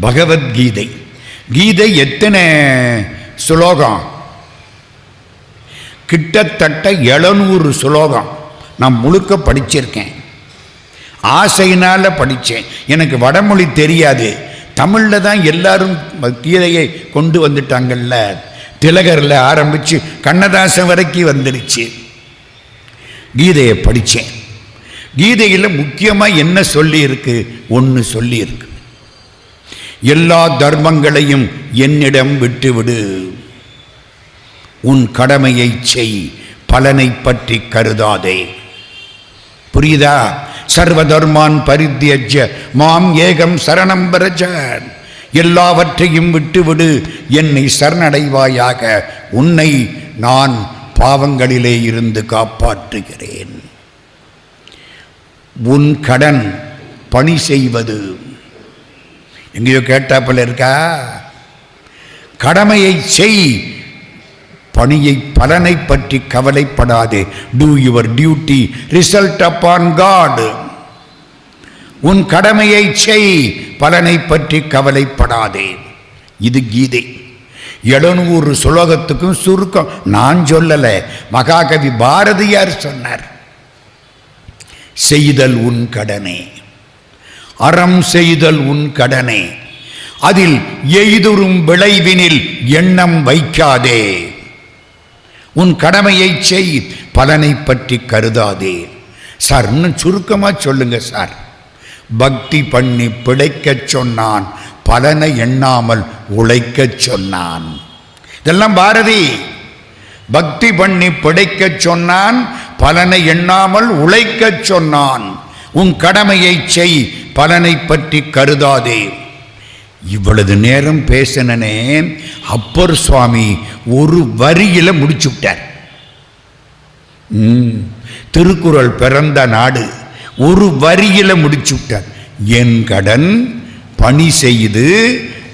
பகவத்கீதை. கீதை எத்தனை ஸ்லோகம்? கிட்டத்தட்ட 700 ஸ்லோகம். நான் முழுக்க படிச்சிருக்கேன். ஆசையினால் படித்தேன். எனக்கு வடமொழி தெரியாது. தமிழில் தான் எல்லாரும் கீதையை கொண்டு வந்துட்டாங்கல்ல. திலகரில் ஆரம்பித்து கண்ணதாசன் வரைக்கும் வந்துடுச்சு. கீதையை படித்தேன். கீதையில் முக்கியமாக என்ன சொல்லியிருக்கு? ஒன்று சொல்லியிருக்கு, எல்லா தர்மங்களையும் என்னிடம் விட்டுவிடு, உன் கடமையை செய், பலனை பற்றி கருதாதே. புரியுதா? சர்வதர்மான் பரித்யஜ்ய மாம் ஏகம் சரணம் பிரஜ. எல்லாவற்றையும் விட்டுவிடு, என்னை சரணடைவாயாக, உன்னை நான் பாவங்களிலே இருந்து காப்பாற்றுகிறேன். உன் கடன் பணி செய்வது. எங்கேயோ கேட்டாப்பல இருக்கா? கடமையை செய், பணியை பலனை பற்றி கவலைப்படாதே. Do your duty, result upon God. உன் கடமையை செய், பலனை பற்றி கவலைப்படாதே. இது கீதை. 700 ஸ்லோகத்துக்கும் சுருக்கம் நான் சொல்லலை, மகாகவி பாரதியார் சொன்னார். செய்தல் உன் கடனே, அறம் செய்தல் உன் கடனே, அதில் எய்துறும் விளைவினில் எண்ணம் வைக்காதே. உன் கடமையை செய், பலனை பற்றி கருதாதே. சார் இன்னும் சுருக்கமாக சொல்லுங்க சார். பக்தி பண்ணி பிழைக்கச் சொன்னான், பலனை எண்ணாமல் உழைக்கச் சொன்னான். இதெல்லாம் பாரதி. பக்தி பண்ணி பிழைக்கச் சொன்னான், பலனை எண்ணாமல் உழைக்கச் சொன்னான். உன் கடமையை செய், பலனை பற்றி கருதாதே. இவ்வளவு நேரம் பேசினே அப்பர் சுவாமி ஒரு வரியில முடிச்சு விட்டார். திருக்குறள் பிறந்த நாடு ஒரு வரியில முடிச்சு விட்டார். என் கடன் பணி செய்து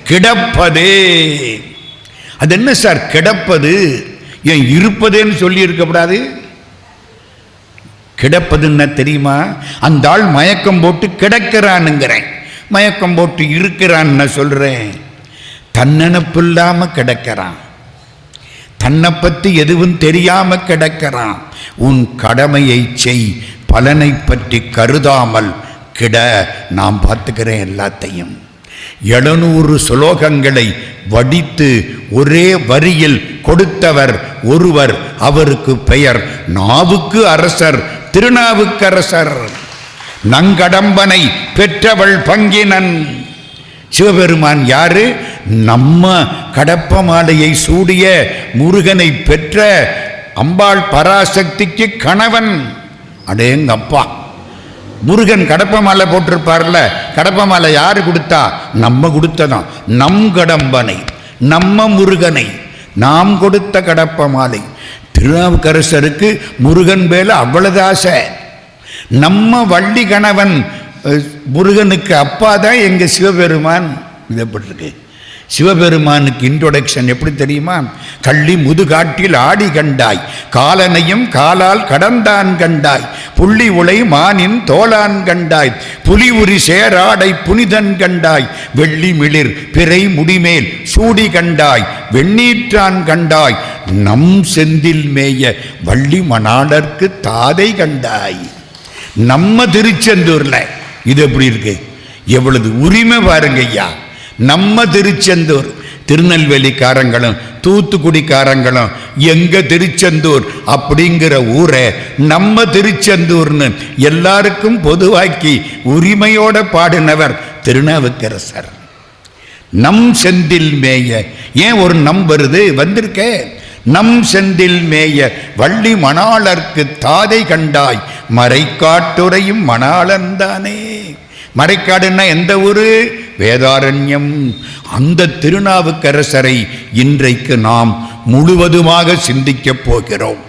கிடப்பதே. அது என்ன சார் கிடப்பது? ஏன் இருப்பதேன்னு சொல்லி இருக்கக்கூடாது? கிடப்பதுன்னா தெரியுமா? அந்த ஆள் மயக்கம் போட்டு கிடக்கிறானுங்கிறேன், மயக்கம் போட்டு இருக்கிறான்னு சொல்றேன். தன்னெனப்பு இல்லாம கிடக்கிறான், தன்னை பற்றி எதுவும் தெரியாம கிடக்கிறான். உன் கடமையை செய், பலனை பற்றி கருதாமல் கிட, நான் பார்த்துக்கிறேன் எல்லாத்தையும். 700 ஸ்லோகங்களை வடித்து ஒரே வரியில் கொடுத்தவர் ஒருவர். அவருக்கு பெயர் நாவுக்கு அரசர், திருநாவுக்கரசர். நங்கடம்பனை பெற்றவள் பங்கினன். சிவபெருமான் யாரு? நம்ம கடப்ப மாலையை சூடிய முருகனை பெற்ற அம்பாள் பராசக்திக்கு கணவன். அடேங்கப்பா, முருகன் கடப்ப மாலை போட்டிருப்பார்ல, கடப்ப மாலை யாரு கொடுத்தா? நம்ம கொடுத்ததான். நம் கடம்பனை, நம்ம முருகனை நாம் கொடுத்த கடப்ப மாலை. திருநாவுக்கரசருக்கு முருகன் மேல அவ்வளவு ஆசை. நம்ம வள்ளி கணவன் முருகனுக்கு அப்பா தான் எங்க சிவபெருமான். இதப்பட்டிருக்கு. சிவபெருமானுக்கு இன்ட்ரோடக்ஷன் எப்படி தெரியுமா? கள்ளி முதுகாட்டில் ஆடி கண்டாய், காலனையும் காலால் கடந்தான் கண்டாய், புள்ளி உலை மானின் தோளான் கண்டாய், புலி உரி சேராடை புனிதன் கண்டாய், வெள்ளி மிளிர் பிறை முடிமேல் சூடி கண்டாய், வெண்ணீற்றான் கண்டாய், நம் செந்தில் மேய வள்ளி மணாளர்க்கு தாதை கண்டாய். நம்ம திருச்செந்தூர்ல இது எப்படி இருக்கு? எவ்வளவு உரிமை பாருங்க ஐயா. நம்ம திருச்செந்தூர், திருநெல்வேலிக்காரங்களும் தூத்துக்குடிக்காரங்களும் எங்க திருச்செந்தூர் அப்படிங்கிற ஊரை நம்ம திருச்செந்தூர்னு எல்லாருக்கும் பொதுவாக்கி உரிமையோட பாடினவர் திருநாவுக்கரசர். நம் செந்தில் மேய. ஏன் ஒரு நம் வருது? வந்திருக்க. நம் செந்தில் மேய வள்ளி மணாளர்க்கு தாதை கண்டாய், மறைக்காட்டுரையும் மணாளன்தானே. மறைக்காடுன்னா எந்த ஊரு? வேதாரண்யம். அந்த திருநாவுக்கரசரை இன்றைக்கு நாம் முழுவதுமாக சிந்திக்கப் போகிறோம்.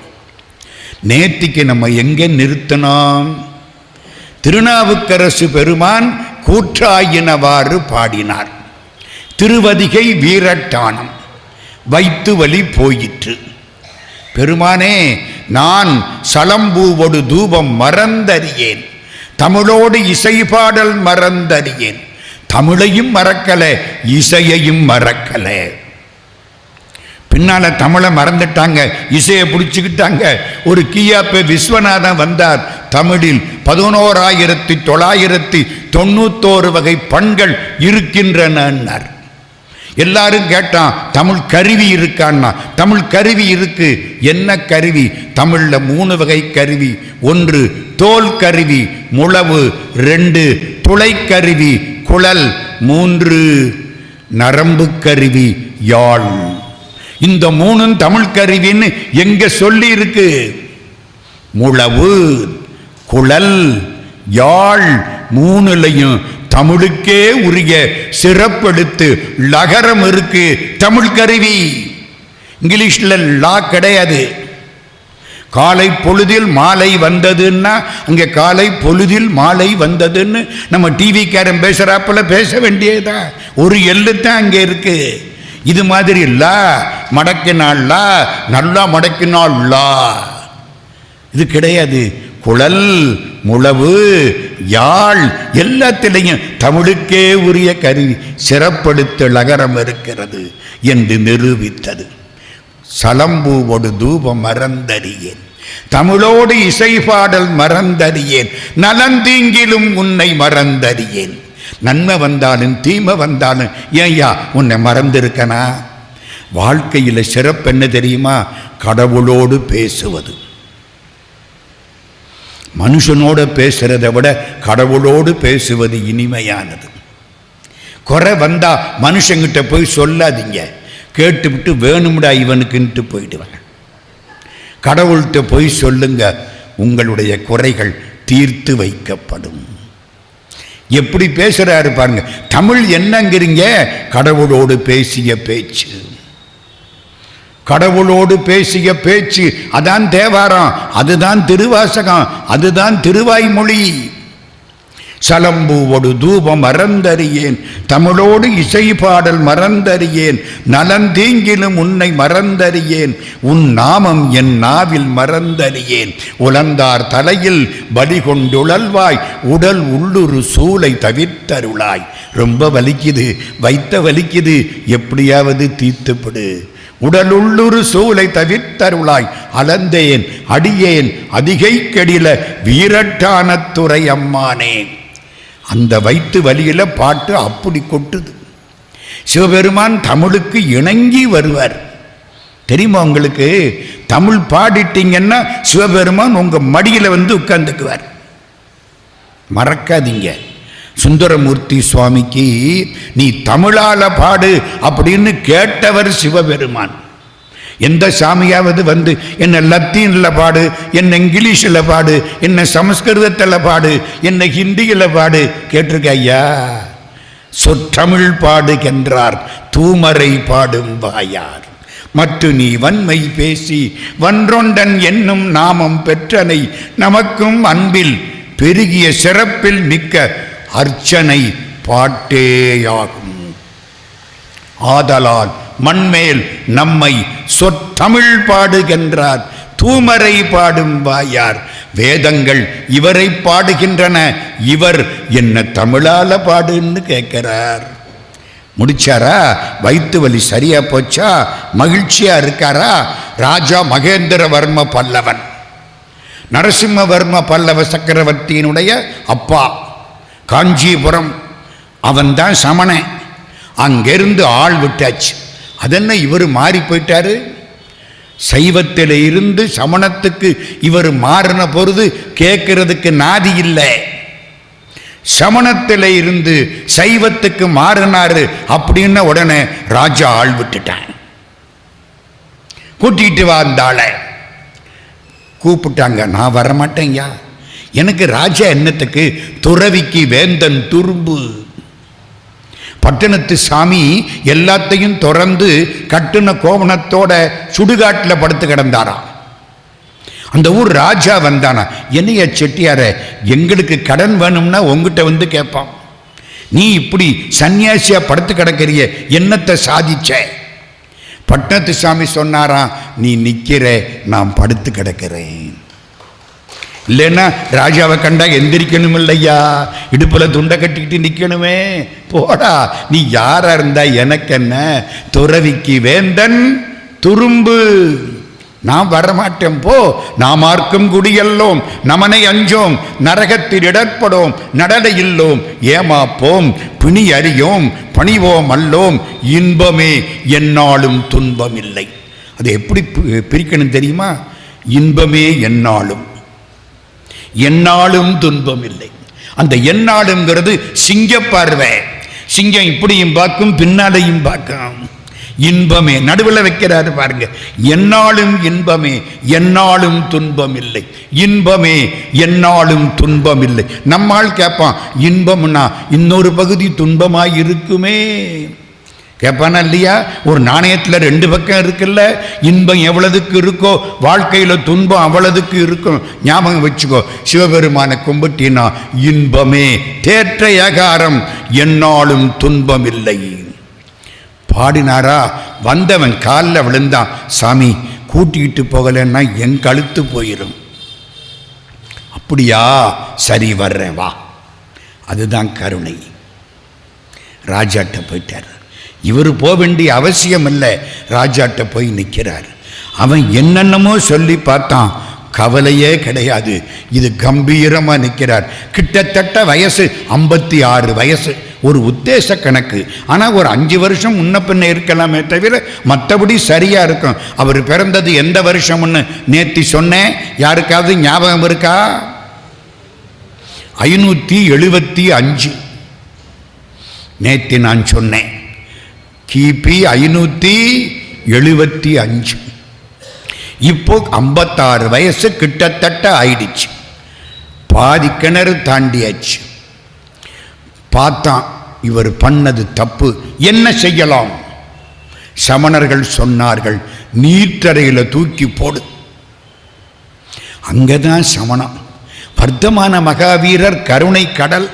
நேத்திக்கு நம்ம எங்கே நிறுத்தினோம்? திருநாவுக்கரசு பெருமான் கூற்றாயினவாறு பாடினார். திருவதிகை வீரட்டானம் வைத்து வழி போயிற்று. பெருமானே, நான் சலம்பூவோடு தூபம் மறந்தறியேன், தமிழோடு இசைபாடல் மறந்தறியேன், தமிழையும் மறக்கல, இசையையும் மறக்கல. பின்னால தமிழை மறந்துட்டாங்க, இசையை பிடிச்சுக்கிட்டாங்க. ஒரு கியாப்பே விஸ்வநாதன் வந்தார். தமிழில் 11,991 வகை பண்கள் இருக்கின்றனர். எல்லாரும் கேட்டான், தமிழ் கருவி இருக்கான்னா. தமிழ் கருவி இருக்கு. என்ன கருவி? தமிழ்ல 3 வகை கருவி. 1 தோல் கருவி முழவு, 2 துளை கருவி குழல், 3 நரம்பு கருவி யாழ். இந்த 3 தமிழ் கருவின்னு எங்க சொல்லி இருக்கு? முழவு, குழல், யாழ் 3லையும் தமிழுக்கே உரிய சிறப்பெடுத்து லகரம் இருக்கு. தமிழ் கருவி. இங்கிலீஷ்ல லா கிடையாது. காலை பொழுதில் மாலை வந்ததுன்னா அங்கே காலை பொழுதில் மாலை வந்ததுன்னு நம்ம டிவிக்காரன் பேசுறாப்புல பேச வேண்டியதா? ஒரு எள்ளுத்தான் அங்கே இருக்கு. இது மாதிரி லா மடக்கினாள்லா, நல்லா மடக்கினாள்லா, இது கிடையாது. குழல், முழவு, யாழ் எல்லாத்திலையும் தமிழுக்கே உரிய கருவி சிறப்படுத்த லகரம் இருக்கிறது என்று நிரூபித்தது. சலம்பூவோடு தூபம் மறந்தறியேன், தமிழோடு இசை பாடல் மறந்தறியேன், நலந்தீங்கிலும் உன்னை மறந்தறியேன். நன்மை வந்தாலும் தீமை வந்தாலும் ஏய்யா உன்னை மறந்திருக்கனா? வாழ்க்கையில் சிறப்பு என்ன தெரியுமா? கடவுளோடு பேசுவது. மனுஷனோடு பேசுறதை விட கடவுளோடு பேசுவது இனிமையானது. குறை வந்தா மனுஷங்கிட்ட போய் சொல்லாதீங்க, கேட்டுவிட்டு வேணும்டா இவனுக்குன்ட்டு போயிடுவாங்க. கடவுள்கிட்ட போய் சொல்லுங்க, உங்களுடைய குறைகள் தீர்த்து வைக்கப்படும். எப்படி பேசுறாரு பாருங்க. தமிழ் என்னங்கிறீங்க? கடவுளோடு பேசிய பேச்சு. கடவுளோடு பேசிய பேச்சு, அதான் தேவாரம், அதுதான் திருவாசகம், அதுதான் திருவாய்மொழி. சலம்பூவோடு தூபம் மறந்தறியேன், தமிழோடு இசை பாடல் மறந்தறியேன், நலந்தீங்கிலும் உன்னை மறந்தறியேன், உன் நாமம் என் நாவில் மறந்தறியேன். உலந்தார் தலையில் பலி கொண்டுழல்வாய், உடல் உள்ளுரு சூளை தவிர்த்தருளாய். ரொம்ப வலிக்குது, வைத்த வலிக்குது, எப்படியாவது தீர்த்துப்படு. உடலுள்ளுரு சூளை தவிர்த்தருளாய். அலந்தேன் அடியேன் அதிகை கெடில வீரட்டான துறை அம்மானே. அந்த வயிற்று வலியில பாட்டு அப்படி கொட்டுது. சிவபெருமான் தமிழுக்கு இணங்கி வருவார். தெரியுமா உங்களுக்கு? தமிழ் பாடிட்டீங்கன்னா சிவபெருமான் உங்க மடியில வந்து உட்கார்ந்துக்குவார். மறக்காதீங்க. சுந்தரமூர்த்தி சுவாமிக்கு நீ தமிழால பாடு அப்படின்னு கேட்டவர் சிவபெருமான். எந்த சாமியாவது வந்து என்ன லத்தீனில் பாடு, என்ன இங்கிலீஷில் பாடு, என்ன சமஸ்கிருதத்தில் பாடு, என்ன ஹிந்தியில் பாடு கேட்டிருக்க? ஐயா, சொற்றமிழ் பாடுகின்றார் தூமரை பாடும் வாயார். மற்ற நீ வன்மை பேசி வன்றொண்டன் என்னும் நாமம் பெற்றனை, நமக்கும் அன்பில் பெருகிய சிறப்பில் மிக்க அர்ச்சனை பாட்டேயாகும். ஆதலால் மண்மேல் நம்மை சொற்றமிழ் பாடுகின்றார் தூமரை பாடும் வாயார். வேதங்கள் இவரை பாடுகின்றன, இவர் என்ன தமிழால பாடுன்னு கேட்கிறார். முடிச்சாரா? வயிற்று வலி சரியா போச்சா? மகிழ்ச்சியா இருக்காரா? ராஜா மகேந்திரவர்ம பல்லவன், நரசிம்மவர்ம பல்லவ சக்கரவர்த்தியினுடைய அப்பா, காஞ்சிபுரம். அவன்தான் சமணன். அங்கிருந்து ஆள் விட்டாச்சு. அதென்ன இவர் மாறி போயிட்டாரு? சைவத்தில் இருந்து சமணத்துக்கு இவர் மாறின பொழுது கேட்கறதுக்கு நாதி இல்லை. சமணத்தில் இருந்து சைவத்துக்கு மாறினாரு அப்படின்னு உடனே ராஜா ஆள் விட்டுட்டான். கூட்டிட்டு வந்தாள கூப்பிட்டாங்க. நான் வரமாட்டேங்கயா, எனக்கு ராஜா என்னத்துக்கு? துறவிக்கு வேந்தன் துரும்பு. பட்டணத்து சாமி எல்லாத்தையும் திறந்து கட்டுன கோவணத்தோட சுடுகாட்டில் படுத்து கிடந்தாராம். அந்த ஊர் ராஜா வந்தானா, என்னைய செட்டியார, எங்களுக்கு கடன் வேணும்னா உங்ககிட்ட வந்து கேட்பான். நீ இப்படி சன்னியாசியா படுத்து கிடக்கிறிய, என்னத்தை சாதிச்ச? பட்டணத்து சாமி சொன்னாராம், நீ நிற்கிற, நான் படுத்து கிடக்கிறேன். இல்லைன்னா ராஜாவை கண்டா எந்திரிக்கணும் இல்லையா, இடுப்புல துண்டை கட்டிக்கிட்டு நிற்கணுமே. போடா, நீ யாரா இருந்தா எனக்கு என்ன, துறவிக்கு வேந்தன் துரும்பு, நாம் வரமாட்டேன் போ. நாமார்க்கும் குடியல்லோம், நமனை அஞ்சோம், நரகத்தில் இடர்படோம், நடலை இல்லோம், ஏமாப்போம், பிணி அறியோம், பணிவோம் அல்லோம், இன்பமே எந்நாளும் துன்பம் இல்லை. அதை எப்படி பிரிக்கணும் தெரியுமா? இன்பமே எந்நாளும், எந்நாளும் துன்பம் இல்லை. அந்த எந்நாளுங்கிறது சிங்க பார்வை. சிங்கம் இப்படியும் பார்க்கும், பின்னாலையும் பார்க்கும். இன்பமே நடுவில் வைக்கிறாரு பாருங்க. எந்நாளும் இன்பமே எந்நாளும் துன்பம் இல்லை, இன்பமே எந்நாளும் துன்பம் இல்லை. நம்மால் கேட்பான், இன்பம்னா இன்னொரு பகுதி துன்பமாய் இருக்குமே கேட்பானா இல்லையா? ஒரு நாணயத்தில் 2 பக்கம் இருக்குல்ல. இன்பம் எவ்வளவுக்கு இருக்கோ வாழ்க்கையில் துன்பம் அவ்வளவுக்கு இருக்கும். ஞாபகம் வச்சுக்கோ. சிவபெருமானை கும்பிட்டினா இன்பமே தேற்ற ஏகாரம், எந்நாளும் துன்பம் இல்லை. பாடினாரா, வந்தவன் காலில் விழுந்தான், சாமி கூட்டிக்கிட்டு போகலன்னா என் கழுத்து போயிடும். அப்படியா, சரி வர்றேன் வா. அதுதான் கருணை. ராஜாட்ட போயிட்டார். இவர் போக வேண்டிய அவசியம் இல்லை. ராஜாட்ட போய் நிற்கிறார். அவன் என்னென்னமோ சொல்லி பார்த்தான், கவலையே கிடையாது. இது கம்பீரமாக நிற்கிறார். கிட்டத்தட்ட வயசு 56 வயசு, ஒரு உத்தேச கணக்கு. ஆனால் ஒரு 5 வருஷம் முன்ன பின்ன இருக்கலாமே தவிர மற்றபடி சரியாக இருக்கும். அவர் பிறந்தது எந்த வருஷம்னு நேற்று சொன்னேன், யாருக்காவது ஞாபகம் இருக்கா? 575 நேற்று நான் சொன்னேன். கிபி 575. இப்போ 56 வயசு கிட்டத்தட்ட ஆயிடுச்சு. பாதி கிணறு தாண்டியாச்சு. பார்த்தான், இவர் பண்ணது தப்பு, என்ன செய்யலாம்? சமணர்கள் சொன்னார்கள், நீர்த்தரையில் தூக்கி போடு. அங்கதான் சமணம். வர்த்தமான மகாவீரர், கருணை கடல்.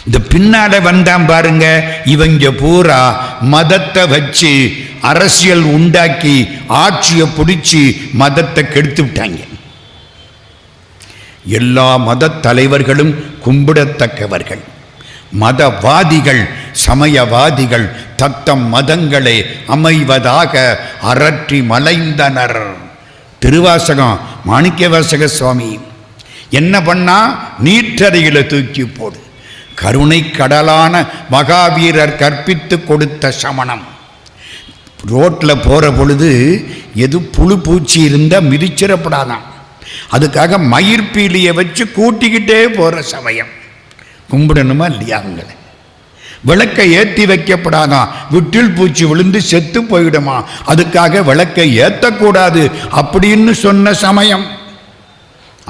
இந்த பின்னால வந்தான் பாருங்க, இவங்க பூரா மதத்தை வச்சு அரசியல் உண்டாக்கி ஆட்சியை பிடிச்சி மதத்தை கெடுத்து விட்டாங்க. எல்லா மத தலைவர்களும் கும்பிடத்தக்கவர்கள். மதவாதிகள், சமயவாதிகள் தத்தம் மதங்களை அமைவதாக அரற்றி மலைந்தனர். திருவாசகம் மாணிக்கவாசக சுவாமி என்ன பண்ணா, நீற்றறையில் தூக்கி போடு. கருணை கடலான மகாவீரர் கற்பித்து கொடுத்த சமணம். ரோட்டில் போகிற பொழுது எது புழு பூச்சி இருந்தால் மிதிச்சிடப்படாதான், அதுக்காக மயிர்பீலியை வச்சு கூட்டிக்கிட்டே போகிற சமயம். கும்பிடணுமா இல்லையா? அவங்களை விளக்கை ஏற்றி வைக்கப்படாதான், விட்டில் பூச்சி விழுந்து செத்து போயிடுமா, அதுக்காக விளக்கை ஏற்றக்கூடாது அப்படின்னு சொன்ன சமயம்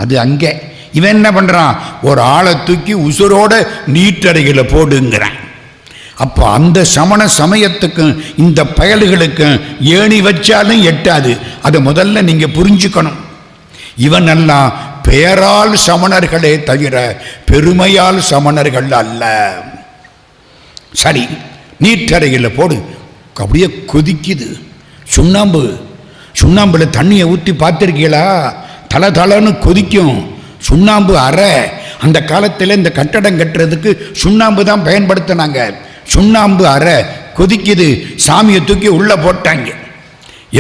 அது. அங்கே இவன் என்ன பண்ணுறான், ஒரு ஆளை தூக்கி உசுரோட நீட்டறையில் போடுங்கிறான். அப்போ அந்த சமண சமயத்துக்கும் இந்த பயல்களுக்கும் ஏணி வச்சாலும் எட்டாது. அதை முதல்ல நீங்கள் புரிஞ்சுக்கணும். இவனெல்லாம் பெயரால் சமணர்களே தவிர பெருமையால் சமணர்கள் அல்ல. சரி, நீற்றறையில் போடு. அப்படியே கொதிக்குது. சுண்ணாம்புல தண்ணியை ஊற்றி பார்த்துருக்கீங்களா? தலை தலைன்னு கொதிக்கும். சுண்ணாம்பு அறை. அந்த காலத்தில் இந்த கட்டடம் கட்டுறதுக்கு சுண்ணாம்பு தான் பயன்படுத்தினாங்க. சுண்ணாம்பு அறை கொதிக்குது. சாமியை தூக்கி உள்ளே போட்டாங்க.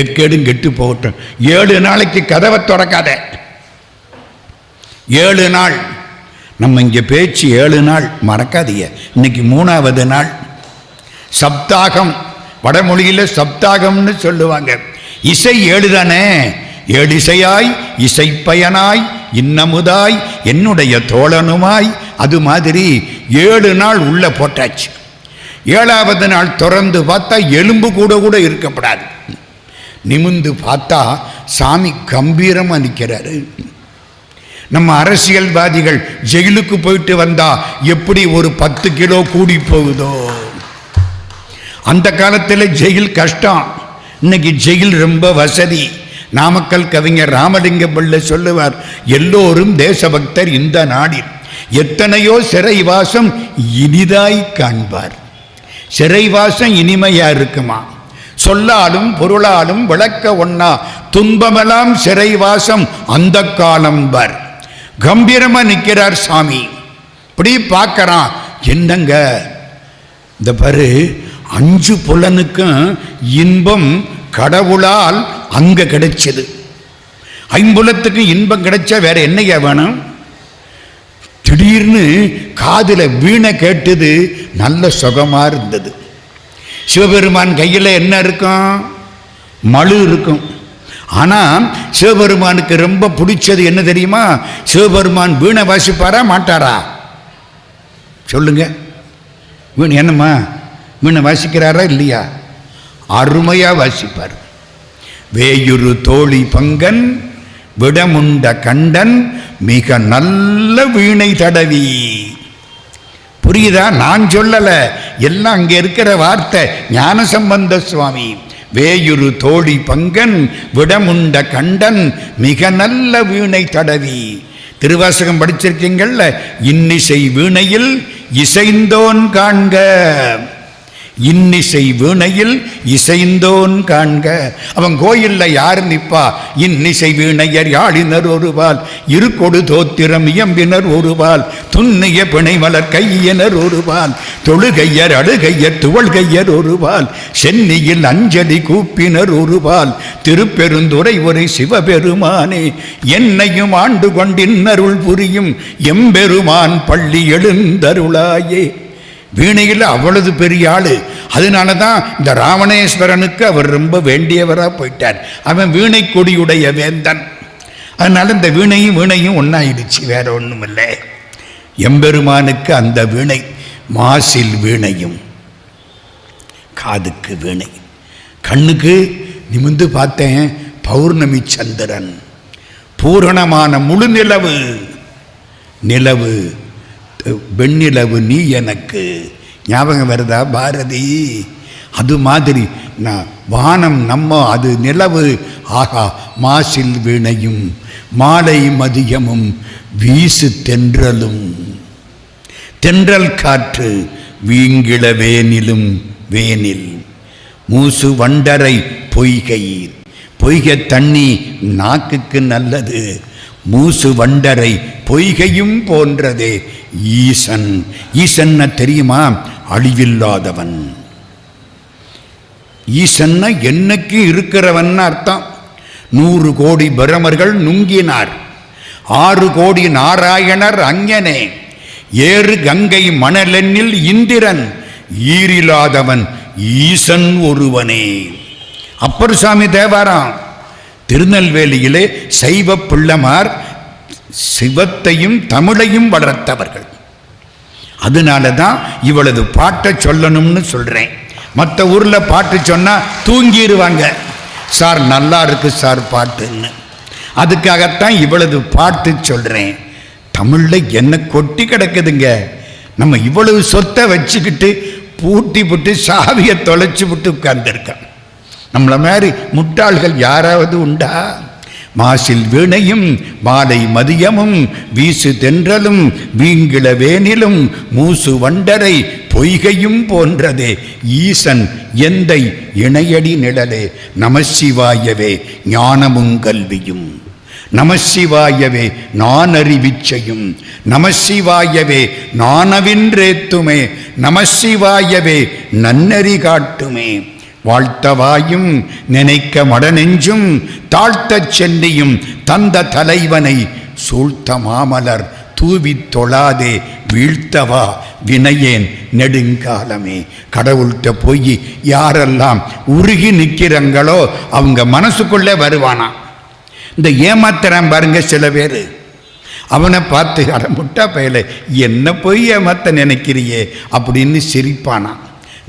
எக்கேடும் கெட்டு போகட்டும். 7 நாளைக்கு கதவை திறக்காத. 7 நாள் நம்ம இங்கே பேச்சு 7 நாள் மறக்காதீங்க. இன்னைக்கு 3வது நாள். சப்தாகம், வடமொழியில் சப்தாகம்னு சொல்லுவாங்க. இசை 7 தானே. 7 இசையாய் இசைப்பயனாய் இன்னமுதாய் என்னுடைய தோழனுமாய். அது மாதிரி 7 நாள் உள்ள போட்டாச்சு. 7வது நாள் திறந்து பார்த்தா எலும்பு கூட இருக்கப்படாது. நிமிந்து பார்த்தா சாமி கம்பீரமாக நிற்கிறாரு. நம்ம அரசியல்வாதிகள் ஜெயிலுக்கு போயிட்டு வந்தா எப்படி ஒரு 10 கிலோ கூடி போகுதோ, அந்த காலத்தில் ஜெயில் கஷ்டம். இன்னைக்கு ஜெயில் ரொம்ப வசதி. நாமக்கல் கவிஞர் ராமலிங்க பிள்ளை சொல்லுவார், எல்லோரும் தேசபக்தர் இந்த நாடில், எத்தனையோ சிறைவாசம் இனிதாய் காண்பார். சிறைவாசம் இனிமையா இருக்குமா? சொல்லாலும் பொருளாலும் விளக்க ஒண்ணா துன்பமெல்லாம் சிறைவாசம் அந்த காலம் வர். கம்பீரமா நிற்கிறார் சாமி. இப்படி பார்க்கறான். என்னங்க இந்த பாரு, 5 புலனுக்கும் இன்பம் கடவுளால் அங்க கிடைச்சது. 5 இன்பம் கிடைச்சா வேற என்னையா வேணும்? திடீர்னு காதுல வீணை கேட்டது, நல்ல சுகமா இருந்தது. சிவபெருமான் கையில் என்ன இருக்கும்? மழு இருக்கும். ஆனால் சிவபெருமானுக்கு ரொம்ப பிடிச்சது என்ன தெரியுமா? சிவபெருமான் வீணை வாசிப்பாரா மாட்டாரா? சொல்லுங்க. வீணை என்னம்மா, வீணை வாசிக்கிறாரா இல்லையா? அருமையா வாசிப்பார். வேயுரு தோழி பங்கன் விடமுண்ட கண்டன் மிக நல்ல வீணை தடவி. புரியுதா? நான் சொல்லல, எல்லாம் அங்கே இருக்கிற வார்த்தை. ஞானசம்பந்த சுவாமி. வேயுரு தோழி பங்கன் விடமுண்ட கண்டன் மிக நல்ல வீணை தடவி. திருவாசகம் படிச்சிருக்கீங்கள்ல, இன்னிசை வீணையில் இசைந்தோன் காண்க. இன்னிசை வீணையில் இசைந்தோன் காண்க. அவன் கோயில்ல யார் நிற்பா? இன்னிசை வீணையர் யாழினர் ஒருவால், இருக்கொடு தோத்திரம் இயம்பினர் ஒருவால், துண்ணிய பிணைமலர் கையினர் ஒருவால், தொழுகையர் அடுகையர் துவள்கையர் ஒருவால், சென்னியில் அஞ்சலி கூப்பினர் ஒருவால், திருப்பெருந்துறை ஒரு சிவபெருமானே என்னையும் ஆண்டு கொண்டின்னருள் புரியும் எம்பெருமான் பள்ளி எழுந்தருளாயே. வீணையில் அவ்வளவு பெரிய ஆளு. அதனால தான் இந்த ராவணேஸ்வரனுக்கு அவர் ரொம்ப வேண்டியவராக போயிட்டார். அவன் வீணை கொடியுடைய வேந்தன். அதனால இந்த வீணையும் ஒன்றாயிடுச்சு, வேற ஒன்றும் இல்லை. எம்பெருமானுக்கு அந்த வீணை, மாசில் வீணையும் காதுக்கு வீணை. கண்ணுக்கு நிமிந்து பார்த்தேன், பௌர்ணமி சந்திரன், பூரணமான முழு நிலவு. நிலவு வெண்ணிலவு நீ எனக்கு. ஞாபகம் வருதா பாரதி? அது மாதிரி நான் வானம் நம்ம, அது நிலவு. ஆகா, மாசில் வீணையும் மாலை மதியமும் வீசு தென்றலும், தென்றல் காற்று வீங்கிள வேனிலும் வேனில், மூசு வண்டரை பொய்கை. பொய்கை தண்ணி நாக்குக்கு நல்லது. மூசு வண்டரை பொய்கையும் போன்றதே ஈசன். ஈசன்னா தெரியுமா? அழிவில்லாதவன். ஈசன்னா என்னைக்கு இருக்கிறவன் அர்த்தம். 100 கோடி பிரமர்கள் நுங்கினார், 6 கோடி நாராயணர் அஞ்ஞனே, 7 கங்கை மணலெண்ணில் இந்திரன், ஈரில்லாதவன் ஈசன் ஒருவனே. அப்பர் சாமி தேவாரம். திருநெல்வேலியிலே சைவ பிள்ளைமார் சிவத்தையும் தமிழையும் வளர்த்தவர்கள். அதனால தான் இவ்வளவு பாட்டை சொல்லணும்னு சொல்றேன். மற்ற ஊர்ல பாட்டு சொன்னா தூங்கிடுவாங்க. சார் நல்லா இருக்கு சார் பாட்டுன்னு. அதுக்காகத்தான் இவ்வளவு பாட்டு சொல்றேன். தமிழ்ல என்ன கொட்டி கிடக்குதுங்க. நம்ம இவ்வளவு சொத்தை வச்சுக்கிட்டு பூட்டி விட்டு சாவியை தொலைச்சு விட்டு உட்கார்ந்துருக்கோம். நம்மள மாதிரி முட்டாள்கள் யாராவது உண்டா? மாசில் வீணையும் மாலை மதியமும் வீசு தென்றலும் வீங்கிள வேனிலும் மூசு வண்டரை பொய்கையும் போன்றதே ஈசன் எந்தை இணையடி நிழலே. நமசிவாயவே ஞானமும் கல்வியும், நமசிவாயவே நானறிவிச்சையும், நமசிவாயவே நானவின்றேத்துமே, நமசிவாயவே நன்னறி காட்டுமே. வாழ்த்தவாயும் நினைக்க மடநெஞ்சும் தாழ்த்தச் சென்னியும் தந்த தலைவனை சூழ்த்த மாமலர் தூவித் தொழாதே வீழ்த்தவா வினையேன் நெடுங்காலமே. கடவுள்கிட்ட போய் யாரெல்லாம் உருகி நிற்கிறாங்களோ அவங்க மனசுக்குள்ளே வருவானா. இந்த ஏமாத்துறான் பாருங்க சில பேர். அவனை பார்த்து அட முட்டா பயலை என்ன போய் ஏமாத்த நினைக்கிறியே அப்படின்னு சிரிப்பானா.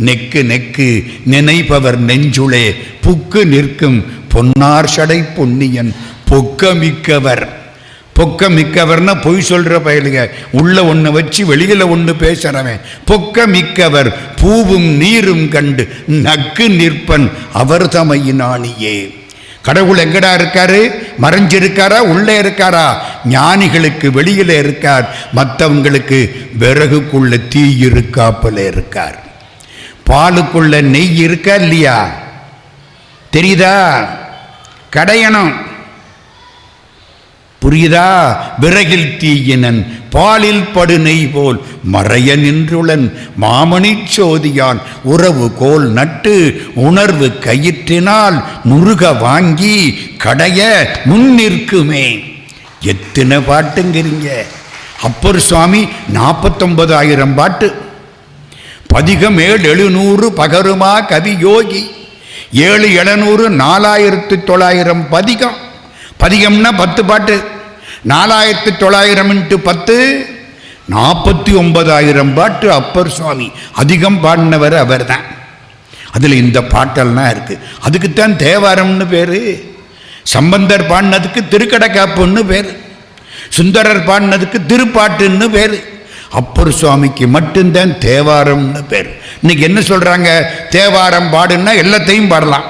நெக்கு நெக்கு நினைப்பவர் நெஞ்சுளே புக்கு நிற்கும் பொன்னார் சடை பொன்னியன் பொக்கமிக்கவர். பொக்கமிக்கவர்னா பொய் சொல்ற பயலுங்க. உள்ள ஒன்று வச்சு வெளியில ஒன்று பேசுறவன். பொக்கமிக்கவர் பூவும் நீரும் கண்டு நக்கு நிற்பன் அவர் தமையினானியே. கடவுள் எங்கடா இருக்காரு? மறைஞ்சிருக்காரா உள்ளே இருக்காரா? ஞானிகளுக்கு வெளியில இருக்கார், மற்றவங்களுக்கு விறகுக்குள்ள தீ இருக்காப்புல இருக்கார். பாலுக்குள்ள நெய் இருக்கா இல்லையா? தெரியுதா? கடையணும். புரியுதா? விறகில் தீயினன் பாலில் படுநெய் போல் மறைய நின்றுளன் மாமணி சோதியான் உறவு கோல் நட்டு உணர்வு கயிற்றினால் முருக வாங்கி கடைய முன் நிற்குமே. எத்தனை பாட்டுங்கிறீங்க? அப்பர் சுவாமி 49,000 பாட்டு. பதிகம் 700 பகருமா கவி யோகி 7,700 4,900 பதிகம். பதிகம்னா 10 பாட்டு. 4,900 × 10 49,000 பாட்டு அப்பர் சுவாமி. அதிகம் பாடினவர் அவர் தான். அதில் இந்த பாட்டெல்லாம் இருக்கு. அதுக்குத்தான் தேவாரம்னு பேரு. சம்பந்தர் பாடினதுக்கு திருக்கடக்காப்புன்னு பேரு. சுந்தரர் பாடினதுக்கு திருப்பாட்டுன்னு பேரு. அப்பர் சுவாமிக்கு மட்டும்தான் தேவாரம்னு பேர். இன்னைக்கு என்ன சொல்றாங்க? தேவாரம் பாடுன்னா எல்லாத்தையும் பாடலாம்.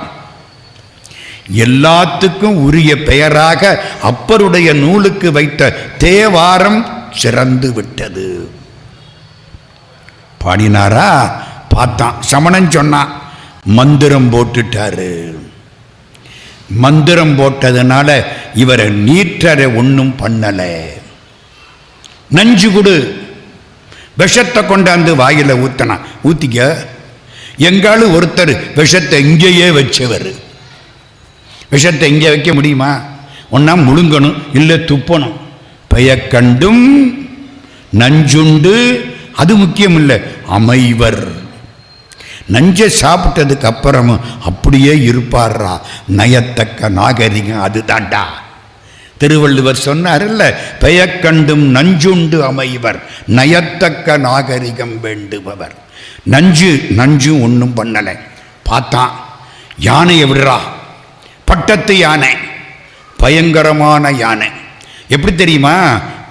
எல்லாத்துக்கும் உரிய பெயராக அப்பருடைய நூலுக்கு வைத்த தேவாரம் சிறந்து விட்டது. பாடினாரா? பார்த்தான். சமணன் சொன்னான், மந்திரம் போட்டுட்டாரு. மந்திரம் போட்டதுனால இவரை நீற்றரை ஒன்றும் பண்ணல. நஞ்சு கொடு, விஷத்தை கொண்டாந்து வாயில ஊத்தனா. ஊத்திக்க. எங்காலும் ஒருத்தர் விஷத்தை இங்கேயே வச்சவர். விஷத்தை இங்கே வைக்க முடியுமா? ஒன்னா முழுங்கணும், இல்லை துப்பணும். பெயக்கண்டும் நஞ்சுண்டு, அது முக்கியம் இல்லை, அமைவர். நஞ்சை சாப்பிட்டதுக்கு அப்புறமும் அப்படியே இருப்பாரா, நயத்தக்க நாகரிகம். அது தாண்டா திருவள்ளுவர் சொன்னார்ல, பெயக்கண்டும் நஞ்சுண்டு அமைவர் நயத்தக்க நாகரிகம் வேண்டுபவர். நஞ்சு ஒன்றும் பண்ணலை. பார்த்தான், யானையை விடுறா. பட்டத்து யானை, பயங்கரமான யானை. எப்படி தெரியுமா?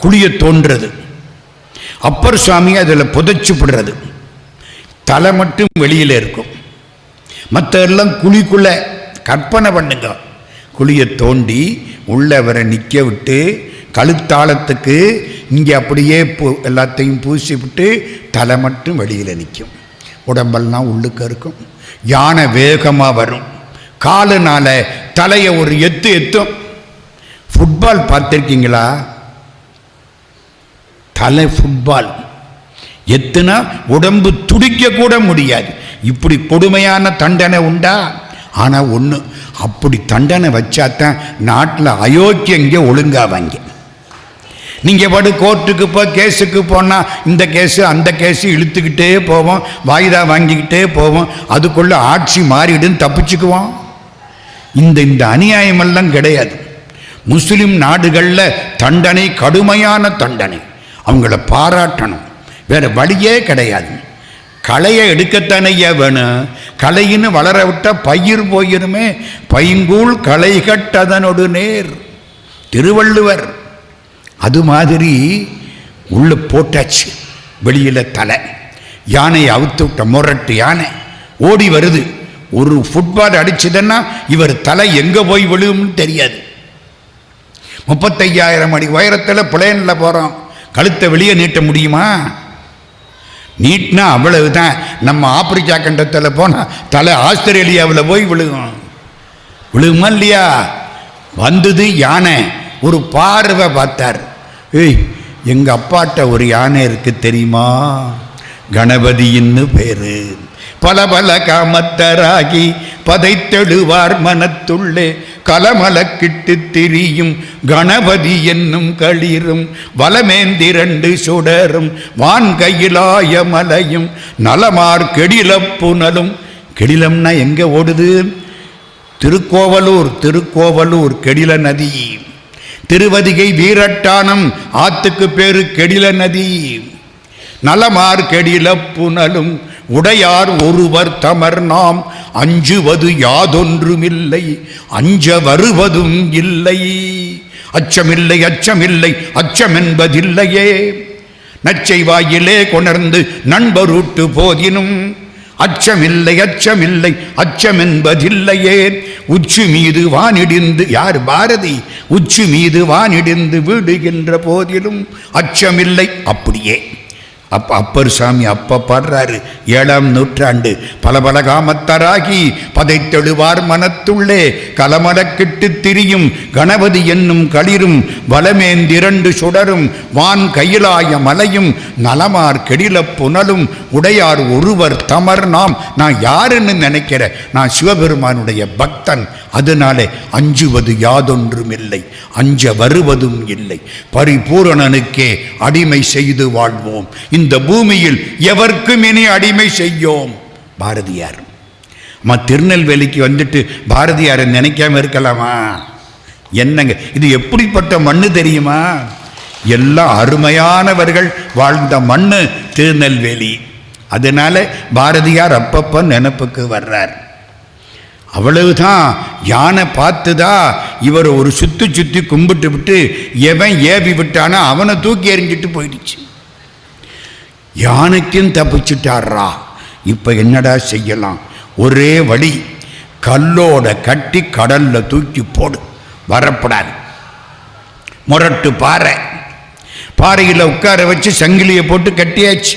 குழிய தோன்றது. அப்பர் சுவாமி அதில் புதைச்சு விடுறது. தலை மட்டும் வெளியில் இருக்கும், மற்ற எல்லாம் குழிக்குள்ள. கற்பனை பண்ணுங்க, குழியை தோண்டி உள்ளவரை நிற்க விட்டு கழுத்தாளத்துக்கு இங்கே அப்படியே எல்லாத்தையும் பூசி விட்டு தலை மட்டும் வெளியில் நிற்கும், உடம்பெல்லாம் உள்ளுக்க இருக்கும். யானை வேகமாக வரும், காலுனால தலையை ஒரு எத்தும். ஃபுட்பால் பார்த்துருக்கீங்களா? தலை ஃபுட்பால் எத்துனா உடம்பு துடிக்க கூட முடியாது. இப்படி கொடுமையான தண்டனை உண்டா? ஆனால் ஒன்று, அப்படி தண்டனை வச்சாத்தான் நாட்டில் அயோக்கியம் இங்கே ஒழுங்காவாங்க. நீங்கள் பாடு கோர்ட்டுக்கு கேஸுக்கு போனால் இந்த கேஸு அந்த கேஸு இழுத்துக்கிட்டே போவோம், வாய்தா வாங்கிக்கிட்டே போவோம். அதுக்குள்ளே ஆட்சி மாறிடுன்னு தப்பிச்சுக்குவோம். இந்த அநியாயமெல்லாம் கிடையாது. முஸ்லிம் நாடுகளில் தண்டனை கடுமையான தண்டனை, அவங்கள பாராட்டணும். வேற வழியே கிடையாது. களையை எடுக்கத்தானையா வேணும். களையின்னு வளர விட்டா பயிர் போயிருமே. பைங்கூழ் களை கட்டதனொடு நேர், திருவள்ளுவர். அது மாதிரி உள்ள போட்டாச்சு. வெளியில தலை. யானையை அவுத்து விட்ட முரட்டு யானை ஓடி வருது. ஒரு ஃபுட்பால் அடிச்சதுன்னா இவர் தலை எங்க போய் விழுவும்னு தெரியாது. 35,000 அடி உயரத்தில் பிளேனில் போகிறோம். கழுத்தை வெளியே நீட்ட முடியுமா? நீட்னா அவ்வளவுதான். நம்ம ஆப்பிரிக்கா கண்டத்தில் போனால் தலை ஆஸ்திரேலியாவில் போய் விழுகுமா இல்லையா? வந்தது யானை. ஒரு பார்வை பார்த்தார். ஏய், எங்கள் அப்பாட்ட ஒரு யானை இருக்கு தெரியுமா? கணபதியின்னு பேரு. பல பல காமத்தராகி பதைத்தெழுவார் மனத்துள்ளே கலமலக்கிட்டு திரியும் கணபதி என்னும் களிரும் வலமேந்திரண்டு சுடரும் வான்கையிலாய மலையும் நலமார் கெடில புனலும். கெடிலம்னா எங்க ஓடுது? திருக்கோவலூர் கெடில நதி. திருவதிகை வீரட்டானம் ஆத்துக்கு பேரு கெடில நதி. நலமார் கெடில புனலும் உடையார் ஒருவர் தமர் நாம் அஞ்சுவது யாதொன்றுமில்லை அஞ்ச வருவதும் இல்லை. அச்சமில்லை அச்சமில்லை அச்சமென்பதில்லையே. நச்சை வாயிலே கொணர்ந்து நண்பருட்டு போதினும் அச்சமில்லை அச்சமில்லை அச்சமென்பதில்லையே. உச்சி மீது வானிடிந்து, யார்? பாரதி. உச்சி மீது வானிடிந்து விடுகின்ற போதிலும் அச்சமில்லை. அப்படியே அப்பர் சாமி அப்ப பாடுறாரு. 7ஆம் நூற்றாண்டு பல காமத்தராகி பதைத்தெழுவார் மனத்துள்ளே கலமடக்கிட்டு திரியும் கணபதி என்னும் களிரும் வலமேந்திரண்டு சுடரும் வான் கையிலாய மலையும் நலமார் கெடில புனலும் உடையார் ஒருவர் தமர் நான் யாருன்னு நினைக்கிற, நான் சிவபெருமானுடைய பக்தன், அதனாலே அஞ்சுவது யாதொன்றும் இல்லை, அஞ்ச வருவதும் இல்லை, பரிபூரணனுக்கே அடிமை செய்து வாழ்வோம், இந்த பூமியில் எவர்க்கும் இனி அடிமை செய்யோம். பாரதியார். திருநெல்வேலிக்கு வந்துட்டு பாரதியாரை நினைக்காம இருக்கலாமா? என்னங்க இது, எப்படிப்பட்ட மண்ணு தெரியுமா? எல்லா அருமையானவர்கள் வாழ்ந்த மண்ணு திருநெல்வேலி. அதனால பாரதியார் அப்பப்ப நினைப்புக்கு வர்றார். அவ்வளவுதான். யானை பார்த்துதா இவர் ஒரு சுத்தி கும்பிட்டு விட்டு எவன் ஏவி விட்டானா அவனை தூக்கி எறிஞ்சிட்டு போயிடுச்சு. யானைக்கும் தப்பிச்சுட்டாரா. இப்ப என்னடா செய்யலாம்? ஒரே வழி, கல்லோட கட்டி கடல்ல தூக்கி போடு, வரப்படாது. முரட்டு பாறையில் உட்கார வச்சு சங்கிலியை போட்டு கட்டியாச்சு.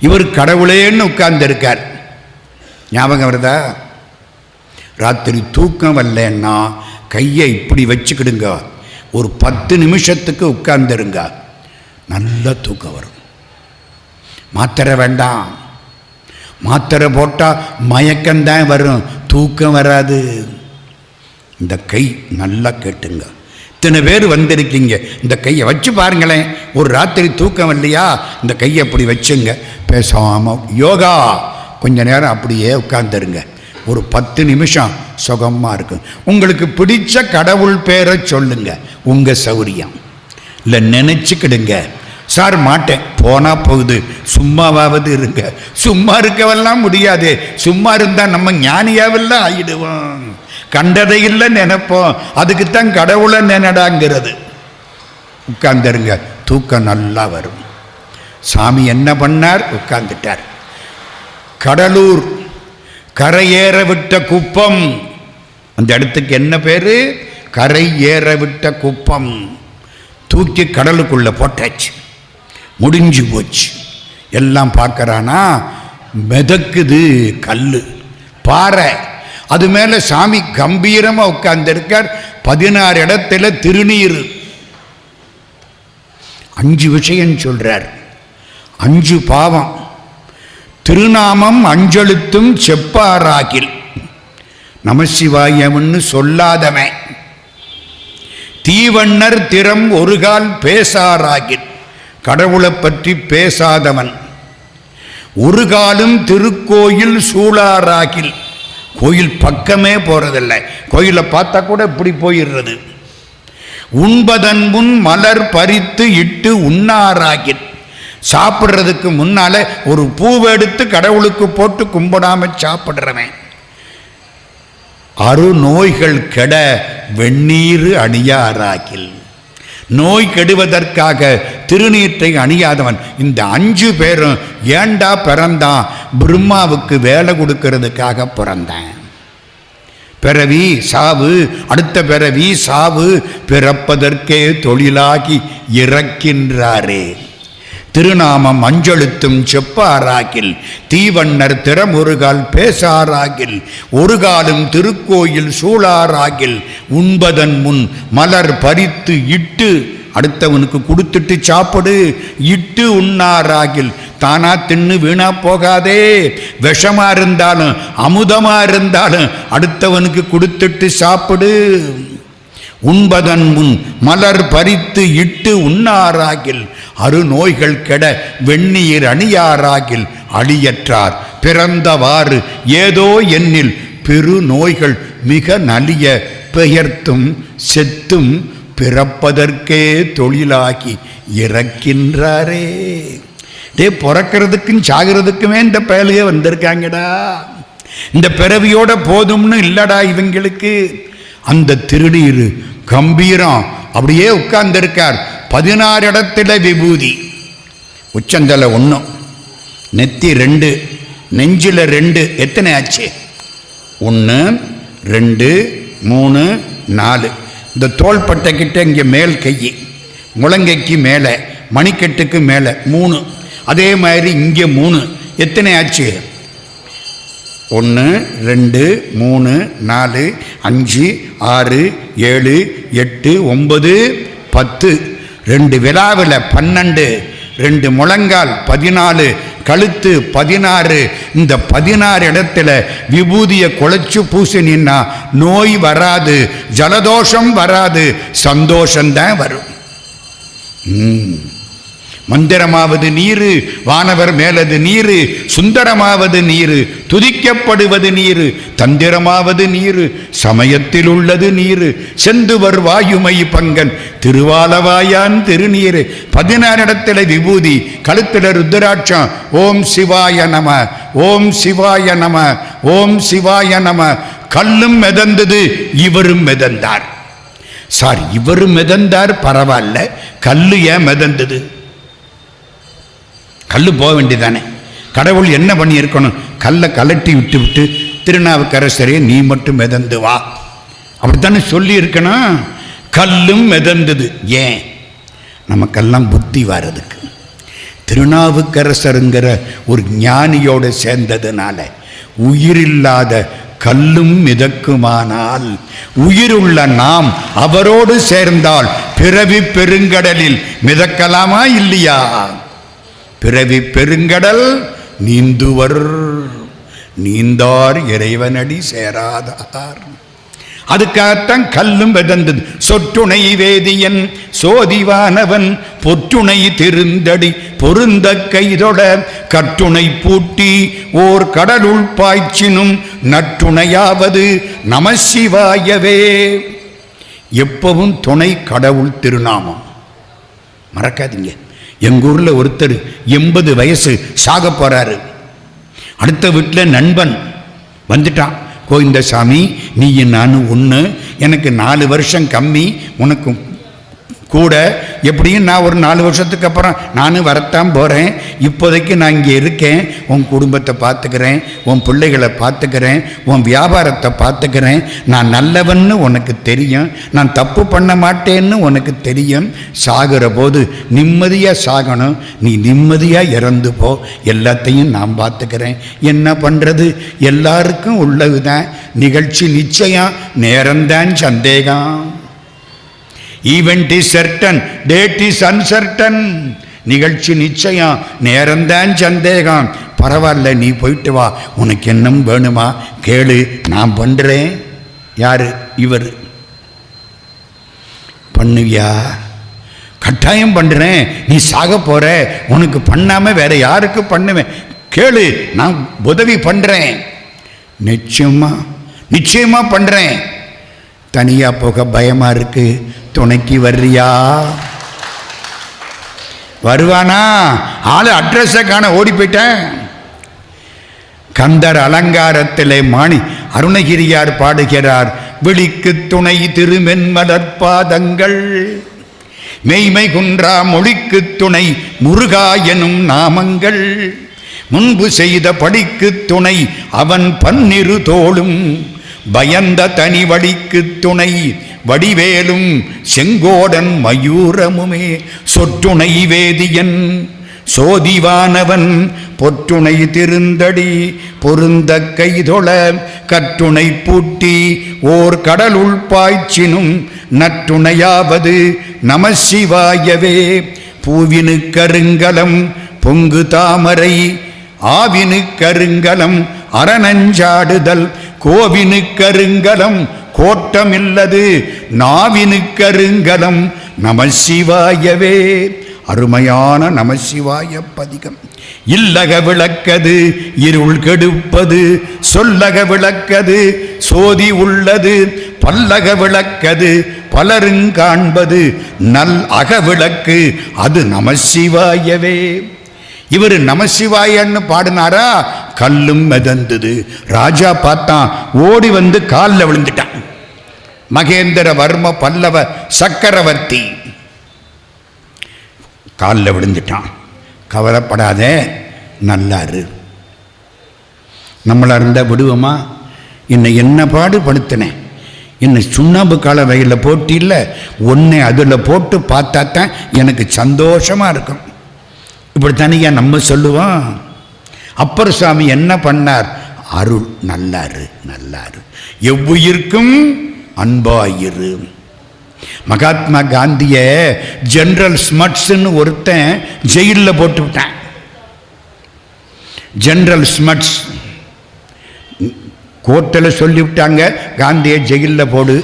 இவர் கடவுளேன்னு உட்கார்ந்து இருக்கார். ஞாபகம் வருதா? ராத்திரி தூக்கம் வரலன்னா கையை இப்படி வச்சுக்கிடுங்க, ஒரு 10 நிமிஷத்துக்கு உட்கார்ந்துருங்க, நல்ல தூக்கம் வரும். மாத்திரை வேண்டாம், மாத்திரை போட்டால் மயக்கம்தான் வரும், தூக்கம் வராது. இந்த கை நல்லா கேட்டுங்க. இத்தனை பேர் வந்திருக்கீங்க, இந்த கையை வச்சு பாருங்களேன். ஒரு ராத்திரி தூக்கம் இல்லையா, இந்த கையை அப்படி வச்சுங்க, பேசாமல் யோகா கொஞ்ச நேரம் அப்படியே உட்கார்ந்துருங்க, ஒரு 10 நிமிஷம் சுகமாக இருக்கும். உங்களுக்கு பிடிச்ச கடவுள் பேரை சொல்லுங்க, உங்கள் சௌரியம் இல்லை நினச்சிக்கிடுங்க. சார் மாட்டேன், போனால் போகுது, சும்மாவாவது இருங்க. சும்மா இருக்கவெல்லாம் முடியாது, சும்மா இருந்தால் நம்ம ஞானியாவெல்லாம் ஆகிடுவோம், கண்டதையில் நினைப்போம். அதுக்குத்தான் கடவுளை நினைடாங்கிறது. உட்கார்ந்துருங்க, தூக்கம் நல்லா வரும். சாமி என்ன பண்ணார்? உட்கார்ந்துட்டார். கடலூர் கரையேற விட்ட குப்பம், அந்த இடத்துக்கு என்ன பேரு? கரை ஏற விட்ட குப்பம். தூக்கி கடலுக்குள்ள போட்டாச்சு, முடிஞ்சு போச்சு. எல்லாம் பார்க்கறானா, மிதக்குது கல்லு பாறை, அது மேல சாமி கம்பீரமா உட்கார்ந்திருக்கார். 16 இடத்துல திருநீர். 5 விஷயம் சொல்றார், 5 பாவம். திருநாமம் அஞ்செழுத்தும் செப்பாராகில், நமசிவாயம்னு சொல்லாதவன். தீவண்ணர் திறம் ஒரு கால் பேசாராகில், கடவுளை பற்றி பேசாதவன். ஒரு காலும் திருக்கோயில் சூழாராகில், கோயில் பக்கமே போறதில்லை, கோயிலை பார்த்தா கூட இப்படி போயிடுறது. உண்பதன் முன் மலர் பறித்து இட்டு உண்ணாராகில், சாப்பிட்றதுக்கு முன்னால ஒரு பூவை எடுத்து கடவுளுக்கு போட்டு கும்பிடாம சாப்பிடுறவன். அருநோய்கள் கெட வெந்நீர் அணியாராகில், நோய் கெடுவதற்காக திருநீற்றை அணியாதவன். இந்த 5 பேரும் ஏண்டா பிறந்தான்? பிரம்மாவுக்கு வேலை கொடுக்கிறதுக்காக பிறந்தான். பிறவி சாவு, அடுத்த பிறவி சாவு, பிறப்பதற்கே தொழிலாகி இறக்கின்றாரே. திருநாமம் அஞ்செழுத்தும் செப்பாராகில், தீவண்ணர் திறமுருகால் பேசாராகில், ஒரு காலும் திருக்கோயில் சூழாராகில், உண்பதன் முன் மலர் பறித்து இட்டு, அடுத்தவனுக்கு கொடுத்துட்டு சாப்பிடு, இட்டு உண்ணாராகில், தானா தின்னு வீணா போகாதே, விஷமா இருந்தாலும் அமுதமா இருந்தாலும் அடுத்தவனுக்கு கொடுத்துட்டு சாப்பிடு. உண்பதன் முன் மலர் பறித்து இட்டு உண்ணாராகில், அருநோய்கள் கெட வெந்நீர் அணியாராகில், அழியற்றார் பிறந்தவாறு ஏதோ என்னில் பெரு நோய்கள் மிக நலிய பெயர்த்தும் செத்தும் பிறப்பதற்கே தொழிலாகி இறக்கின்றாரே. பிறக்கிறதுக்கும் சாகிறதுக்குமே இந்த பயலையே வந்திருக்காங்கடா. இந்த பிறவியோட போதும்னு இல்லடா இவங்களுக்கு. அந்த திருநீர் கம்பீரம், அப்படியே உட்கார்ந்திருக்கார். 16 இடத்துல விபூதி, உச்சந்தலை 1, நெத்தி 2, நெஞ்சில 2, எத்தனை ஆச்சு? 1 2 3 4. இந்த தோள்பட்டை கிட்ட இங்கே மேல் கை, முழங்கைக்கு மேலே, மணிக்கட்டுக்கு மேலே 3, அதே மாதிரி இங்கே 3. எத்தனை ஆச்சு? 1 2 3 4 5 6 7 8 9 10. 2 விழாவில் 12, 2 முழங்கால் 14, கழுத்து 16. இந்த 16 இடத்துல விபூதியை குழைச்சு பூசினா நோய் வராது, ஜலதோஷம் வராது, சந்தோஷம்தான் வரும். மந்திரமாவது நீரு, வானவர் மேலது நீரு, சுந்தரமாவது நீரு, துதிக்கப்படுவது நீரு, தந்திரமாவது நீரு, சமயத்தில் உள்ளது நீரு, செந்துவர் வாயுமை பங்கன் திருவாலவாயான் திருநீரு. 16 இடத்துல விபூதி, கழுத்துல ருத்ராட்சம். ஓம் சிவாய நம, ஓம் சிவாய நம, ஓம் சிவாய நம. கல்லும் மிதந்தது, இவரும் மிதந்தார். சாரி, இவரும் மிதந்தார் பரவாயில்ல, கல்லு ஏன் மிதந்தது? கல் போக வேண்டியதானே. கடவுள் என்ன பண்ணி இருக்கணும்? கல்லை கலட்டி விட்டு விட்டு திருநாவுக்கரசரே நீ மட்டும் மிதந்து வா அப்படித்தானே சொல்லி இருக்கணும். கல்லும் மிதந்தது. ஏன்? நமக்கெல்லாம் புத்தி வர்றதுக்கு. திருநாவுக்கரசருங்கிற ஒரு ஞானியோடு சேர்ந்ததுனால உயிரில்லாத கல்லும் மிதக்குமானால் உயிருள்ள நாம் அவரோடு சேர்ந்தால் பிறவி பெருங்கடலில் மிதக்கலாமா இல்லையா? பிறவி பெருங்கடல் நீந்துவர் நீந்தார் இறைவனடி சேராதார். அதுக்காகத்தான் கல்லும் மிதந்தது. சொற்றுணை வேதியன் சோதிவானவன் பொற்றுணை திருந்தடி பொருந்த கைதொட கட்டுணை பூட்டி ஓர் கடலுள் பாய்ச்சினும் நற்றுணையாவது நமசிவாயவே. எப்பவும் துணை கடவுள் திருநாமம் மறக்காதீங்க. எங்கூரில் ஒருத்தர் 80 வயசு சாக போறாரு. அடுத்த வீட்டில் நண்பன் வந்துட்டான். கோவிந்தசாமி, நீ நானும் ஒன்று, எனக்கு 4 வருஷம் கம்மி, உனக்கு கூட, எப்படியும் நான் ஒரு 4 வருஷத்துக்கு அப்புறம் நானும் வரத்தான் போகிறேன். இப்போதைக்கு நான் இங்கே இருக்கேன், உன் குடும்பத்தை பார்த்துக்கிறேன், உன் பிள்ளைகளை பார்த்துக்கிறேன், உன் வியாபாரத்தை பார்த்துக்கிறேன். நான் நல்லவன்னு உனக்கு தெரியும், நான் தப்பு பண்ண மாட்டேன்னு உனக்கு தெரியும். சாகிற போது நிம்மதியாக சாகணும், நீ நிம்மதியாக இறந்து போ, எல்லாத்தையும் நான் பார்த்துக்கிறேன். என்ன பண்ணுறது? எல்லாருக்கும் உள்ளதுதான். நிகழ்ச்சி நிச்சயம், நேரம்தான் சந்தேகம். Event is certain, date is uncertain. நிகழ்ச்சி நிச்சயம், நேரம்தான் சந்தேகம். பரவாயில்ல, நீ போயிட்டு வா, உனக்கு என்ன வேணுமா கேளு, நான் பண்ணுறேன். யாரு? இவர். பண்ணுவியா? கட்டாயம் பண்ணுறேன். நீ சாக போற, உனக்கு பண்ணாமல் வேற யாருக்கு பண்ணுவேன்? கேளு, நான் உதவி பண்ணுறேன். நிச்சயமா நிச்சயமா பண்ணுறேன். தனியாக போக பயமாக இருக்கு, துணைக்கு வர்றியா? வருவானா? ஆளு அட்ரஸை காண ஓடி போயிட்டேன். கந்தர் அலங்காரத்திலே மாணி அருணகிரியார் பாடுகிறார், விழிக்கு துணை திருமென்மலர்பாதங்கள், மெய்மை குன்றா மொழிக்கு துணை முருகா எனும் நாமங்கள், முன்பு செய்த படிக்கு துணை அவன் 12 தோளும், பயந்த தனி வழிக்கு துணை வடிவேலும் செங்கோடன் மயூரமுமே. சொற்றுணை வேதியன் சோதிவானவன் பொற்றுணை திருந்தடி பொருந்த கைதொழ கற்றுணை பூட்டி ஓர் கடலுள் பாய்ச்சினும் நற்றுணையாவது நமசிவாயவே. பூவினு கருங்கலம் பொங்கு தாமரை ஆவினு கருங்கலம் அரணஞ்சாடுதல், கோவினு கருங்கலம் கோட்டமில்லது நாவினு கருங்கலம் நமசிவாயவே. அருமையான நமசிவாய பதிகம். இல்லக விளக்கது இருள் கெடுப்பது, சொல்லக விளக்கது சோதி உள்ளது, பல்லக விளக்கது பலருங்காண்பது, நல் அக விளக்கு அது நமசிவாயவே. இவர் நமசிவாயன்னு பாடினாரா, கல்லும் மிதந்தது. ராஜா பார்த்தான், ஓடி வந்து காலில் விழுந்துட்டான். மகேந்திர வர்ம பல்லவ சக்கரவர்த்தி காலில் விழுந்துட்டான். கவலைப்படாதே, நல்லாரு. நம்மளா இருந்தால் விடுவோமா? என்னை என்ன பாடுபடுத்தினேன், என்னை சுண்ணாம்பு கால வகையில் போட்டியில் ஒன்றை அதில் போட்டு பார்த்தா தான் எனக்கு சந்தோஷமாக இருக்கும். இப்படி தனியா நம்ம சொல்லுவோம். அப்பர் சுவாமி என்ன பண்ணார்? அருள், நல்லாரு நல்லாரு, எவ்வுயிர்க்கும் அன்பாயிரு. மகாத்மா காந்திய ஜெனரல் ஸ்மட்ஸ்ன்னு ஒருத்தன் ஜெயிலில் போட்டு விட்டான். ஜெனரல் ஸ்மட்ஸ் கோர்ட்டில் சொல்லிவிட்டாங்க, காந்தியை ஜெயிலில் போடு.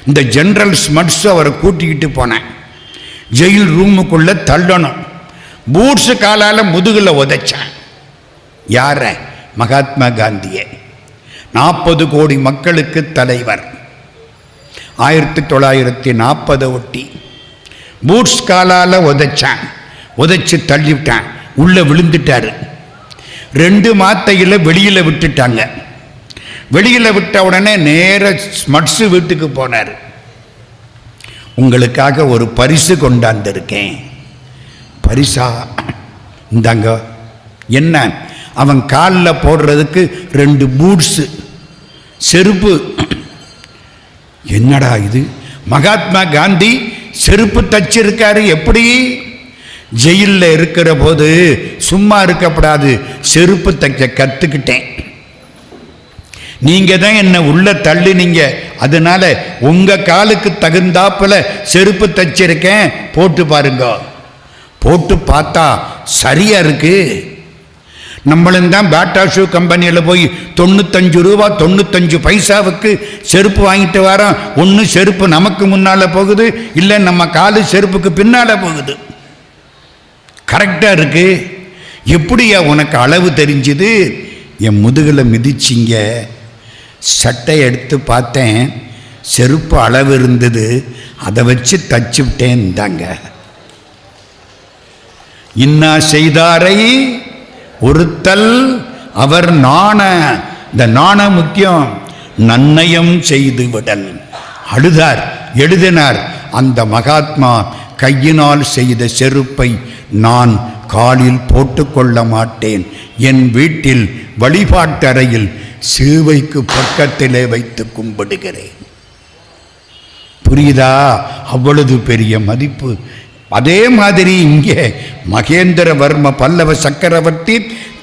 இந்த ஜெனரல் ஸ்மட்ஸ் அவரை கூட்டிக்கிட்டு போனேன். ஜெயில் ரூமுக்குள்ளே தள்ளணும். பூட்ஸு காலால் முதுகில் உதைச்சான். யார? மகாத்மா காந்தியை. 40 கோடி மக்களுக்கு தலைவர். 1940 ஒட்டி பூட்ஸ் காலால் உதைச்சான். உதைச்சு தள்ளிவிட்டான். உள்ளே விழுந்துட்டாரு. 2 மாத்தையில் வெளியில் விட்டுட்டாங்க. வெளியில் விட்ட உடனே நேர ஸ்மட்ஸு வீட்டுக்கு போனார். உங்களுக்காக ஒரு பரிசு கொண்டாந்திருக்கேன். பரிசா? இந்தாங்க. என்ன? அவன் காலில் போடுறதுக்கு 2 பூட்ஸு, செருப்பு. என்னடா இது? மகாத்மா காந்தி செருப்பு தச்சிருக்காரு. எப்படி? ஜெயிலில் இருக்கிற போது சும்மா இருக்கப்படாது, செருப்பு தைக்க கற்றுக்கிட்டேன். நீங்க தான் என்ன உள்ள தள்ளினீங்க, அதனால உங்க காலுக்கு தகுந்தாப்புல செருப்பு தச்சிருக்கேன், போட்டு பாருங்க. போட்டு பார்த்தா சரியா இருக்கு. நம்மளும் தான் பேட்டா ஷூ கம்பெனியில் போய் 95 ரூபா 95 பைசாவுக்கு செருப்பு வாங்கிட்டு வரோம். ஒன்று செருப்பு நமக்கு முன்னால் போகுது, இல்லை நம்ம காலு செருப்புக்கு பின்னால் போகுது. கரெக்டாக இருக்கு. எப்படியா உனக்கு அளவு தெரிஞ்சுது? என் முதுகில் மிதிச்சிங்க. சட்டை எடுத்து பார்த்தேன், செருப்பு அளவு இருந்தது, அதை வச்சு தச்சு விட்டேன். தாங்க. இன்னா செய்தாரை ஒருத்தல் அவர் நாண. இந்த நாண முக்கியம். நன்னயம் செய்து விடல். அழுதார், எழுதினார். அந்த மகாத்மா கையினால் செய்த செருப்பை நான் காலில் போட்டுக்கொள்ள மாட்டேன். என் வீட்டில் வழிபாட்டறையில் சேவைக்கு பக்கத்திலே வைத்து கும்பிடுகிறேன். புரியுதா? அவ்வளவு பெரிய மதிப்பு. அதே மாதிரி இங்கே மகேந்திரவர்ம பல்லவ சக்கரவர்த்தி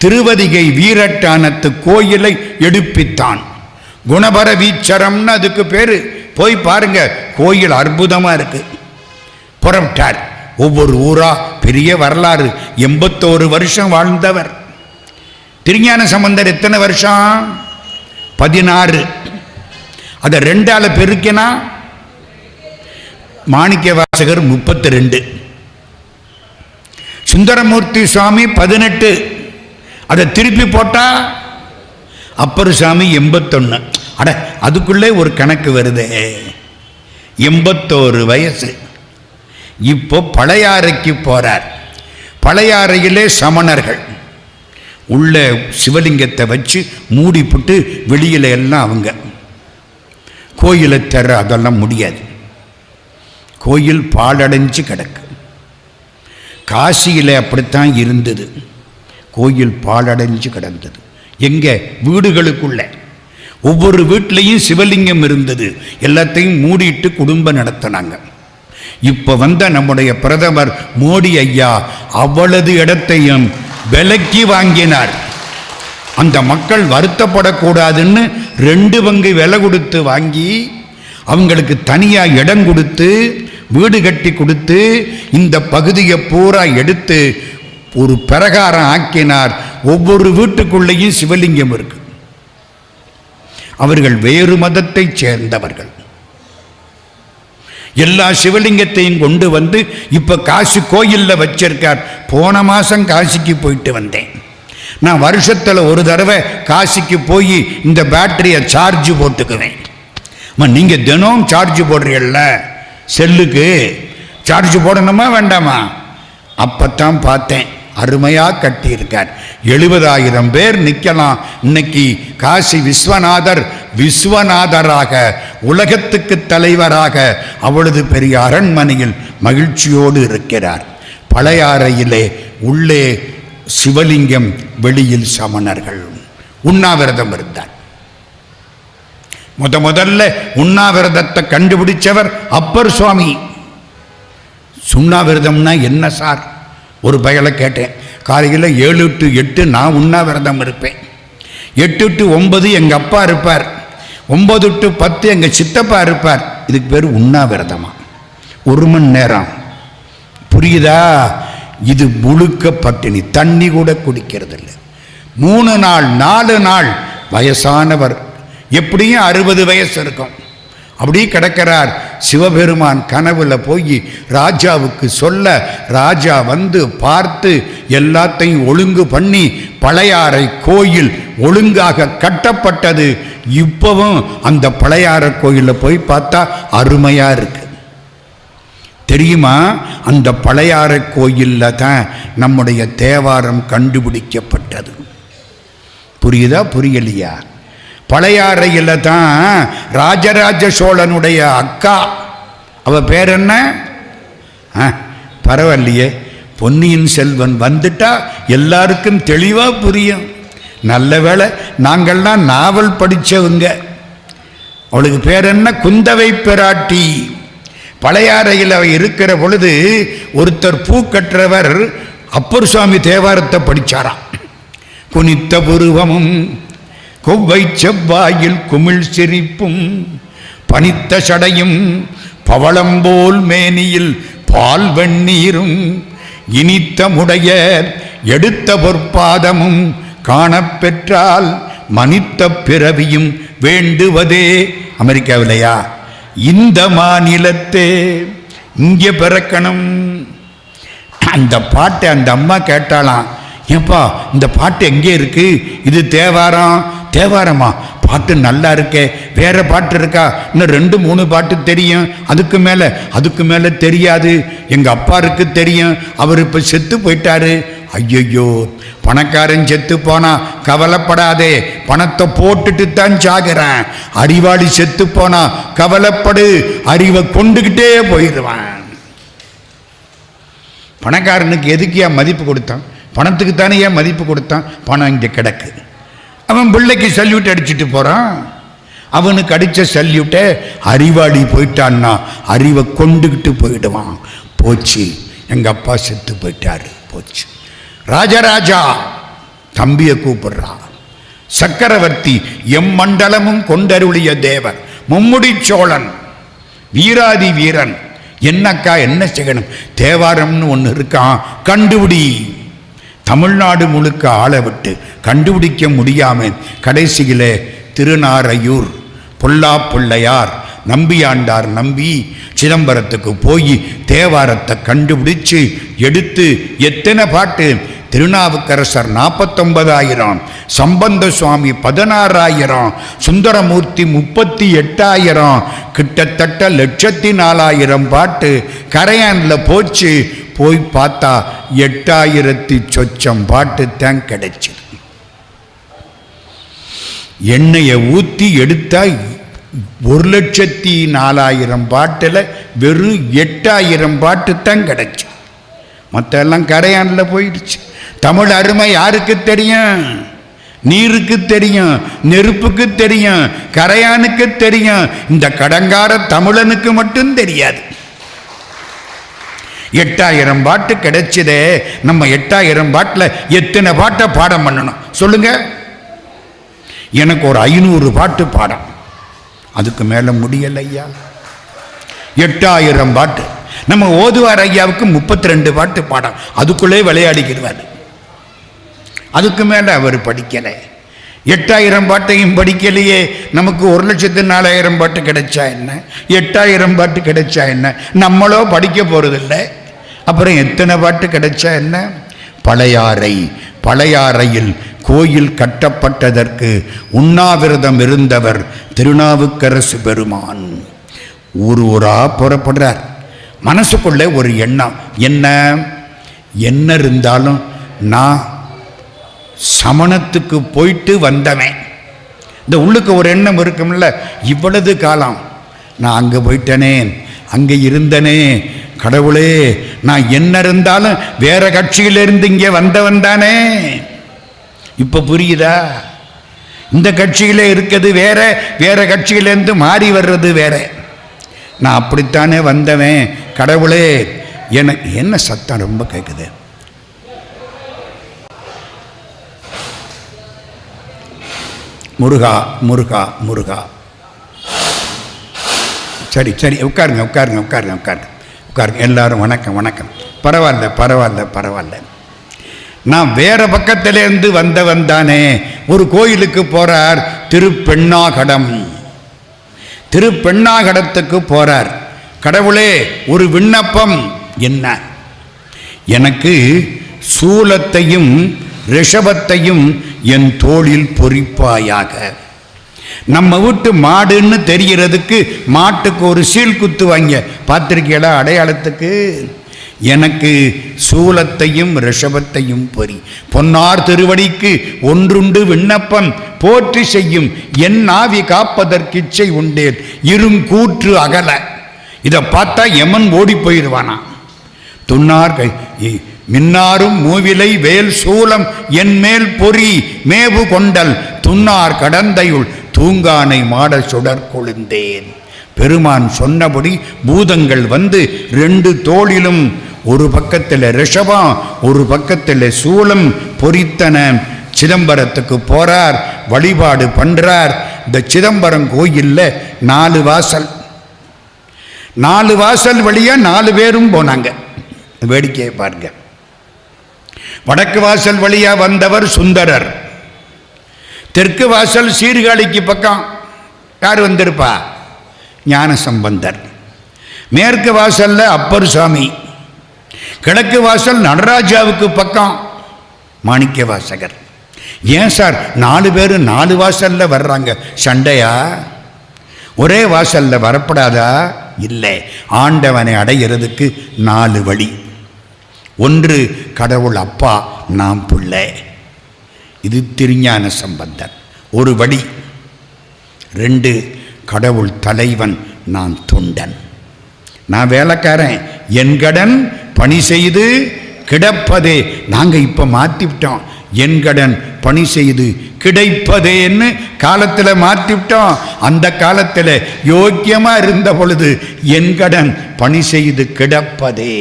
திருவதிகை வீரட்டானத்து கோயிலை எடுப்பித்தான். குணபர வீச்சரம்னு அதுக்கு பேரு. போய் பாருங்க, கோயில் அற்புதமா இருக்கு. புறப்பட்டார். ஒவ்வொரு ஊரா, பெரிய வரலாறு. 81 வருஷம் வாழ்ந்தவர். திருஞான சம்பந்தர் எத்தனை வருஷம்? 16. அதை 2ஆல பெருக்கினா மாணிக்க வாசகர் 32, சுந்தரமூர்த்தி சுவாமி 18. அதை திருப்பி போட்டா அப்பர் சாமி 81. அட, அதுக்குள்ளே ஒரு கணக்கு வருதே. 81 வயசு. இப்போ பழையாறைக்கு போறார். பழையாறையிலே சமணர்கள் உள்ள சிவலிங்கத்தை வச்சு மூடிப்புட்டு வெளியில எல்லாம் அவங்க கோயிலை தர. அதெல்லாம் முடியாது. கோயில் பாழடைஞ்சு கிடக்கு. காசியில் அப்படித்தான் இருந்தது. கோயில் பாழடைஞ்சு கிடந்தது. எங்க? வீடுகளுக்குள்ள. ஒவ்வொரு வீட்டிலையும் சிவலிங்கம் இருந்தது. எல்லாத்தையும் மூடிட்டு குடும்பம் நடத்தினாங்க. இப்போ வந்த நம்முடைய பிரதமர் மோடி ஐயா அவ்வளவு இடத்தையும் விலைக்கு வாங்கினார். அந்த மக்கள் வருத்தப்படக்கூடாதுன்னு 2 பங்கு விலை கொடுத்து வாங்கி, அவங்களுக்கு தனியாக இடம் கொடுத்து, வீடு கட்டி கொடுத்து, இந்த பகுதியை பூரா எடுத்து ஒரு பிரகாரம் ஆக்கினார். ஒவ்வொரு வீட்டுக்குள்ளேயும் சிவலிங்கம் இருக்கு. அவர்கள் வேறு மதத்தை சேர்ந்தவர்கள். எல்லா சிவலிங்கத்தையும் கொண்டு வந்து இப்ப காசி கோயிலில் வச்சிருக்கார். போன மாசம் காசிக்கு போயிட்டு வந்தேன். நான் வருஷத்துல ஒரு தடவை காசிக்கு போய் இந்த பேட்டரியை சார்ஜ் போட்டுக்குவேன். நீங்க தினம் சார்ஜ் போடுறீங்கல்ல, செல்லுக்கு சார்ஜ் போடணுமா வேண்டாமா? அப்பத்தான் பார்த்தேன், அருமையா கட்டியிருக்கார். 70,000 பேர் நிற்கலாம். இன்னைக்கு காசி விஸ்வநாதர் விஸ்வநாதராக, உலகத்துக்கு தலைவராக அவ்வளவு பெரிய அரண்மனையில் மகிழ்ச்சியோடு இருக்கிறார். பழையாறையிலே உள்ளே சிவலிங்கம், வெளியில் சமணர்கள். உண்ணாவிரதம் இருந்தார். முதல்ல உண்ணாவிரதத்தை கண்டுபிடிச்சவர் அப்பர் சுவாமி. உண்ணாவிரதம்னா என்ன சார்? ஒரு பயலை கேட்டேன், காலையில் 7 to 8 நான் உண்ணாவிரதம் இருப்பேன், 8 to 9 எங்கள் அப்பா இருப்பார், 9 to 10 எங்கள் சித்தப்பா இருப்பார். இதுக்கு பேர் உண்ணாவிரதமா? 1 மணி நேரம். புரியுதா? இது முழுக்க பட்டினி, தண்ணி கூட குடிக்கிறது இல்லை. 3 நாள் 4 நாள். வயசானவர், எப்படியும் 60 வயசு இருக்கும், அப்படியே கிடக்கிறார். சிவபெருமான் கனவுல போய் ராஜாவுக்கு சொல்ல, ராஜா வந்து பார்த்து எல்லாத்தையும் ஒழுங்கு பண்ணி பழையாறை கோயில் ஒழுங்காக கட்டப்பட்டது. இப்பவும் அந்த பழையாறை கோயிலில் போய் பார்த்தா அருமையா இருக்கு. தெரியுமா? அந்த பழையாறை கோயிலில் தான் நம்முடைய தேவாரம் கண்டுபிடிக்கப்பட்டது. புரியுதா புரியலையா? பழையாறையில் தான் ராஜராஜ சோழனுடைய அக்கா, அவ பேர் என்ன? பரவாயில்லையே, பொன்னியின் செல்வன் வந்துட்டா எல்லாருக்கும் தெளிவாக புரியும். நல்ல வேளை நாங்கள்லாம் நாவல் படித்தவங்க. அவளுக்கு பேர் என்ன? குந்தவை பிராட்டி. பழையாறையில் அவ இருக்கிற பொழுது ஒருத்தர் பூ கட்டுறவர் அப்பர் சுவாமி தேவாரத்தை படித்தாராம். குனித்த புருவமும் கொவ்வை செவ்வாயில் குமிழ் சிரிப்பும் பனித்த சடையும் பவளம்போல் மேனியில் பால் வெந்நீரும் இனித்த முடைய எடுத்த பொற்பாதமும் காணப்பெற்றால் மனித்த பிறவியும் வேண்டுவதே. அமெரிக்காவிலையா? இந்த மாநிலத்தே இங்கே பிறக்கணும். அந்த பாட்டை அந்த அம்மா கேட்டாலாம், ஏப்பா இந்த பாட்டு எங்கே இருக்கு? இது தேவாரம். தேவாரமா? பாட்டு நல்லா இருக்கே, வேற பாட்டு இருக்கா? இன்னும் 2-3 பாட்டு தெரியும், அதுக்கு மேலே தெரியாது. எங்கள் அப்பாருக்கு தெரியும், அவர் இப்போ செத்து போயிட்டாரு. ஐயோ, பணக்காரன் செத்து போனா கவலைப்படாதே, பணத்தை போட்டுட்டு தான் சாகிறேன். அறிவாளி செத்து போனா கவலைப்படு, அறிவை கொண்டுகிட்டே போயிடுவான். பணக்காரனுக்கு எதுக்கு ஏன் மதிப்பு கொடுத்தான்? பணத்துக்கு தானே ஏன் மதிப்பு கொடுத்தான்? பணம் இங்கே கிடக்கு. அவன் பிள்ளைக்கு சல்யூட் அடிச்சுட்டு போகிறான். அவனுக்கு அடித்த சல்யூட்டை அறிவாளி போயிட்டான்னா அறிவை கொண்டுகிட்டு போயிடுவான். போச்சு, எங்கள் அப்பா செத்து போயிட்டாரு, போச்சு. ராஜராஜா தம்பியை கூப்பிடுறான். சக்கரவர்த்தி எம்மண்டலமும் கொண்டருளிய தேவர் மும்முடி சோழன், வீராதி வீரன். என்னக்கா என்ன செய்யணும்? தேவாரம்னு ஒன்று இருக்கான், கண்டுபிடி. தமிழ்நாடு முழுக்க ஆளை விட்டு கண்டுபிடிக்க முடியாமல் கடைசியிலே திருநாரையூர் பொல்லா பிள்ளையார் நம்பியாண்டார் நம்பி சிதம்பரத்துக்கு போய் தேவாரத்தை கண்டுபிடிச்சு எடுத்து எத்தனை பாட்டு? திருநாவுக்கரசர் 49,000, சம்பந்த சுவாமி 16,000, சுந்தரமூர்த்தி 38,000, கிட்டத்தட்ட 104,000 பாட்டு கரையானில் போச்சு. போய் பார்த்தா 8,000 சொச்சம் பாட்டு தான் கிடைச்சிது. எண்ணெயை ஊற்றி எடுத்தா 1,04,000 பாட்டில் வெறும் 8,000 பாட்டு தான் கிடைச்சு. மற்ற எல்லாம் கரையானில் போயிடுச்சு. தமிழ் அருமை யாருக்கு தெரியும்? நீருக்கு தெரியும், நெருப்புக்கு தெரியும், கரையானுக்கு தெரியும். இந்த கடங்கார தமிழனுக்கு மட்டும் தெரியாது. 8,000 பாட்டு கிடைச்சதே. நம்ம 8,000 பாட்டில் எத்தனை பாட்டை பாடம் பண்ணணும் சொல்லுங்க? எனக்கு ஒரு 500 பாட்டு பாடம், அதுக்கு மேலே முடியலை ஐயா. 8,000 பாட்டு. நம்ம ஓதுவார் ஐயாவுக்கு 32 பாட்டு பாடம், அதுக்குள்ளே விளையாடிக்கிறார். அதுக்கு மேலே அவர் படிக்கலை. 8,000 பாட்டையும் படிக்கலையே. நமக்கு 1,04,000 பாட்டு கிடைச்சா என்ன? 8,000 பாட்டு கிடைச்சா என்ன? நம்மளோ படிக்க போறதில்லை. அப்புறம் எத்தனை பாட்டு கிடைச்சா என்ன? பழையாறையில் கோயில் கட்டப்பட்டதற்கு உண்ணாவிரதம் இருந்தவர் திருநாவுக்கரசு பெருமான். ஊரா புறப்படுறார். மனசுக்குள்ளே ஒரு எண்ணம், என்ன இருந்தாலும் நான் சமணத்துக்கு போயிட்டு வந்தவன். இந்த உள்ளுக்கு ஒரு எண்ணம் இருக்கும்ல, இவ்வளவு காலம் நான் அங்கே போயிட்டனே, அங்கே இருந்தனே, கடவுளே நான் என்ன இருந்தாலும் வேற கட்சியிலிருந்து இங்கே வந்தவன் தானே. இப்போ புரியுதா? இந்த கட்சியில் இருக்கிறது வேற, வேற கட்சியிலேருந்து மாறி வர்றது வேற. நான் அப்படித்தானே வந்தவன். கடவுளே எனக்கு என்ன சத்தம் ரொம்ப கேட்குது? முருகா முருகா முருகா. சரி சரி, உட்காருங்க உட்காருங்க உட்காருங்க உட்காருங்க உட்காருங்க. எல்லாரும் வணக்கம் வணக்கம். பரவாயில்ல பரவாயில்ல பரவாயில்ல. நான் வேற பக்கத்திலேருந்து வந்தவன் தானே. ஒரு கோயிலுக்கு போறார், திருப்பெண்ணாகடம். திருப்பெண்ணாகடத்துக்கு போறார். கடவுளே, ஒரு விண்ணப்பம். என்ன? எனக்கு சூலத்தையும் ரிஷபத்தையும் என் தோளில் பொறிப்பாயாக. நம்ம வீட்டு மாடுன்னு தெரிகிறதுக்கு மாட்டுக்கு ஒரு சீல் குத்து வாங்க பார்த்திருக்கீங்களா அடையாளத்துக்கு? எனக்கு சூலத்தையும் ரிஷபத்தையும் பொறி. பொன்னார் திருவடிக்கு ஒன்றுண்டு விண்ணப்பம் போற்றி செய்யும் என் ஆவி காப்பதற்கு இச்சை உண்டேன் இருங்கூற்று அகல. இதை பார்த்தா எமன் ஓடி போயிடுவானா. துன்னார் கை மின்னாரும் மூவிலை வேல் சூலம் என் மேல் பொறி மேவு கொண்டல் துன்னார் கடந்தையுள் தூங்கானை மாட சுடர் கொழுந்தேன். பெருமான் சொன்னபடி பூதங்கள் வந்து ரெண்டு தோளிலும் ஒரு பக்கத்தில் ரிஷபம் ஒரு பக்கத்தில் சூலம் பொறித்தன. சிதம்பரத்துக்கு போறார், வழிபாடு பண்றார். இந்த சிதம்பரம் கோயில்ல 4 வாசல், 4 வாசல் வழியா 4 பேரும் போனாங்க. வேடிக்கையை பாருங்க. வடக்கு வாசல் வழியா வந்தவர் சுந்தரர். தெற்கு வாசல் சீர்காழிக்கு பக்கம் யார் வந்திருப்பா? ஞானசம்பந்தர். மேற்கு வாசல்ல அப்பர் சுவாமி. கிழக்கு வாசல் நடராஜாவுக்கு பக்கம் மாணிக்க வாசகர். ஏன் சார் 4 பேர் 4 வாசல்ல வர்றாங்க? சண்டையா? ஒரே வாசல்ல வரப்படாதா? இல்லை, ஆண்டவனை அடைகிறதுக்கு 4 வழி. ஒன்று கடவுள் அப்பா, நாம் பிள்ளை. இது திருஞான சம்பந்தர் ஒரு வழி. 2 கடவுள் தலைவன், நான் தொண்டன், நான் வேலைக்காரன், என் கடன் பணி செய்து கிடப்பதே. நாங்கள் இப்போ மாற்றிவிட்டோம், என் கடன் பணி செய்து கிடைப்பதேன்னு காலத்தில் மாற்றிவிட்டோம். அந்த காலத்தில் யோக்கியமாக இருந்த பொழுது என் கடன் பணி செய்து கிடப்பதே.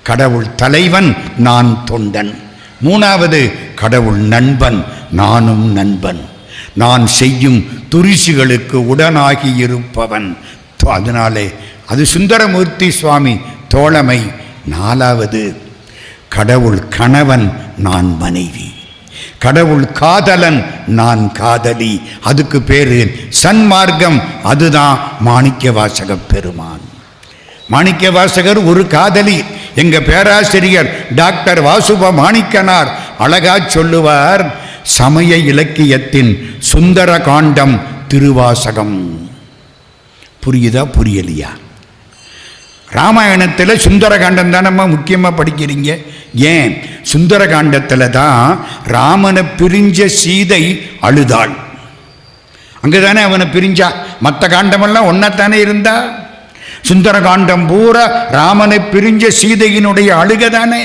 கடவுள் தலைவன், நான் தொண்டன். 3வது கடவுள் நண்பன், நானும் நண்பன், நான் செய்யும் துரிசுகளுக்கு உடனாகி இருப்பவன். அதனாலே அது சுந்தரமூர்த்தி சுவாமி தோழமை. 4வது கடவுள் கணவன், நான் மனைவி. கடவுள் காதலன், நான் காதலி. அதுக்கு பேரு சன்மார்க்கம். அதுதான் மாணிக்க வாசக பெருமான். மாணிக்க வாசகர் ஒரு காதலி. எங்க பேராசிரியர் டாக்டர் வாசுப மாணிக்கனார் அழகா சொல்லுவார், சமய இலக்கியத்தின் சுந்தர காண்டம் திருவாசகம். புரியுதா புரியலையா? ராமாயணத்தில் சுந்தர காண்டம் தான் நம்ம முக்கியமாக படிக்கிறீங்க. ஏன்? சுந்தர காண்டத்தில் தான் ராமனை பிரிஞ்ச சீதை அழுதாள். அங்கே தானே அவனை பிரிஞ்சா. மற்ற காண்டமெல்லாம் ஒன்றாத்தானே இருந்தா. சுந்தர காண்டம் பூரா ராமனை பிரிஞ்ச சீதையினுடைய அழுகதானே.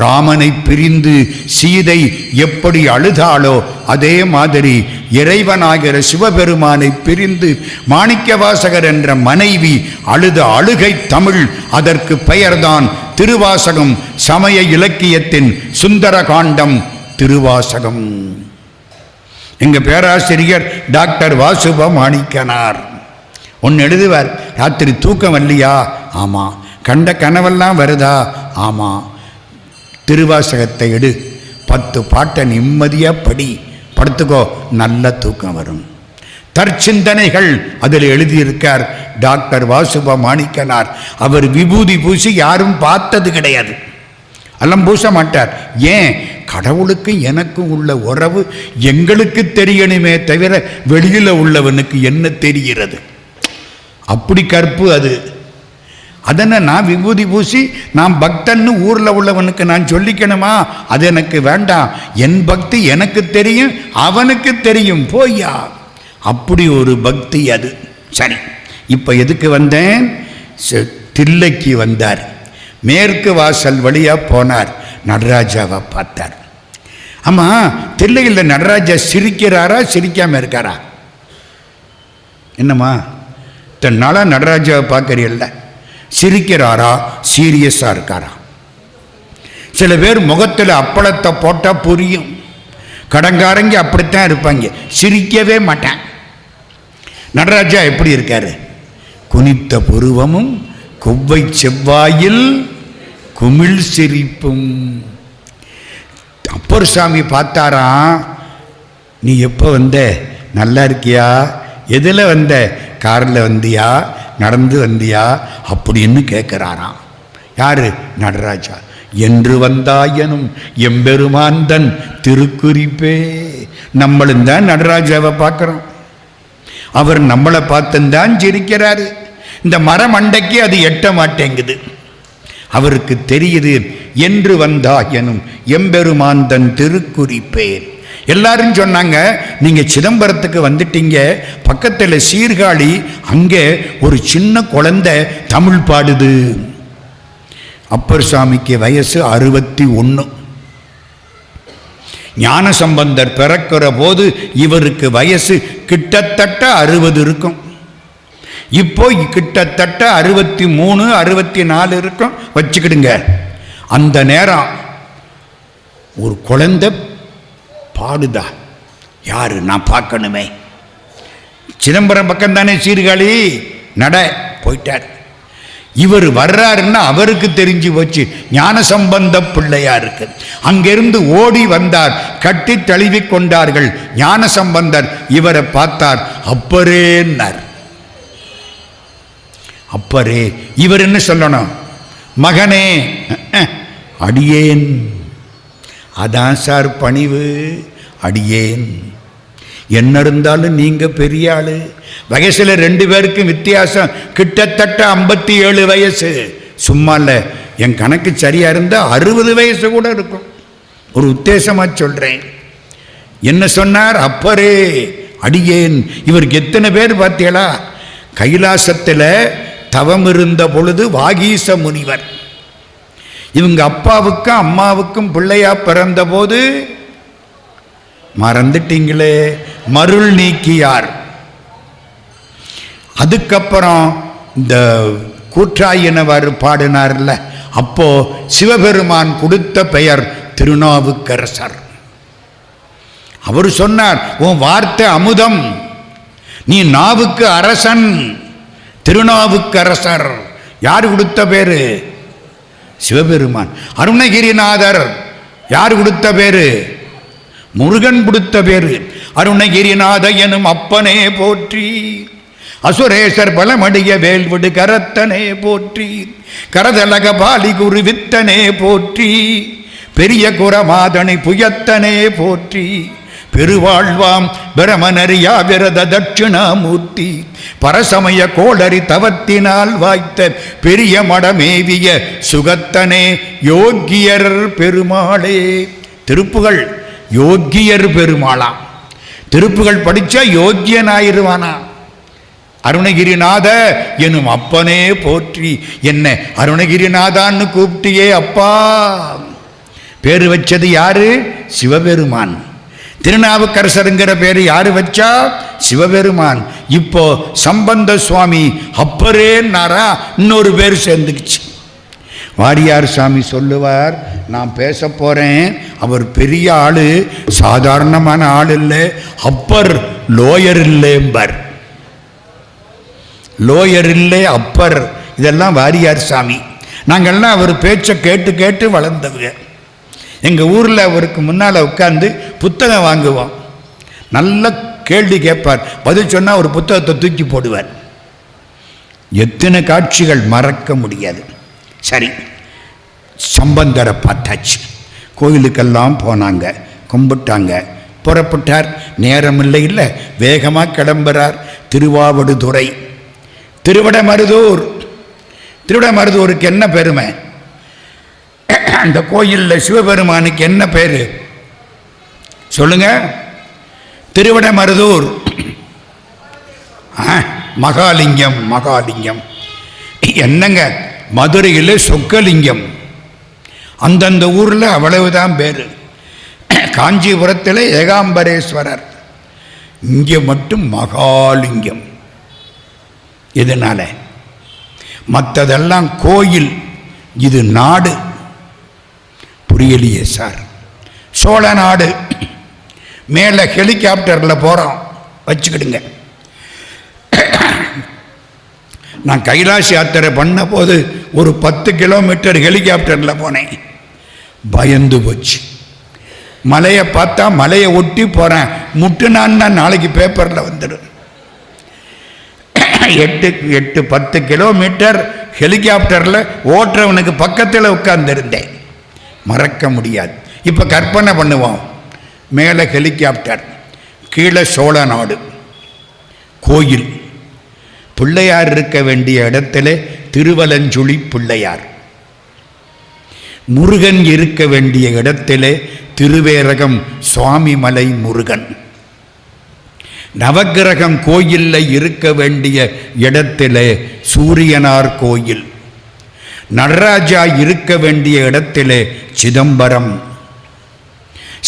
ராமனை பிரிந்து சீதை எப்படி அழுதாளோ அதே மாதிரி இறைவனாகிற சிவபெருமானை பிரிந்து மாணிக்கவாசகர் என்ற மனைவி அழுத அழுகை தமிழ். அதற்கு பெயர்தான் திருவாசகம். சமய இலக்கியத்தின் சுந்தர காண்டம் திருவாசகம். எங்க பேராசிரியர் டாக்டர் வாசுப மாணிக்கனார் ஒன்று எழுதுவார், ராத்திரி தூக்கம் வரலையா? ஆமாம். கண்ட கனவெல்லாம் வருதா? ஆமாம். திருவாசகத்தை எடு, 10 பாட்டை நிம்மதியாக படி, படுத்துக்கோ, நல்ல தூக்கம் வரும். தற்சிந்தனைகள் அதில் எழுதியிருக்கார் டாக்டர் வாசுப மாணிக்கனார். அவர் விபூதி பூசி யாரும் பார்த்தது கிடையாது, எல்லாம் பூச மாட்டார். ஏன்? கடவுளுக்கு எனக்கும் உள்ள உறவு எங்களுக்கு தெரியணுமே தவிர வெளியில் உள்ளவனுக்கு என்ன தெரிகிறது? அப்படி கற்பு அது. அதனை நான் விபூதி பூசி நான் பக்தன்னு ஊரில் உள்ளவனுக்கு நான் சொல்லிக்கணுமா? அது எனக்கு வேண்டாம். என் பக்தி எனக்கு தெரியும், அவனுக்கு தெரியும். போய்யா, அப்படி ஒரு பக்தி அது. சரி, இப்போ எதுக்கு வந்தேன்? தில்லைக்கு வந்தார். மேற்கு வாசல் வழியாக போனார். நடராஜாவை பார்த்தார். ஆமாம், தில்லையில் நடராஜா சிரிக்கிறாரா சிரிக்காமல் இருக்காரா? என்னம்மா இத்தனை நாளாக நடராஜாவை பார்க்குறீல்ல, சிரிக்கிறாரா சீரியஸாக இருக்காரா? சில பேர் முகத்தில் அப்பளத்தை போட்டால் புரியும், கடங்காரங்க அப்படித்தான் இருப்பாங்க, சிரிக்கவே மாட்டான். நடராஜா எப்படி இருக்காரு? குனித்த புருவமும் கொவ்வை செவ்வாயில் குமிழ் சிரிப்பும். அப்பர் சாமி பார்த்தாராம், நீ எப்போ வந்த? நல்லா இருக்கியா? எதில் வந்த? காரில் வந்தியா, நடந்து வந்தியா அப்படின்னு கேட்குறாராம். யாரு? நடராஜா. என்று வந்தாயனும் எம்பெருமாந்தன் திருக்குறிப்பே. நம்மளும் தான் நடராஜாவை பார்க்குறோம், அவர் நம்மளை பார்த்துந்தான் சிரிக்கிறாரு. இந்த மரமண்டைக்கு அது எட்ட மாட்டேங்குது. அவருக்கு தெரியுது, என்று வந்தாயனும் எம்பெருமாந்தன் திருக்குறிப்பே. எல்லாரும் சொன்னாங்க, நீங்க சிதம்பரத்துக்கு வந்துட்டீங்க, பக்கத்தில் சீர்காழி, அங்கே ஒரு சின்ன குழந்தை தமிழ் பாடுது. அப்பர் சாமிக்கு வயசு 61. ஞானசம்பந்தர் பிறக்கிற போது இவருக்கு வயசு கிட்டத்தட்ட 60 இருக்கும். இப்போ கிட்டத்தட்ட 63 64 இருக்கும் வச்சுக்கிடுங்க. அந்த நேரம் ஒரு குழந்தை பாடுதா. யாரு? நான் பார்க்கணுமே. சிதம்பரம் பக்கம் தானே சீர்காழி, நட போயிட்டார். இவர் வர்றாருன்னா அவருக்கு தெரிஞ்சு போச்சு, ஞானசம்பந்த பிள்ளையாருக்கு. அங்கிருந்து ஓடி வந்தார், கட்டி தழுவி கொண்டார்கள். ஞானசம்பந்தர் இவரை பார்த்தார், அப்பரேன்னார். அப்பரே. இவர் என்ன சொல்லணும்? மகனே. அடியேன். அதான் சார் பணிவு, அடியேன். என்ன இருந்தாலும் நீங்க பெரிய ஆளு. வயசுல 2 பேருக்கும் வித்தியாசம் கிட்டத்தட்ட 57 வயசு. சும்மா இல்ல, என் கணக்கு சரியா இருந்தா 60 வயசு கூட இருக்கும். ஒரு உத்தேசமா சொல்றேன். என்ன சொன்னார்? அப்பரே அடியேன். இவருக்கு எத்தனை பேர் பார்த்தீங்களா? கைலாசத்தில் தவம் இருந்த பொழுது வாகீச முனிவர், இவங்க அப்பாவுக்கும் அம்மாவுக்கும் பிள்ளையா பிறந்த போது மறந்துட்டீங்களே, மருள் நீக்கியார். அதுக்கப்புறம் இந்த கூற்றாயினவர் பாடினார்ல, அப்போ சிவபெருமான் கொடுத்த பெயர் திருநாவுக்கரசர். அவர் சொன்னார், உன் வார்த்தை அமுதம், நீ நாவுக்கு அரசன், திருநாவுக்கரசர். யார் கொடுத்த பேரு? சிவபெருமான். அருணகிரிநாதர் யார் கொடுத்த பேரு? முருகன் கொடுத்த பேரு. அருணகிரிநாத எனும் அப்பனே போற்றி, அசுரேசர் பலமடிய வேல்விடு கரத்தனே போற்றி, கரதலக பாலி குரு வித்தனே போற்றி, பெரிய குரமாதனை புயத்தனே போற்றி, பெருவாழ்வாம் பிரமனரியா விரத தட்சிணாமூர்த்தி, பரசமய கோளரி தவத்தினால் வாய்த்த பெரிய மடமேவிய சுகத்தனே யோக்கியர் பெருமாளே. திருப்புகள் யோக்கியர் பெருமாளாம். திருப்புகள் படிச்சா யோக்கியனாயிருவானா. அருணகிரிநாத எனும் அப்பனே போற்றி. என்ன அருணகிரிநாதான்னு கூப்பிட்டியே அப்பா. பேரு வச்சது யாரு? சிவபெருமான். திருநாவுக்கரசருங்கிற பேரு யாரு வச்சா? சிவபெருமான். இப்போ சம்பந்த சுவாமி அப்பரே நாரா, இன்னொரு பேர் சேர்ந்துக்குச்சு. வாரியார் சாமி சொல்லுவார், நான் பேச போறேன், அவர் பெரிய ஆளு, சாதாரணமான ஆள் இல்லை, அப்பர் லோயர் இல்லைம்பர். லோயர் இல்லை, அப்பர். இதெல்லாம் வாரியார் சாமி. நாங்கள்லாம் அவர் பேச்சை கேட்டு கேட்டு வளர்ந்தவங்க. எங்கள் ஊரில் அவருக்கு முன்னால் உட்காந்து புத்தகம் வாங்குவோம். நல்ல கேள்வி கேட்பார், பதில் சொன்னால் ஒரு புத்தகத்தை தூக்கி போடுவார். எத்தனை காட்சிகள் மறக்க முடியாது. சரி, சம்பந்தரை பார்த்தாச்சு. கோயிலுக்கெல்லாம் போனாங்க, கும்பிட்டாங்க, புறப்பட்டார். நேரம் இல்லை, இல்லை, வேகமாக கிளம்புறார். திருவாவடுதுறை, திருவிடமருதூர். திருவிடமருதூருக்கு என்ன பெருமை? அந்த கோயிலில் சிவபெருமானுக்கு என்ன பேரு சொல்லுங்க? திருவிடமருதூர் மகாலிங்கம். மகாலிங்கம் என்னங்க? மதுரையில் சொக்கலிங்கம். அந்தந்த ஊரில் அவ்வளவுதான் பேரு. காஞ்சிபுரத்தில் ஏகாம்பரேஸ்வரர், இங்கே மட்டும் மகாலிங்கம். இதனால மற்றதெல்லாம் கோயில், இது நாடு. புரியலையே சார். சோழ நாடு, மேலே ஹெலிகாப்டரில் போகிறோம் வச்சுக்கிடுங்க. நான் கைலாஷ் யாத்திரை பண்ண போது ஒரு 10 கிலோமீட்டர் ஹெலிகாப்டரில் போனேன். பயந்து போச்சு. மலையை பார்த்தா மலையை ஒட்டி போகிறேன், முட்டுனான்னா நாளைக்கு பேப்பரில் வந்துடும். 8-10 கிலோமீட்டர் ஹெலிகாப்டரில் ஓட்டுறவனுக்கு பக்கத்தில் உட்கார்ந்துருந்தேன். மறக்க முடியாது. இப்போ கற்பனை பண்ணுவோம், மேலே ஹெலிகாப்டர், கீழே சோழ நாடு, கோயில், பிள்ளையார் இருக்க வேண்டிய இடத்துல திருவலஞ்சுழி பிள்ளையார், முருகன் இருக்க வேண்டிய இடத்திலே திருவேரகம் சுவாமிமலை முருகன், நவக்கிரகம் கோயிலில் இருக்க வேண்டிய இடத்திலே சூரியனார் கோயில், நடராஜா இருக்க வேண்டிய இடத்திலே சிதம்பரம்,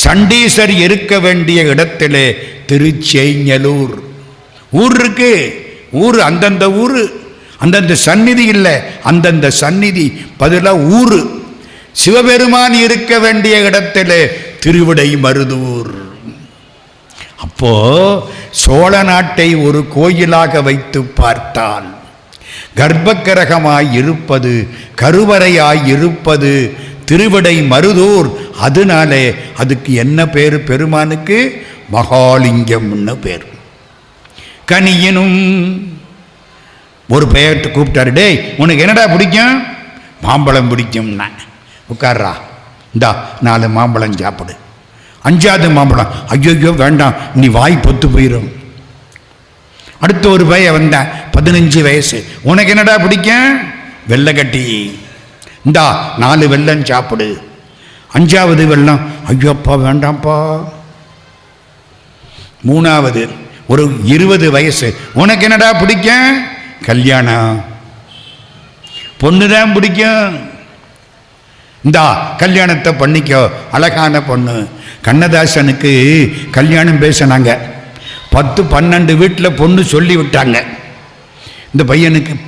சண்டீசர் இருக்க வேண்டிய இடத்திலே திருச்செஞ்சலூர். ஊர் இருக்கு, ஊர் அந்தந்த ஊர், அந்தந்த சந்நிதி இல்லை, அந்தந்த சந்நிதி பதிலாக ஊர். சிவபெருமான் இருக்க வேண்டிய இடத்திலே திருவிடை மருதூர். அப்போ சோழ நாட்டை ஒரு கோயிலாக வைத்து பார்த்தால் கர்ப்பக்கிரகமாய் இருப்பது, கருவறையாய் இருப்பது திருவிடை மருதூர். அதனாலே அதுக்கு என்ன பேர்? பெருமானுக்கு மகாலிங்கம்னு பேர். கனியினும் ஒரு பெயர்த்து கூப்பிட்டாரு, டேய் உனக்கு என்னடா பிடிக்கும்? மாம்பழம் பிடிக்கும்னா. உட்கார்றா, இந்தா 4 மாம்பழம் சாப்பிடு. 5வது மாம்பழம், ஐயோ வேண்டாம், நீ வாய் பொத்து போயிடும். அடுத்த ஒரு பையன் வந்தேன், 15 வயசு, உனக்கு என்னடா பிடிக்கும்? வெள்ளைக்கட்டி, இந்தா 4 வெல்லம் சாப்பிடு. 5வது வெல்லம், ஐயோப்பா வேண்டாம்ப்பா. 3வது ஒரு 20 வயசு, உனக்கு என்னடா பிடிக்கும்? கல்யாணம், பொண்ணுதான் பிடிக்கும், இந்தா கல்யாணத்தை பண்ணிக்கோ, அழகான பொண்ணு. கண்ணதாசனுக்கு கல்யாணம் பேசினாங்க, 10-12 வீட்டில் பொண்ணு சொல்லி விட்டாங்க. இந்த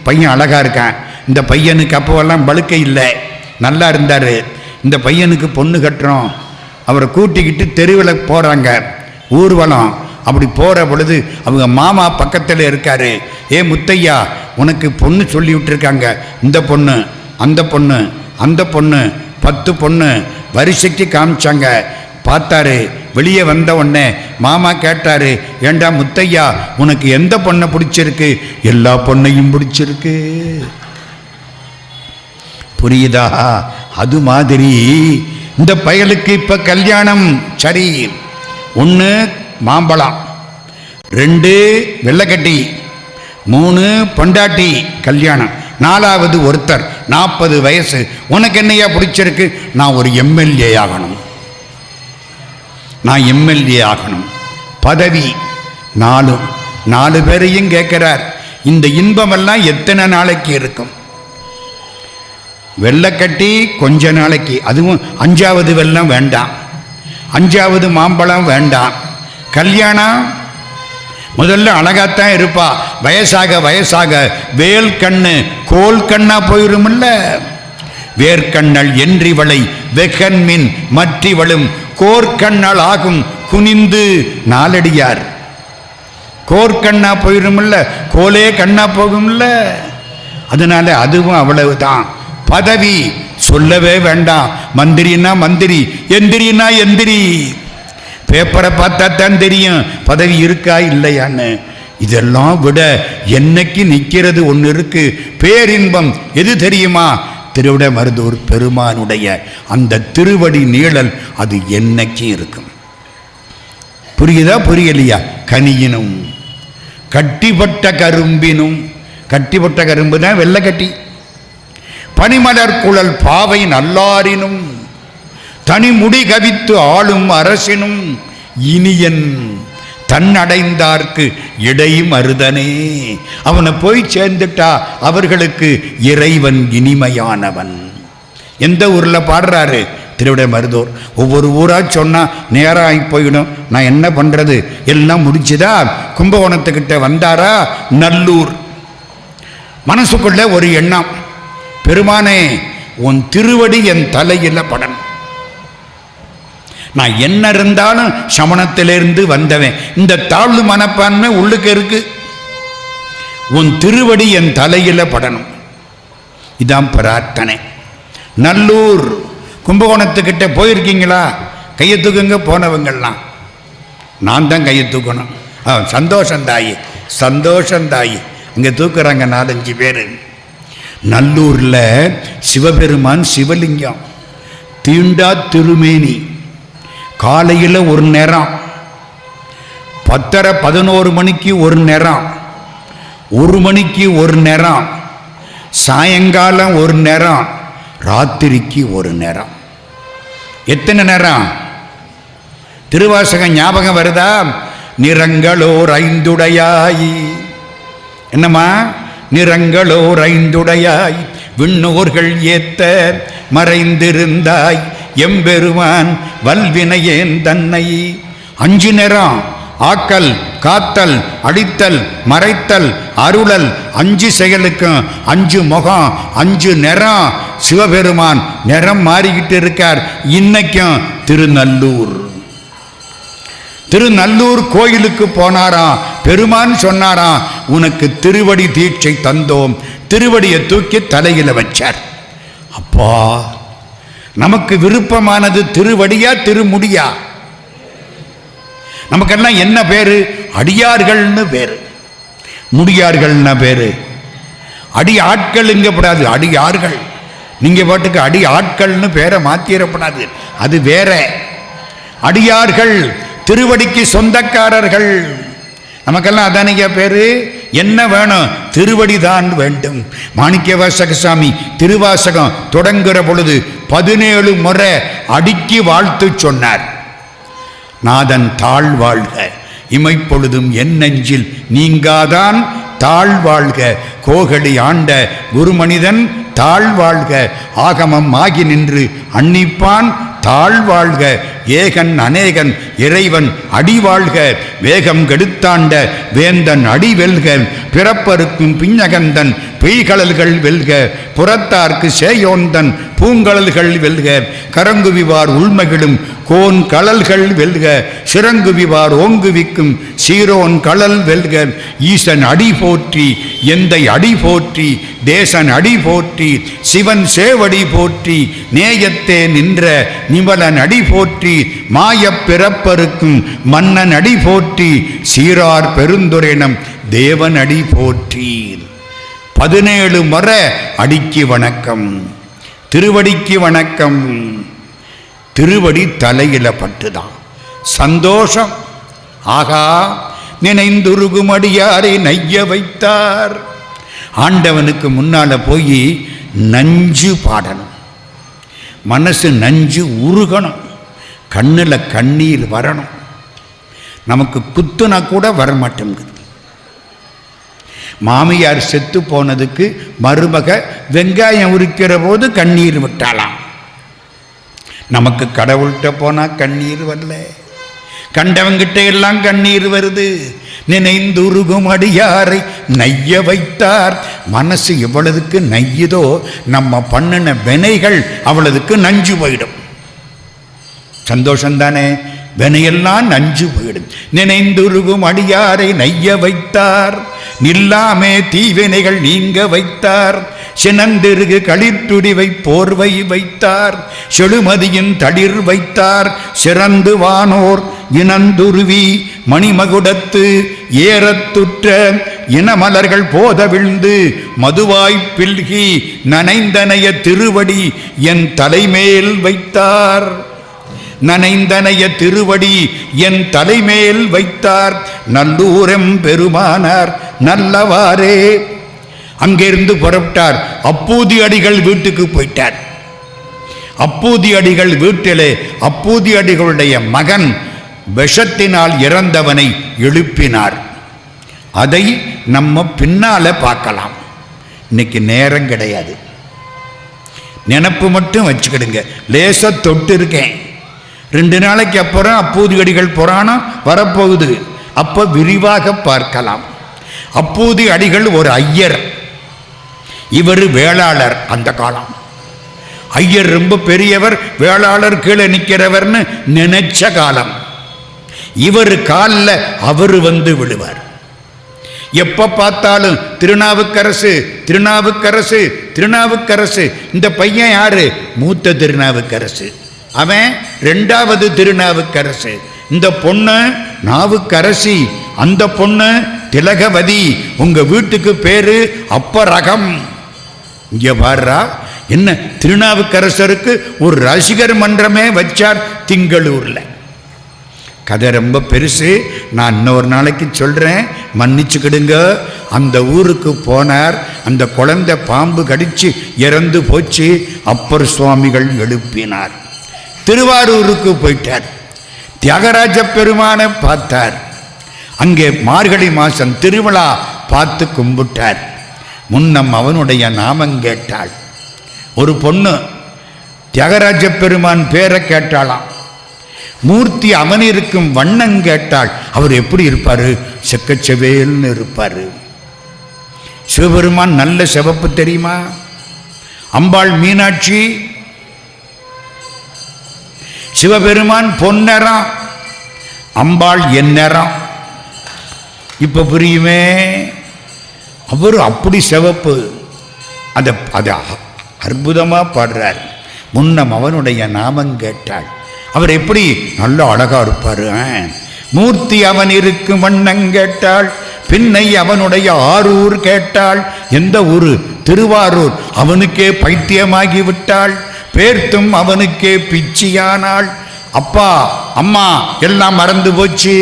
பையன் அழகா இருக்கான், இந்த பையனுக்கு அப்போவெல்லாம் பழுக்கை இல்லை, நல்லா இருந்தார், இந்த பையனுக்கு பொண்ணு கட்டுறோம். அவரை கூட்டிக்கிட்டு தெருவில் போகிறாங்க, ஊர்வலம். அப்படி போகிற பொழுது அவங்க மாமா பக்கத்தில் இருக்காரு. ஏ முத்தையா, உனக்கு பொண்ணு சொல்லி விட்டுருக்காங்க, இந்த பொண்ணு, அந்த பொண்ணு, அந்த பொண்ணு, 10 பொண்ணு வரிசைக்கு காமிச்சாங்க. பார்த்தாரு, வெளியே வந்த உடனே மாமா கேட்டாரு, ஏண்டா முத்தையா, உனக்கு எந்த பொண்ணை பிடிச்சிருக்கு? எல்லா பொண்ணையும் பிடிச்சிருக்கு. புரியுதா? அது மாதிரி இந்த பயலுக்கு இப்ப கல்யாணம். சரி, 1 மாம்பழம், 2 வெள்ளைக்கட்டி, 3 பொண்டாட்டி கல்யாணம், 4வது ஒருத்தர் 40 வயசு. உனக்கு என்னையா பிடிச்சிருக்கு? நான் ஒரு எம்எல்ஏ ஆகணும், நான் எம்எல்ஏ ஆகணும். பதவி 4 பேரையும் கேட்கிறார். இந்த இன்பமெல்லாம் எத்தனை நாளைக்கு இருக்கும்? வெள்ளைக்கட்டி கொஞ்ச நாளைக்கு, அதுவும் 5வது வெல்லம் வேண்டாம், 5வது மாம்பழம் வேண்டாம். கல்யாணம் முதல்ல அழகாத்தான் இருப்பா, வயசாக வயசாக வேல் கண்ணு கோல் கண்ணா போயிருமில்ல. வேர்க்கண்ணல் என்றிவளை வெகன்மின் மற்றிவளும் கோர்க்கண்ணல் ஆகும் குனிந்து. நாலடியார் கோர்க்கண்ணா போயிருமில்ல, கோலே கண்ணா போகும்ல. அதனால அதுவும் அவ்வளவுதான். பதவி சொல்லவே வேண்டாம், மந்திரினா மந்திரி, எந்திரினா எந்திரி. பேப்பரை பார்த்தா தான் தெரியும் பதவி இருக்கா இல்லையான்னு. இதெல்லாம் விட என்னைக்கு நிற்கிறது ஒன்று இருக்கு, பேரின்பம். எது தெரியுமா? திருவிடை மருதூர் பெருமானுடைய அந்த திருவடி நீழல், அது என்னைக்கு இருக்கும். புரியுதா புரியலையா? கனியினும் கட்டிப்பட்ட கரும்பினும், கட்டிப்பட்ட கரும்பு தான் வெள்ளைக்கட்டி. பனிமலர் குழல் பாவை நல்லாரினும் தனிமுடி கவித்து ஆளும் அரசினும் இனியன் தன்னடைந்தார்க்கு இடை மருதனே. அவனை போய் சேர்ந்துட்டா அவர்களுக்கு இறைவன் இனிமையானவன். எந்த ஊரில் பாடுறாரு? திருவிடை மருதூர். ஒவ்வொரு ஊரா சொன்னா நேரம் ஆகி போயிடும், நான் என்ன பண்றது? எல்லாம் முடிச்சுதா? கும்பகோணத்துக்கிட்ட வந்தாரா? நல்லூர். மனசுக்குள்ள ஒரு எண்ணம், பெருமானே உன் திருவடி என் தலையில் படம். நான் என்ன இருந்தாலும் சமணத்திலிருந்து வந்தவன். இந்த தாழ்வு மனப்பான்மை உள்ளுக்கு இருக்கு. உன் திருவடி என் தலையில படணும். இதான் பிரார்த்தனை. நல்லூர் கும்பகோணத்துக்கிட்ட போயிருக்கீங்களா? கையை தூக்குங்க. போனவங்கள்லாம் நான் தான் கையை தூக்கணும். சந்தோஷந்தாயி, சந்தோஷந்தாயி. இங்கே தூக்குறாங்க 4-5 பேர். நல்லூரில் சிவபெருமான் சிவலிங்கம், தீண்டா திருமேனி. காலையில் ஒரு நேரம், 10:30-11 மணிக்கு ஒரு நேரம், 1 மணிக்கு ஒரு நேரம், சாயங்காலம் ஒரு நேரம், ராத்திரிக்கு ஒரு நேரம். எத்தனை நேரம்? திருவாசகம் ஞாபகம் வருதா? நிறங்களோர் 5 என்னம்மா? நிறங்களோர் 5 விண்ணோர்கள் ஏத்த மறைந்திருந்தாய் எம்பெருமான் வல்வினையேன் தன்னை. 5 நேரம். ஆக்கல், காத்தல், அடித்தல், மறைத்தல், அருளல். 5 செயலுக்கும் 5 முகம், 5 நிறம். சிவபெருமான் நிறம் மாறிக்கிட்டு இருக்கார். இன்னைக்கும் திருநல்லூர் கோயிலுக்கு போனாராம். பெருமான் சொன்னாராம், உனக்கு திருவடி தீட்சை தந்தோம். திருவடியை தூக்கி தலையில வச்சார். அப்பா, நமக்கு விருப்பமானது திருவடியா திருமுடியா? நமக்கெல்லாம் என்ன பேரு? அடியார்கள்னு பேரு, முடியார்கள்னு பேரு. அடி ஆட்கள் இங்கப்படாது, அடியார்கள். நீங்க பாட்டுக்கு அடி ஆட்கள்னு பேரை மாத்திரப்படாது, அது வேற. அடியார்கள், திருவடிக்கு சொந்தக்காரர்கள். நமக்கெல்லாம் அதானிங்க பேரு. என்ன வேணும்? திருவடிதான் வேண்டும். மாணிக்கவாசகசாமி திருவாசகம் தொடங்குற பொழுது 17 முறை அடிக்கு வாழ்த்து சொன்னார். நாதன் தாழ்வாழ்க, இமைப்பொழுதும் என் நெஞ்சில் நீங்காதான் தாழ்வாழ்க, கோகலி ஆண்ட குருமனிதன் தாழ்வாழ்க, ஆகமம் ஆகி நின்று அன்னிப்பான் தாழ்வாழ்க, ஏகன் அநேகன் இறைவன் அடிவாழ்க, வேகம் கெடுத்தாண்ட வேந்தன் அடிவெல்க, பிறப்பருக்கும் பிஞ்சகந்தன் பெய்கடல்கள் வெல்க, புறத்தார்க்கு சேயோந்தன் பூங்கடல்கள் வெல்க, கரங்குவிவார் உள்மகிழும் கோன் கடல்கள் வெல்க, சிறங்குவிவார் ஓங்குவிக்கும் சீரோன் கடல் வெல்க, ஈசன் அடி போற்றி எந்தை அடி போற்றி, தேசன் அடி போற்றி, சிவன் சேவடி போற்றி, நேயத்தே நின்ற நிமலன் அடி போற்றி, மாயப் பிறப்பருக்கும் மன்னன் அடி போற்றி, சீரார் பெருந்துரைனம் தேவன் அடி போற்றி. 17 முறை அடிக்கு வணக்கம், திருவடிக்கு வணக்கம். திருவடி தலையில பட்டுதான் சந்தோஷம். ஆகா, நினைந்துருகும் அடியாரை நைய வைத்தார். ஆண்டவனுக்கு முன்னால போய் நஞ்சு பாடணும், மனசு நஞ்சு உருகணும், கண்ணில் கண்ணீர் வரணும். நமக்கு குத்துனா கூட வரமாட்டேங்குது. மாமியார் செத்து போனதுக்கு மருமக வெங்காயம் உரிக்கிற போது கண்ணீர் விட்டாலாம். நமக்கு கடவுள்கிட்ட போனா கண்ணீர் வரல, கண்டவங்கிட்ட எல்லாம் கண்ணீர் வருது. நினைந்துருகும் அடியாரை நைய வைத்தார். மனசு எவ்வளவுக்கு நையுதோ நம்ம பண்ணின வினைகள் அவ்வளவுக்கு நஞ்சு போயிடும். சந்தோஷம்தானே? வினையெல்லாம் நஞ்சு போயிடும். நினைந்துருகும் அடியாரை நைய வைத்தார், நில்லாமே தீவினைகள் நீங்க வைத்தார், சினந்திருகு களித்துடிவை போர்வை வைத்தார், செழுமதியின் தளிர் வைத்தார், சிறந்து வானோர் இனந்துருவி மணிமகுடத்து ஏறத்துற்ற இனமலர்கள் போத விழுந்து மதுவாய்ப் பில்கி நனைந்தனைய திருவடி என் தலைமேல் வைத்தார். நனைந்தனைய திருவடி என் தலைமேல் வைத்தார். நல்லூரம் பெருமானார் நல்லவாரே. அங்கிருந்து புறப்பட்டார். அப்பூதி அடிகள் வீட்டுக்கு போயிட்டார். அப்பூதி அடிகள் வீட்டிலே அப்பூதி அடிகளுடைய மகன் விஷத்தினால் இறந்தவனை எழுப்பினார். அதை நம்ம பின்னால பார்க்கலாம். இன்னைக்கு நேரம் கிடையாது, நினப்பு மட்டும் வச்சுக்கிடுங்க. லேசா தொட்டு இருக்கேன். 2 நாளைக்கு அப்புறம் அப்பூதி அடிகள் புராணம் வரப்போகுது. அப்ப விரிவாக பார்க்கலாம். அப்பூதி அடிகள் ஒரு ஐயர், இவர் வேளாளர். அந்த காலம் ஐயர் ரொம்ப பெரியவர், வேளாளர் கீழே நிற்கிறவர்னு நினைச்ச காலம். இவர் காலில் அவர் வந்து விழுவார். எப்ப பார்த்தாலும் திருநாவுக்கரசு திருநாவுக்கரசு திருநாவுக்கரசு. இந்த பையன் யாரு? மூத்த திருநாவுக்கரசு. அவன் இரண்டாவது திருநாவுக்கரசு. இந்த பொண்ணு நாவுக்கரசி, அந்த பொண்ணு திலகவதி. உங்க வீட்டுக்கு பேரு அப்பரகம். இங்க பாருடா, என்ன திருநாவுக்கரசருக்கு ஒரு ரசிகர் மன்றமே வச்சார் திங்களூர்ல. கதை ரொம்ப பெருசு, நான் இன்னொரு நாளைக்கு சொல்றேன், மன்னிச்சுக்கிடுங்க. அந்த ஊருக்கு போனார். அந்த குழந்தை பாம்பு கடிச்சு இறந்து போச்சு. அப்பர் சுவாமிகள் எழுப்பினார். திருவாரூருக்கு போயிட்டார். தியாகராஜ பெருமானை பார்த்தார். அங்கே மார்கழி மாசம் திருவிழா பார்த்து கும்பிட்டார். முன்னம் அவனுடைய நாமம் கேட்டாள். ஒரு பொண்ணு தியாகராஜ பெருமான் பேரை கேட்டாளாம். மூர்த்தி அவன் இருக்கும் வண்ணம் கேட்டாள். அவர் எப்படி இருப்பாரு? செக்கச்செவேல்னு இருப்பாரு. சிவபெருமான் நல்ல சிவப்பு தெரியுமா? அம்பாள் மீனாட்சி. சிவபெருமான் பொன்னரம், அம்பாள் எந்நரம். இப்ப புரியுமே? அவர் அப்படி சிவப்பு. அதை அற்புதமா பாடுறார். முன்னம் அவனுடைய நாமம் கேட்டாள். அவர் எப்படி நல்ல அழகா இருப்பாரு. மூர்த்தி அவன் இருக்கும் வண்ணம் கேட்டாள். பின்னை அவனுடைய ஆரூர் கேட்டாள். எந்த ஊரு? திருவாரூர். அவனுக்கே பைத்தியமாகி விட்டாள். பேர்த்தும் அவனுக்கே பிச்சியானாள். அப்பா அம்மா எல்லாம் மறந்து போச்சு.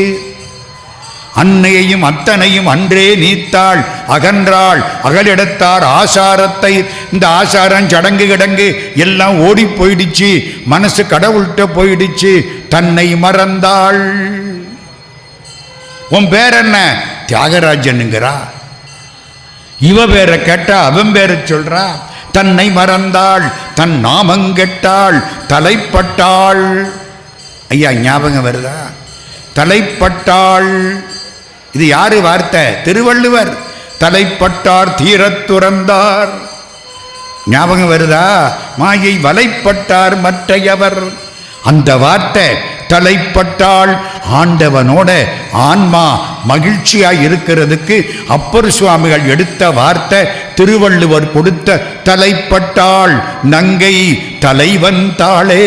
அன்னையையும் அத்தனையும் அன்றே நீத்தாள் அகன்றாள் அகலிடத்தார் ஆசாரத்தை. இந்த ஆசாரம் சடங்கு கிடங்கு எல்லாம் ஓடி போயிடுச்சு. மனசு கடவுள்கிட்ட போயிடுச்சு. தன்னை மறந்தாள். உன் பேர் என்ன? தியாகராஜனுங்கிறா. இவ பேரை கேட்டா அவன் பேரை சொல்றா. தன்னை மறந்தாள், தன் நாமங்கெட்டாள், தலைப்பட்டாள். ஐயா ஞாபகம் வருதா? தலைப்பட்டாள். இது யாரு வார்த்தை? திருவள்ளுவர். தலைப்பட்டார் தீரத் துறந்தார். ஞாபகம் வருதா? மாயை வலைப்பட்டார் மற்றையவர். அந்த வார்த்தை தலைப்பட்டாள். ஆண்டவனோட ஆன்மா மகிழ்ச்சியா இருக்கிறதுக்கு அப்பர் சுவாமிகள் எடுத்த வார்த்தை, திருவள்ளுவர் கொடுத்த தலைப்பட்டாள். நங்கை தலைவன் தாளே.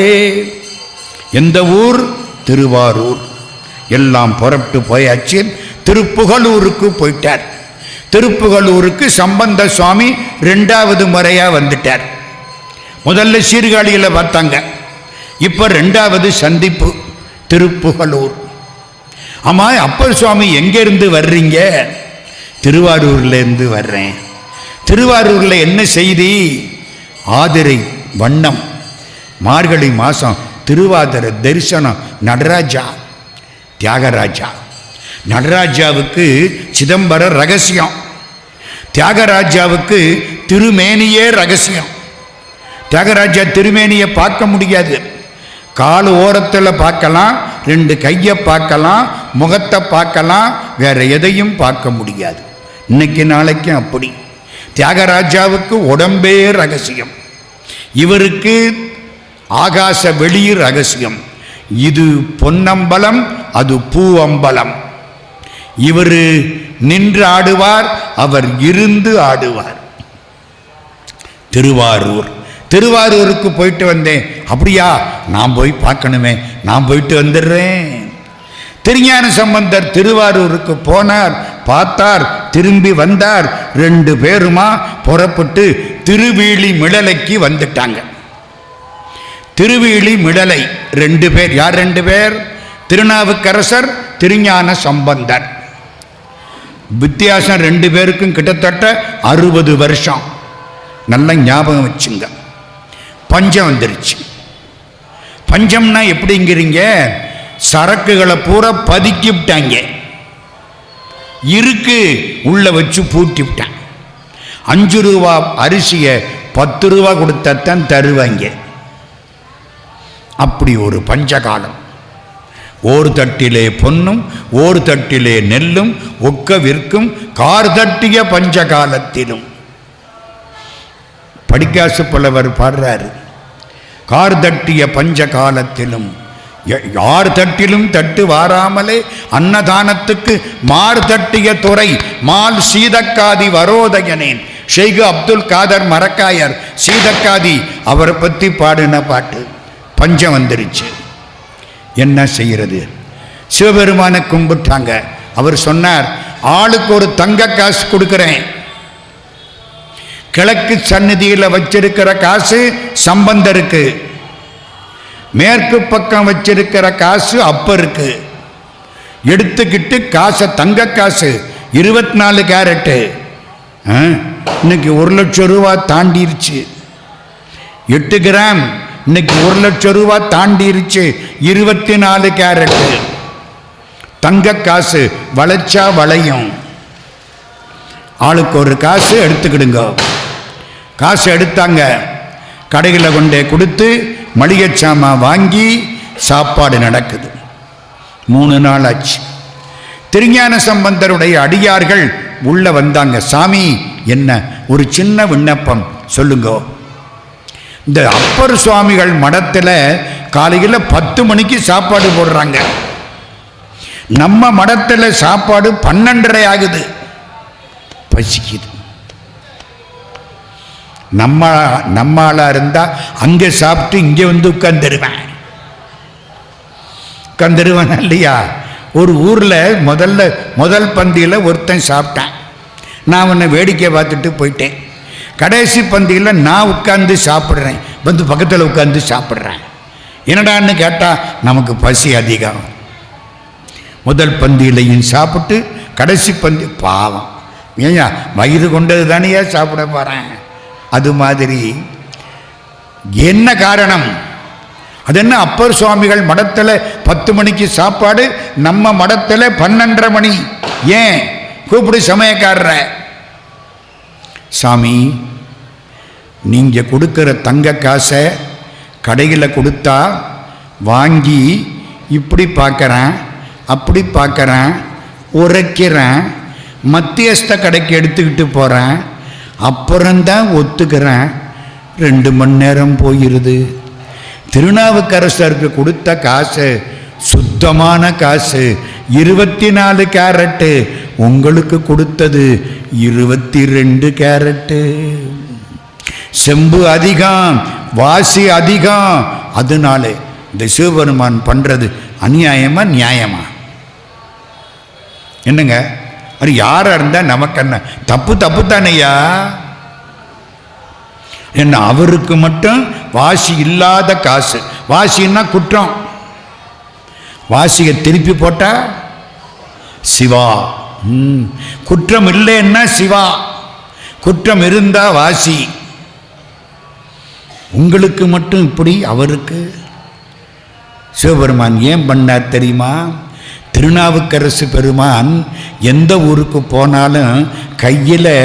எந்த ஊர்? திருவாரூர். எல்லாம் புறப்பட்டு போயாச்சு. திருப்புகலூருக்கு போயிட்டார். திருப்புகலூருக்கு சம்பந்த சுவாமி இரண்டாவது முறையா வந்துட்டார். முதல்ல சீர்காழியில பார்த்தாங்க, இப்ப இரண்டாவது சந்திப்பு திருப்புகலூர். ஆமா, அப்பர் சுவாமி எங்க இருந்து வர்றீங்க? திருவாரூர்ல இருந்து வர்றேன். திருவாரூர்ல என்ன செய்தி? ஆதிரை வண்ணம், மார்கழி மாசம், திருவாதிரை தரிசனம். நடராஜா, தியாகராஜா. நடராஜாவுக்கு சிதம்பர ரகசியம், தியாகராஜாவுக்கு திருமேனியே ரகசியம். தியாகராஜா திருமேனியை பார்க்க முடியாது. கால் ஓரத்தில் பார்க்கலாம், ரெண்டு கையை பார்க்கலாம், முகத்தை பார்க்கலாம், வேற எதையும் பார்க்க முடியாது. இன்னைக்கு நாளைக்கும் அப்படி. தியாகராஜாவுக்கு உடம்பே ரகசியம், இவருக்கு ஆகாச வெளி ரகசியம். இது பொன்னம்பலம், அது பூவம்பலம். இவர் நின்று ஆடுவார், அவர் இருந்து ஆடுவார். திருவாரூர். திருவாரூருக்கு போயிட்டு வந்தேன். அப்படியா? நான் போய் பார்க்கணுமே, நான் போயிட்டு வந்துடுறேன். திருஞான சம்பந்தர் திருவாரூருக்கு போனார், பார்த்தார், திரும்பி வந்தார். ரெண்டு பேருமா புறப்பட்டு திருவீழி மிளலைக்கு வந்துட்டாங்க. திருவீழி மிளலை ரெண்டு பேர். யார் ரெண்டு பேர்? திருநாவுக்கரசர், திருஞான சம்பந்தர். வித்தியாசம் ரெண்டு பேருக்கும் கிட்டத்தட்ட 60 வருஷம். நல்ல ஞாபகம் வச்சுங்க. பஞ்சம் வந்துருச்சு. பஞ்சம்னா எப்படிங்கிறீங்க? சரக்குகளை பூரா பதுக்கி விட்டாங்க. இருக்கு உள்ள வச்சு பூட்டி விட்டான். 5 ரூபா அரிசியை 10 ரூபா கொடுத்தான் தருவாங்க. அப்படி ஒரு பஞ்சகாலம். ஓர் தட்டிலே பொன்னும் ஓர் தட்டிலே நெல்லும் ஒக்க விற்கும் கார் தட்டிய பஞ்சகாலத்திலும். படிக்காசு புலவர் பாடுறாரு, கார் தட்டிய பஞ்ச காலத்திலும் யார் தட்டிலும் தட்டு வாராமலே அன்னதானத்துக்கு மார் தட்டிய துறை மால் சீதக்காதி வரோதயனேன். ஷேக் அப்துல் காதர் மரக்காயர் சீதக்காதி அவரை பற்றி பாடின பாட்டு. பஞ்சம் வந்துருச்சு, என்ன செய்யறது? சிவபெருமானை கும்பிட்டாங்க. அவர் சொன்னார், ஆளுக்கு ஒரு தங்க காசு கொடுக்கிறேன். கிழக்கு சந்நிதியில் வச்சிருக்கிற காசு சம்பந்தருக்கு, மேற்கு பக்கம் வச்சிருக்கிற காசு அப்பருக்கு. எடுத்துக்கிட்டு காசை, தங்க காசு 24 கேரட்டு, இன்னைக்கு 1 லட்சம் ரூபா தாண்டிருச்சு. 8 கிராம் இன்னைக்கு 1 லட்சம் ரூபா தாண்டிருச்சு. 24 கேரட்டு தங்க காசு. வளைச்சா வளையும். ஆளுக்கு ஒரு காசு எடுத்துக்கிடுங்க. காசு எடுத்தாங்க. கடைகளில் கொண்டே கொடுத்து மளிகை சாமான் வாங்கி சாப்பாடு நடக்குது. 3 நாள் ஆச்சு. திருஞான சம்பந்தருடைய அடியார்கள் உள்ள வந்தாங்க. சாமி, என்ன ஒரு சின்ன விண்ணப்பம் சொல்லுங்க. இந்த அப்பர் சுவாமிகள் மடத்தில் காலையில் 10 மணிக்கு சாப்பாடு போடுறாங்க. நம்ம மடத்தில் சாப்பாடு 12:30 ஆகுது. பசிக்குது. நம்மளா இருந்தா அங்கே சாப்பிட்டு இங்கே வந்து உட்காந்துருவேன் இல்லையா? ஒரு ஊரில் முதல் பந்தியில் ஒருத்தன் சாப்பிட்டேன். நான் உன்னை வேடிக்கை பார்த்துட்டு போயிட்டேன். கடைசி பந்தியில் நான் உட்காந்து சாப்பிட்றேன். வந்து பக்கத்தில் உட்காந்து சாப்பிட்றேன். என்னடான்னு கேட்டால் நமக்கு பசி அதிகம். முதல் பந்தியிலையும் சாப்பிட்டு கடைசி பந்தி பாவம். ஏயா வயிறு கொண்டது தானே சாப்பிட போகிறேன். அது மாதிரி என்ன காரணம்? அது என்ன? அப்பர் சுவாமிகள் மடத்தில் 10 மணிக்கு சாப்பாடு, நம்ம மடத்தில் 12:30 மணி. ஏன்? கூப்பிடு சமயக்காரர. சாமி, நீங்கள் கொடுக்குற தங்க காசை கடையில் கொடுத்தா வாங்கி இப்படி பார்க்குறேன், அப்படி பார்க்குறேன், உரைக்கிறேன், மத்தியஸ்த கடைக்கு எடுத்துக்கிட்டு போகிறேன், அப்புறம்தான் ஒத்துக்கிறேன். 2 மணி நேரம் போயிடுது. திருநாவுக்கரசருக்கு கொடுத்த காசு சுத்தமான காசு, 24 கேரட்டு. உங்களுக்கு கொடுத்தது 22 கேரட்டு. செம்பு அதிகம், வாசி அதிகம். அதனால இந்த சிவபெருமான் பண்றது அநியாயமா நியாயமா? என்னங்க, அது யாரா இருந்தா நமக்கு என்ன? தப்பு தானையா? என்ன அவருக்கு மட்டும் வாசி இல்லாத காசு. வாசின்னா குற்றம். வாசியை திருப்பி போட்டா சிவா. குற்றம் இல்லைன்னா சிவா, குற்றம் இருந்தா வாசி. உங்களுக்கு மட்டும் இப்படி, அவருக்கு? சிவபெருமான் ஏன் பண்ணார் தெரியுமா? திருநாவுக்கரசு பெருமான் எந்த ஊருக்கு போனாலும் கையில்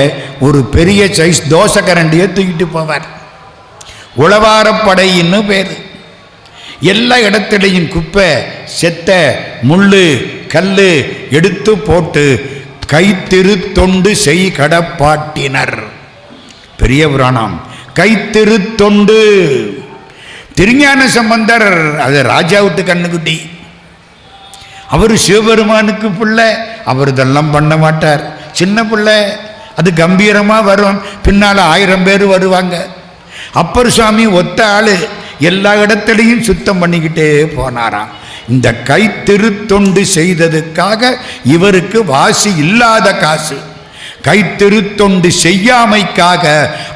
ஒரு பெரிய சைஸ் தோசை கரண்டியை தூக்கிட்டு போவார். உழவாரப்படைன்னு பேர். எல்லா இடத்துலையும் குப்பை, செத்த, முள்ளு, கல் எடுத்து போட்டு கைத்திரு தொண்டு செய் கடப்பாட்டினர். பெரிய புராணம். கைத்திரு தொண்டு. திருஞான சம்பந்தர் அது ராஜாவுக்கு கண்ணுக்குட்டி. அவர் சிவபெருமானுக்கு பிள்ளை. அவர் இதெல்லாம் பண்ண மாட்டார். சின்ன பிள்ளை, அது கம்பீரமாக வரும். பின்னால் 1000 பேர் வருவாங்க. அப்பர் சுவாமி ஒத்த ஆளு, எல்லா இடத்துலையும் சுத்தம் பண்ணிக்கிட்டே போனாராம். இந்த கைத்திருத்தொண்டு செய்ததுக்காக இவருக்கு வாசி இல்லாத காசு. கைத்திருத்தொண்டு செய்யாமைக்காக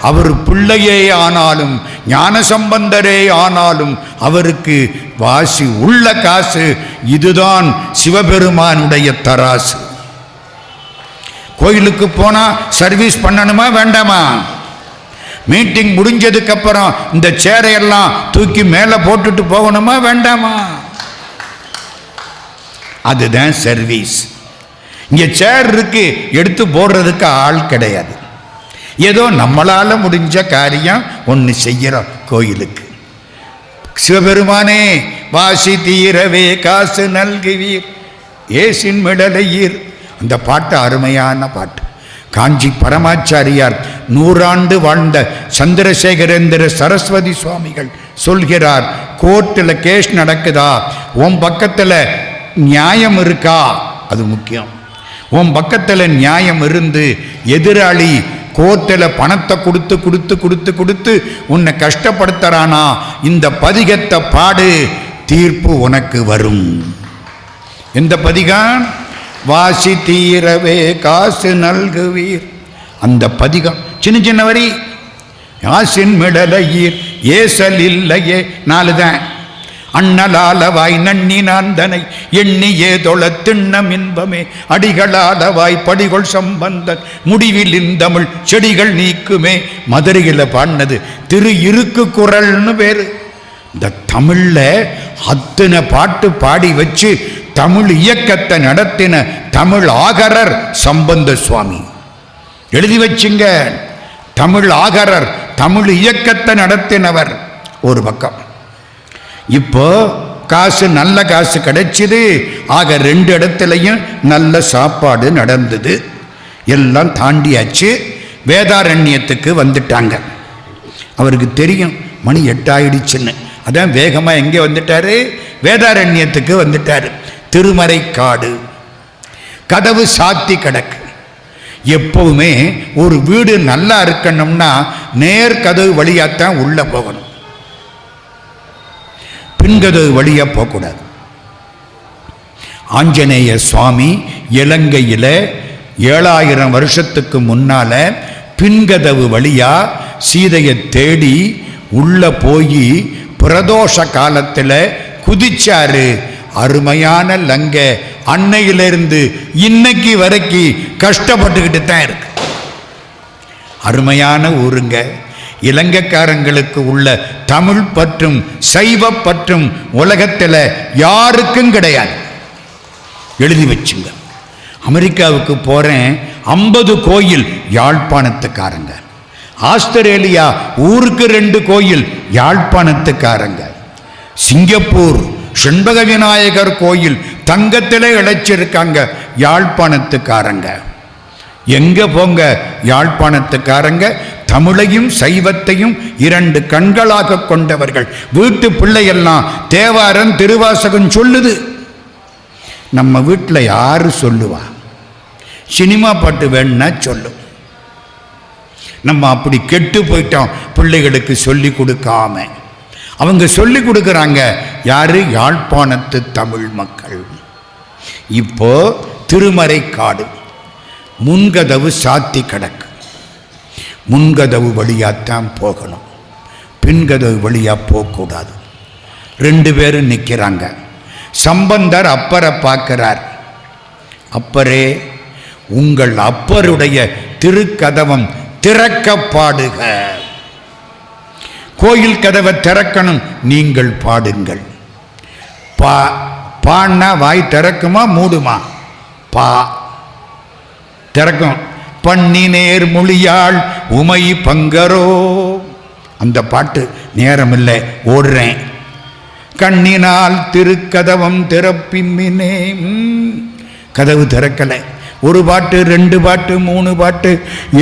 அவர் பிள்ளையே ஆனாலும் ஞானசம்பந்தரே ஆனாலும் அவருக்கு வாசி உள்ள காசு. இதுதான் சிவபெருமானுடைய தராசு. கோயிலுக்கு போனா சர்வீஸ் பண்ணணுமா வேண்டாமா? மீட்டிங் முடிஞ்சதுக்கு அப்புறம் இந்த சேரையெல்லாம் தூக்கி மேலே போட்டுட்டு போகணுமா வேண்டாமா? அதுதான் சர்வீஸ். இங்கே சேர் இருக்கு, எடுத்து போடுறதுக்கு ஆள் கிடையாது. ஏதோ நம்மளால முடிஞ்ச காரியம் ஒன்று செய்கிறோம் கோயிலுக்கு. சிவபெருமானே வாசி தீரவே காசு நல்குவீர் ஏசின் மிடலையீர். அந்த பாட்டு அருமையான பாட்டு. காஞ்சி பரமாச்சாரியார் 100 ஆண்டு வாழ்ந்த சந்திரசேகரேந்திர சரஸ்வதி சுவாமிகள் சொல்கிறார், கோர்ட்டில் கேஸ் நடக்குதா, உன் பக்கத்தில் நியாயம் இருக்கா, அது முக்கியம். உன் பக்கத்தில் நியாயம் இருந்து எதிராளி கோர்ட்டில் பணத்தை கொடுத்து கொடுத்து கொடுத்து கொடுத்து உன்னை கஷ்டப்படுத்துறானா, இந்த பதிகத்தை பாடு, தீர்ப்பு உனக்கு வரும். எந்த பதிகம்? வாசி தீரவே காசு நல்குவீர். அந்த பதிகம் சின்ன சின்ன வரி. யாசின் மிடலையீர் ஏசல் இல்லையே 4 தான். அண்ணலாலவாய் நன்னி நாந்தனை எண்ணியே தொழ திண்ணம் இன்பமே அடிகளாலவாய் படிகொள் சம்பந்தன் முடிவில் இந்தமிழ் செடிகள் நீக்குமே. மதுரையில் பாடினது திரு இருக்கு குரல்னு பேரு. இந்த தமிழ்ல அத்தனை பாட்டு பாடி வச்சு தமிழ் இயக்கத்தை நடத்தின தமிழ் ஆகரர் சம்பந்த சுவாமி. எழுதி வச்சுங்க, தமிழ் ஆகரர், தமிழ் இயக்கத்தை நடத்தினவர் ஒரு பக்கம். இப்போ காசு, நல்ல காசு கிடைச்சிது. ஆக 2 இடத்துலையும் நல்ல சாப்பாடு நடந்தது. எல்லாம் தாண்டியாச்சு. வேதாரண்யத்துக்கு வந்துட்டாங்க. அவருக்கு தெரியும் மணி 8 ஆயிடுச்சுன்னு. அதான் வேகமாக எங்கே வந்துட்டாரு? வேதாரண்யத்துக்கு வந்துட்டாரு. திருமறைக்காடு, கதவு சாத்தி கிடக்கு. எப்பவுமே ஒரு வீடு நல்லா இருக்கணும்னா நேர் கதவு வழியாத்தான் உள்ள போகணும், பின்கதவு வழியா போகக்கூடாது. ஆஞ்சநேய சுவாமி இலங்கையில் 7000 வருஷத்துக்கு முன்னால பின்கதவு வழியா சீதையை தேடி உள்ள போய் பிரதோஷ காலத்தில் குதிச்சாரு. அருமையான லங்க அன்னையிலிருந்து இன்னைக்கு வரைக்கும் கஷ்டப்பட்டுக்கிட்டு தான் இருக்கு. அருமையான ஊருங்க. இலங்கைக்காரங்களுக்கு உள்ள தமிழ் பற்றும் சைவ பற்றும் உலகத்தில் யாருக்கும் கிடையாது. எழுதி வச்சுங்க. அமெரிக்காவுக்கு போறேன், 50 கோயில் யாழ்ப்பாணத்துக்காரங்க. ஆஸ்திரேலியா ஊருக்கு 2 கோயில் யாழ்ப்பாணத்துக்காரங்க. சிங்கப்பூர் செண்பக விநாயகர் கோயில் தங்கத்திலே இழைச்சிருக்காங்க யாழ்ப்பாணத்துக்காரங்க. எங்க போங்க யாழ்ப்பாணத்துக்காரங்க தமிழையும் சைவத்தையும் 2 கண்களாக கொண்டவர்கள். வீட்டு பிள்ளையெல்லாம் தேவாரம் திருவாசகம் சொல்லுது. நம்ம வீட்டில் யாரு சொல்லுவா? சினிமா பாட்டு வேணும்னா சொல்லும். நம்ம அப்படி கெட்டு போயிட்டோம், பிள்ளைகளுக்கு சொல்லி கொடுக்காம. அவங்க சொல்லி கொடுக்குறாங்க. யாரு? யாழ்ப்பாணத்து தமிழ் மக்கள். இப்போ திருமறைக்காடு முன்கதவு சாத்தி கிடக்கு. முன்கதவு வழியாத்தான் போகணும், பின்கதவு வழியா போகக்கூடாது. 2 பேரும் நிற்கிறாங்க. சம்பந்தர் அப்பரை பார்க்கிறார். அப்பரே, உங்கள் அப்பருடைய திருக்கதவம் திறக்க பாடுக. கோயில் கதவை திறக்கணும், நீங்கள் பாடுங்கள். பான்னா வாய் திறக்குமா மூடுமா? பா திறக்கும். பண்ணினேர் மொழியாள் உமை பங்கரோ. அந்த பாட்டு நேரம் இல்லை, ஓடுறேன். கண்ணினால் திருக்கதவம் திறப்பின்மினே. கதவு திறக்கலை. 1 பாட்டு, 2 பாட்டு, 3 பாட்டு,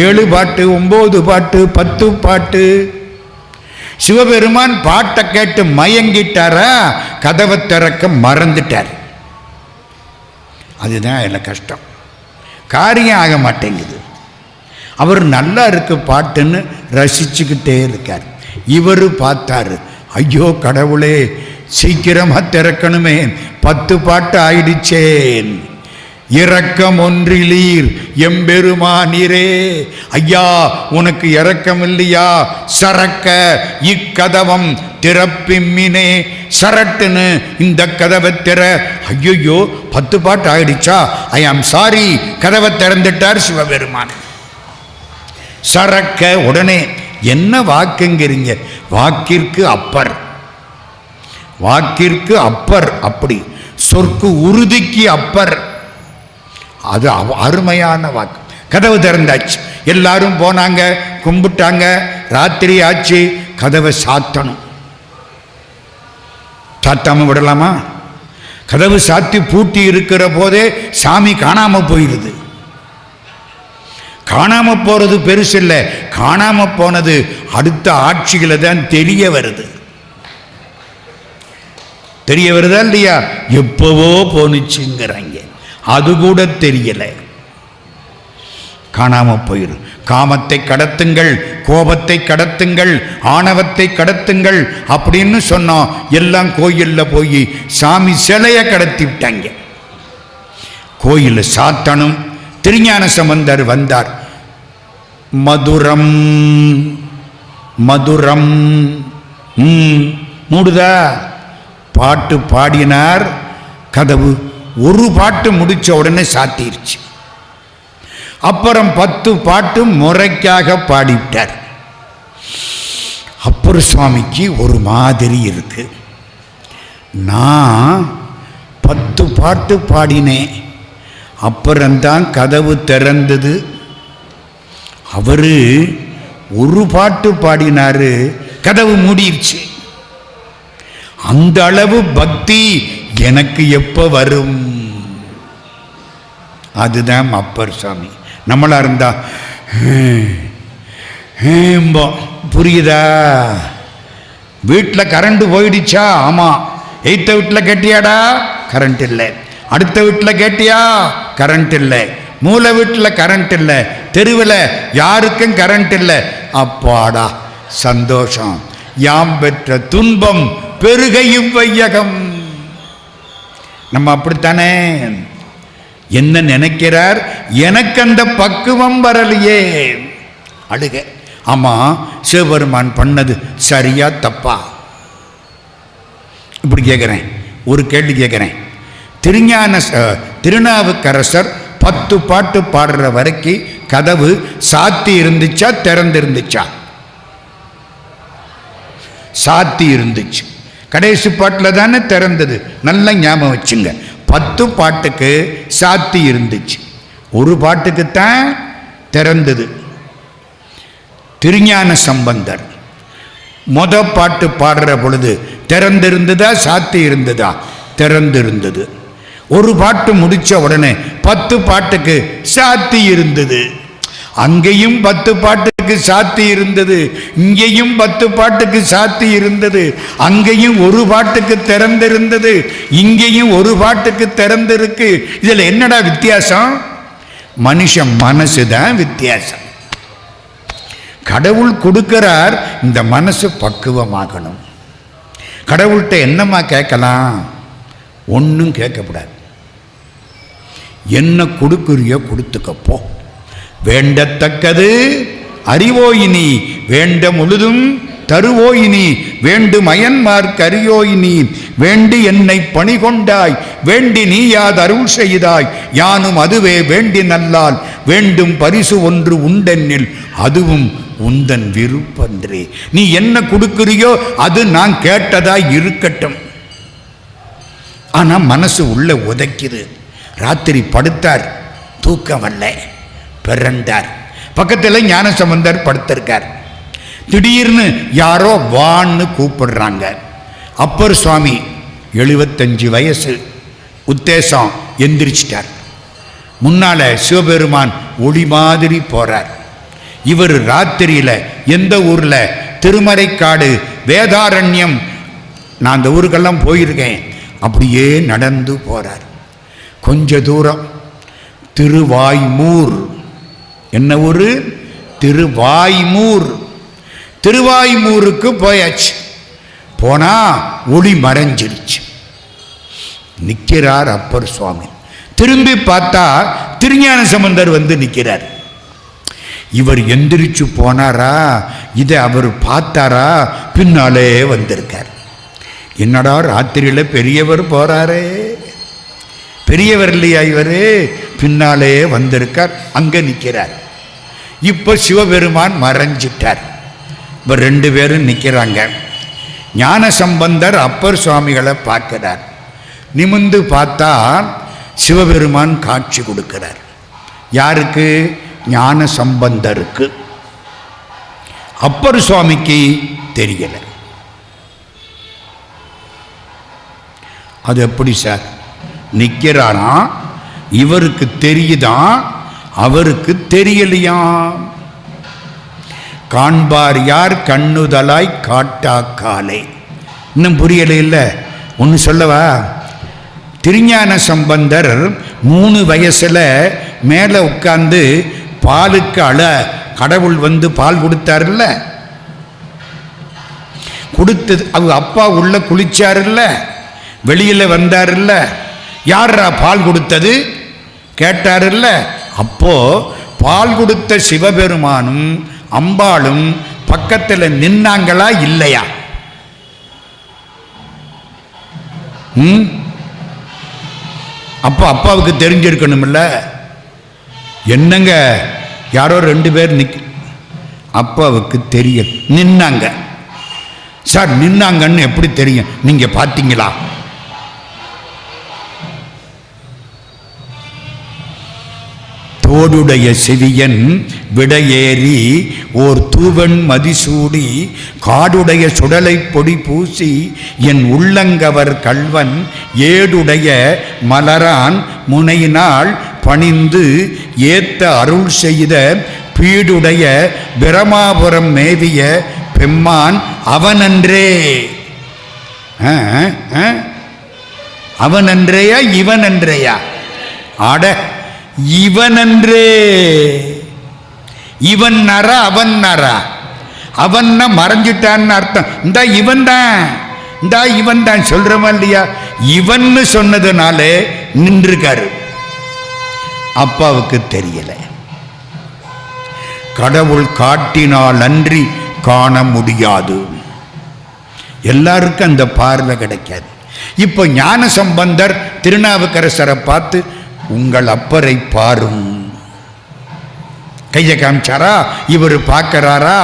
7 பாட்டு, 9 பாட்டு, 10 பாட்டு. சிவபெருமான் பாட்டை கேட்டு மயங்கிட்டாரா, கதவை திறக்க மறந்துட்டார். அதுதான் அதில் கஷ்டம். காரியம் ஆக மாட்டேங்குது. அவர் நல்லா இருக்கு பாட்டுன்னு ரசிச்சுக்கிட்டே இருக்கார். இவர் பார்த்தாரு, ஐயோ கடவுளே சீக்கிரமாக திறக்கணுமே, 10 பாட்டு ஆயிடுச்சேன். இரக்கம் ஒன்றிலீர் எம்பெருமானீரே. ஐயா உனக்கு இரக்கம் இல்லையா? சரக்க இக்கதவம் திறப்பிம்மினே. சரட்டுன்னு இந்த கதவை திற. ஐயோ 10 பாட்டு ஆயிடுச்சா? ஐ ஆம் சாரி. கதவை திறந்துட்டார் சிவபெருமான். சரக்க உடனே என்ன வாக்குங்கிறீங்க? வாக்கிற்கு அப்பர், வாக்கிற்கு அப்பர். அப்படி சொற்கு உறுதிக்கு அப்பர். அது அருமையான வாக்கு. கதவு திறந்தாச்சு. எல்லாரும் போனாங்க, கும்பிட்டாங்க. ராத்திரி ஆச்சு. கதவை சாத்தணும். சாத்தாம விடலாமா? கதவு சாத்தி பூட்டி இருக்கிற போதே சாமி காணாம போயிடுது. காணாம போறது பெருசு இல்லை, காணாம போனது அடுத்த ஆட்சிகளை தான் தெரிய வருது. தெரிய வருதா இல்லையா? எப்பவோ போனுச்சுங்கிறாங்க, அது கூட தெரியல, காணாம போயிடும். காமத்தை கடத்துங்கள், கோபத்தை கடத்துங்கள், ஆணவத்தை கடத்துங்கள் அப்படின்னு சொன்னோம். எல்லாம் கோயில்ல போய் சாமி சிலையை கடத்தி விட்டாங்க. கோயில் சாத்தனும் திருஞான சம்பந்தர் வந்தார். மதுரம் மதுரம் மூடுதா பாட்டு பாடினார். கதவு ஒரு பாட்டு முடிச்ச உடனே சாத்திருச்சு. அப்புறம் 10 பாட்டு முறைக்காக பாடிவிட்டார். அப்பர் சுவாமிக்கு ஒரு மாதிரி இருக்கு. நான் 10 பாட்டு பாடினேன், அப்புறம்தான் கதவு திறந்தது. அவரு ஒரு பாட்டு பாடினாரு, கதவு மூடிருச்சு. அந்த அளவு பக்தி எனக்கு எப்ப வரும்? அதுதான் அப்பர் சுவாமி. நம்மளா இருந்தா புரியுதா? வீட்டில் கரண்ட் போயிடுச்சா? ஆமா. எய்த்த வீட்டில் கேட்டியாடா? கரண்ட் இல்லை. அடுத்த வீட்டில் கேட்டியா? கரண்ட் இல்லை. மூல வீட்டில் கரண்ட் இல்லை. தெருவில் யாருக்கும் கரண்ட் இல்லை. அப்பாடா சந்தோஷம். யாம் பெற்ற துன்பம் பெருகையும் வையகம். நம்ம அப்படித்தானே? என்ன நினைக்கிறார்? எனக்கு அந்த பக்குவம் வரலையே. அழுக. ஆமா, சிவபெருமான் பண்ணது சரியா தப்பா? இப்படி கேட்கிறேன். ஒரு கேள்வி கேட்கிறேன். திருநாவுக்கரசர் 10 பாட்டு பாடுற வரைக்கும் கதவு சாத்தி இருந்துச்சா திறந்திருந்துச்சா? சாத்தி இருந்துச்சு. கடைசி பாட்டில் தானே திறந்தது. நல்லா ஞாபகம் வச்சுங்க. 10 பாட்டுக்கு சாத்தி இருந்துச்சு, ஒரு பாட்டுக்குத்தான் திறந்தது. திருஞான சம்பந்தர் பாட்டு பாடுற பொழுது திறந்திருந்ததா சாத்தி இருந்ததா? திறந்திருந்தது. ஒரு பாட்டு முடிச்ச உடனே 10 பாட்டுக்கு சாத்தி இருந்தது. அங்கேயும் 10 பாட்டுக்கு சாத்தி இருந்தது, இங்கேயும் 10 பாட்டுக்கு சாத்தி இருந்தது. அங்கேயும் ஒரு பாட்டுக்கு திறந்திருந்தது, இங்கேயும் ஒரு பாட்டுக்கு திறந்திருக்கு. இதுல என்னடா வித்தியாசம்? மனுஷன் மனசுதான் வித்தியாசம். கடவுள் கொடுக்கிறார், இந்த மனசு பக்குவமாகணும். கடவுள்கிட்ட என்னம்மா கேட்கலாம்? ஒன்றும் கேட்கக்கூடாது. என்ன கொடுக்குறியோ கொடுத்துக்கப்போ. வேண்டத்தக்கது அறிவோயினி, வேண்ட முழுதும் தருவோயினி, வேண்டும் அயன்மார்க் அறியோயினி, வேண்டி என்னை பணி கொண்டாய், வேண்டி நீ யாது அருள் செய்தாய், யானும் அதுவே வேண்டி நல்லால், வேண்டும் பரிசு ஒன்று உண்டென்னில் அதுவும் உந்தன் விருப்பன்றே. நீ என்ன கொடுக்குறியோ அது நான் கேட்டதாய் இருக்கட்டும். ஆனா மனசு உள்ள உதைக்குது. ராத்திரி படுத்தார், தூக்கம் வரல, பிறந்தார். பக்கத்தில் ஞானசம்பந்தர் படுத்திருக்கார். திடீர்னு யாரோ வான்னு கூப்பிடுறாங்க. அப்பர் சுவாமி 75 வயசு, உத்தேசம், எந்திரிச்சிட்டார். முன்னால சிவபெருமான் ஒளி மாதிரி போறார். இவர் ராத்திரியில எந்த ஊர்ல? திருமறைக்காடு, வேதாரண்யம். நான் அந்த ஊருக்கெல்லாம் போயிருக்கேன். அப்படியே நடந்து போறார். கொஞ்ச தூரம் திருவாய்மூர். என்ன ஊரு? திருவாய்மூர். திருவாய்மூருக்கு போயாச்சு. போனா ஒளி மறைஞ்சிருச்சு. நிற்கிறார் அப்பர் சுவாமி. திரும்பி பார்த்தா திருஞான சம்பந்தர் வந்து நிற்கிறார். இவர் எந்திரிச்சு போனாரா, இதை அவர் பார்த்தாரா? பின்னாலே வந்திருக்கார். என்னடா ராத்திரியில பெரியவர் போறாரே, பெரியவர் இல்லையா இவரு? பின்னாலே வந்திருக்கார். அங்க நிற்கிறார். இப்ப சிவபெருமான் மறைஞ்சிட்டார். இப்ப 2 பேரும் நிற்கிறாங்க. ஞான சம்பந்தர் அப்பர் சுவாமிகளை பார்க்கிறார். நிமிந்து பார்த்தா சிவபெருமான் காட்சி கொடுக்கிறார். யாருக்கு? ஞான சம்பந்தருக்கு. அப்பர் சுவாமிக்கு தெரியல. அது எப்படி சார்? நிற்கிறானா, இவருக்கு தெரியுதான், அவருக்கு தெரியலையாம். காண்பார் யார் கண்ணுதலாய் காட்டாக்காலை. இன்னும் புரியல. இல்லை ஒன்று சொல்லவா? திருஞான சம்பந்தர் 3 வயசுல மேலே உட்கார்ந்து பாலுக்கு கடவுள் வந்து பால் கொடுத்தாருல்ல, கொடுத்தது அவங்க அப்பா உள்ள குளிச்சாருல்ல, வெளியில வந்தாருல்ல, யாரா பால் கொடுத்தது கேட்டாருல்ல. அப்போ பால் கொடுத்த சிவபெருமானும் அம்பாளும் பக்கத்தில் நின்னாங்களா இல்லையா? அப்போ அப்பாவுக்கு தெரிஞ்சிருக்கணும்ல. என்னங்க யாரோ 2 பேர் அப்பாவுக்கு தெரிய நின்னாங்க. சார் நின்னாங்கன்னு எப்படி தெரியும்? நீங்க பார்த்தீங்களா? தோடுடைய செவியன் விடையேறி ஓர் தூவன் மதிசூடி காடுடைய சுடலை பொடி பூசி என் உள்ளங்கவர் கள்வன் ஏடுடைய மலரான் முனையினால் பணிந்து ஏத்த அருள் செய்த பீடுடைய பிரமாபுரம் மேவிய பெம்மான் அவனன்றே. அவனன்றேயா இவனன்றேயா? ஆட இவனன்றே. இவன் நர அவன் நர. அவன்னா மறைஞ்சிட்டான்னு அர்த்தம். இந்த இவன் தான், இந்த இவன் தான் சொல்றமா இல்லையா? இவன்னு சொன்னதுனாலே நின்றுக்காரு. அப்பாவுக்கு தெரியல. கடவுள் காட்டினால் அன்றி காண முடியாது. எல்லாருக்கும் அந்த பார்வை கிடைக்காது. இப்போ ஞான சம்பந்தர் திருநாவுக்கரசரை பார்த்து உங்கள் அப்பரை பாரும் கையை காமிச்சாரா? இவர் பார்க்கிறாரா?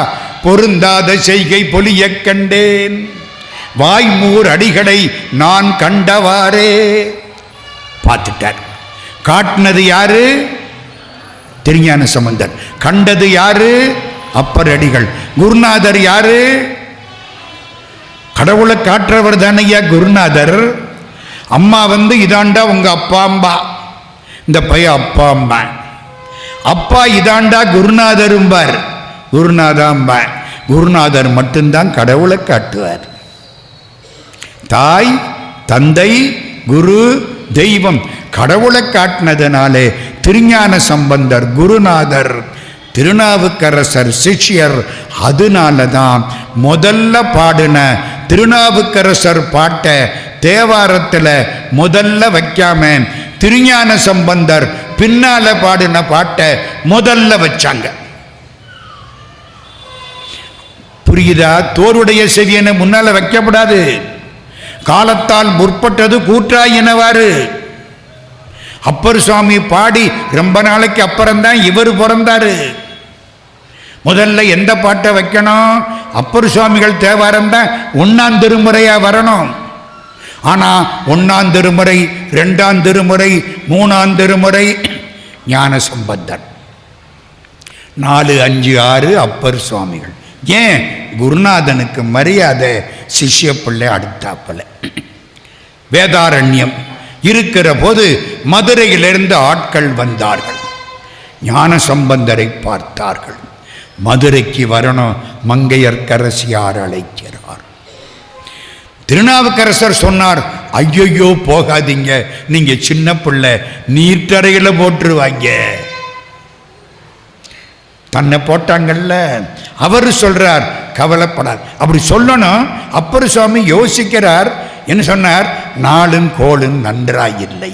பொருந்தாத செய்கை பொலிய கண்டேன் வாய்மூர் அடிகளை நான் கண்டவாறே. பார்த்துட்டார். காட்டினது யாரு? திருஞான சம்பந்தர். கண்டது யாரு? அப்பர் அடிகள். குருநாதர் யாரு? கடவுளை காட்டுறவர் தானையா குருநாதர். அம்மா வந்து இதாண்டா உங்க அப்பாம்பா, இந்த பையன் அப்பாம்பா. அப்பா இதாண்டா குருநாதரும்பார், குருநாதாம்பா. குருநாதர் மட்டும்தான் கடவுளை காட்டுவார். தாய் தந்தை குரு தெய்வம் கடவுளை காட்டினதுனாலே திருஞான சம்பந்தர் குருநாதர், திருநாவுக்கரசர் சிஷ்யர். அதனால தான் முதல்ல பாடின திருநாவுக்கரசர் பாட்ட தேவாரத்தில் முதல்ல வைக்காம திருஞான சம்பந்தர் பின்னால பாடின பாட்டை முதல்ல வச்சாங்க. புரியுதா? தோருடைய செவியனை முன்னால வைக்கப்படாது. காலத்தால் முற்பட்டது கூற்றாயினவாறு. அப்பர் சுவாமி பாடி ரொம்ப நாளைக்கு அப்புறம்தான் இவர் பிறந்தாரு. முதல்ல எந்த பாட்டை வைக்கணும்? அப்பர் சுவாமிகள் தேவாரம் தான் 1ஆம் திருமுறையா வரணும். ஆனா 1ஆம் திருமுறை, 2ஆம் திருமுறை, 3ஆம் திருமுறை ஞான சம்பந்தர், 4, 5, 6 அப்பர் சுவாமிகள். ஏன்? குருநாதனுக்கு மரியாதை. சிஷ்ய பிள்ளை அடுத்தாப்பல. வேதாரண்யம் இருக்கிற போது மதுரையிலிருந்து ஆட்கள் வந்தார்கள். ஞான சம்பந்தரை பார்த்தார்கள். மதுரைக்கு வரணும், மங்கையர்க்கரசியார் அழைக்கிறார். திருநாவுக்கரசர் சொன்னார், ஐயோ போகாதீங்க, நீங்க சின்ன பிள்ளை, நீர்த்தரையில் போட்டுருவாங்க. தன்னை போட்டாங்கல்ல. அவர் சொல்றார், கவலைப்படாது. அப்படி சொல்லணும். அப்பர் சுவாமி யோசிக்கிறார். என்ன சொன்னார்? நாளும் கோளும் நன்றாயில்லை.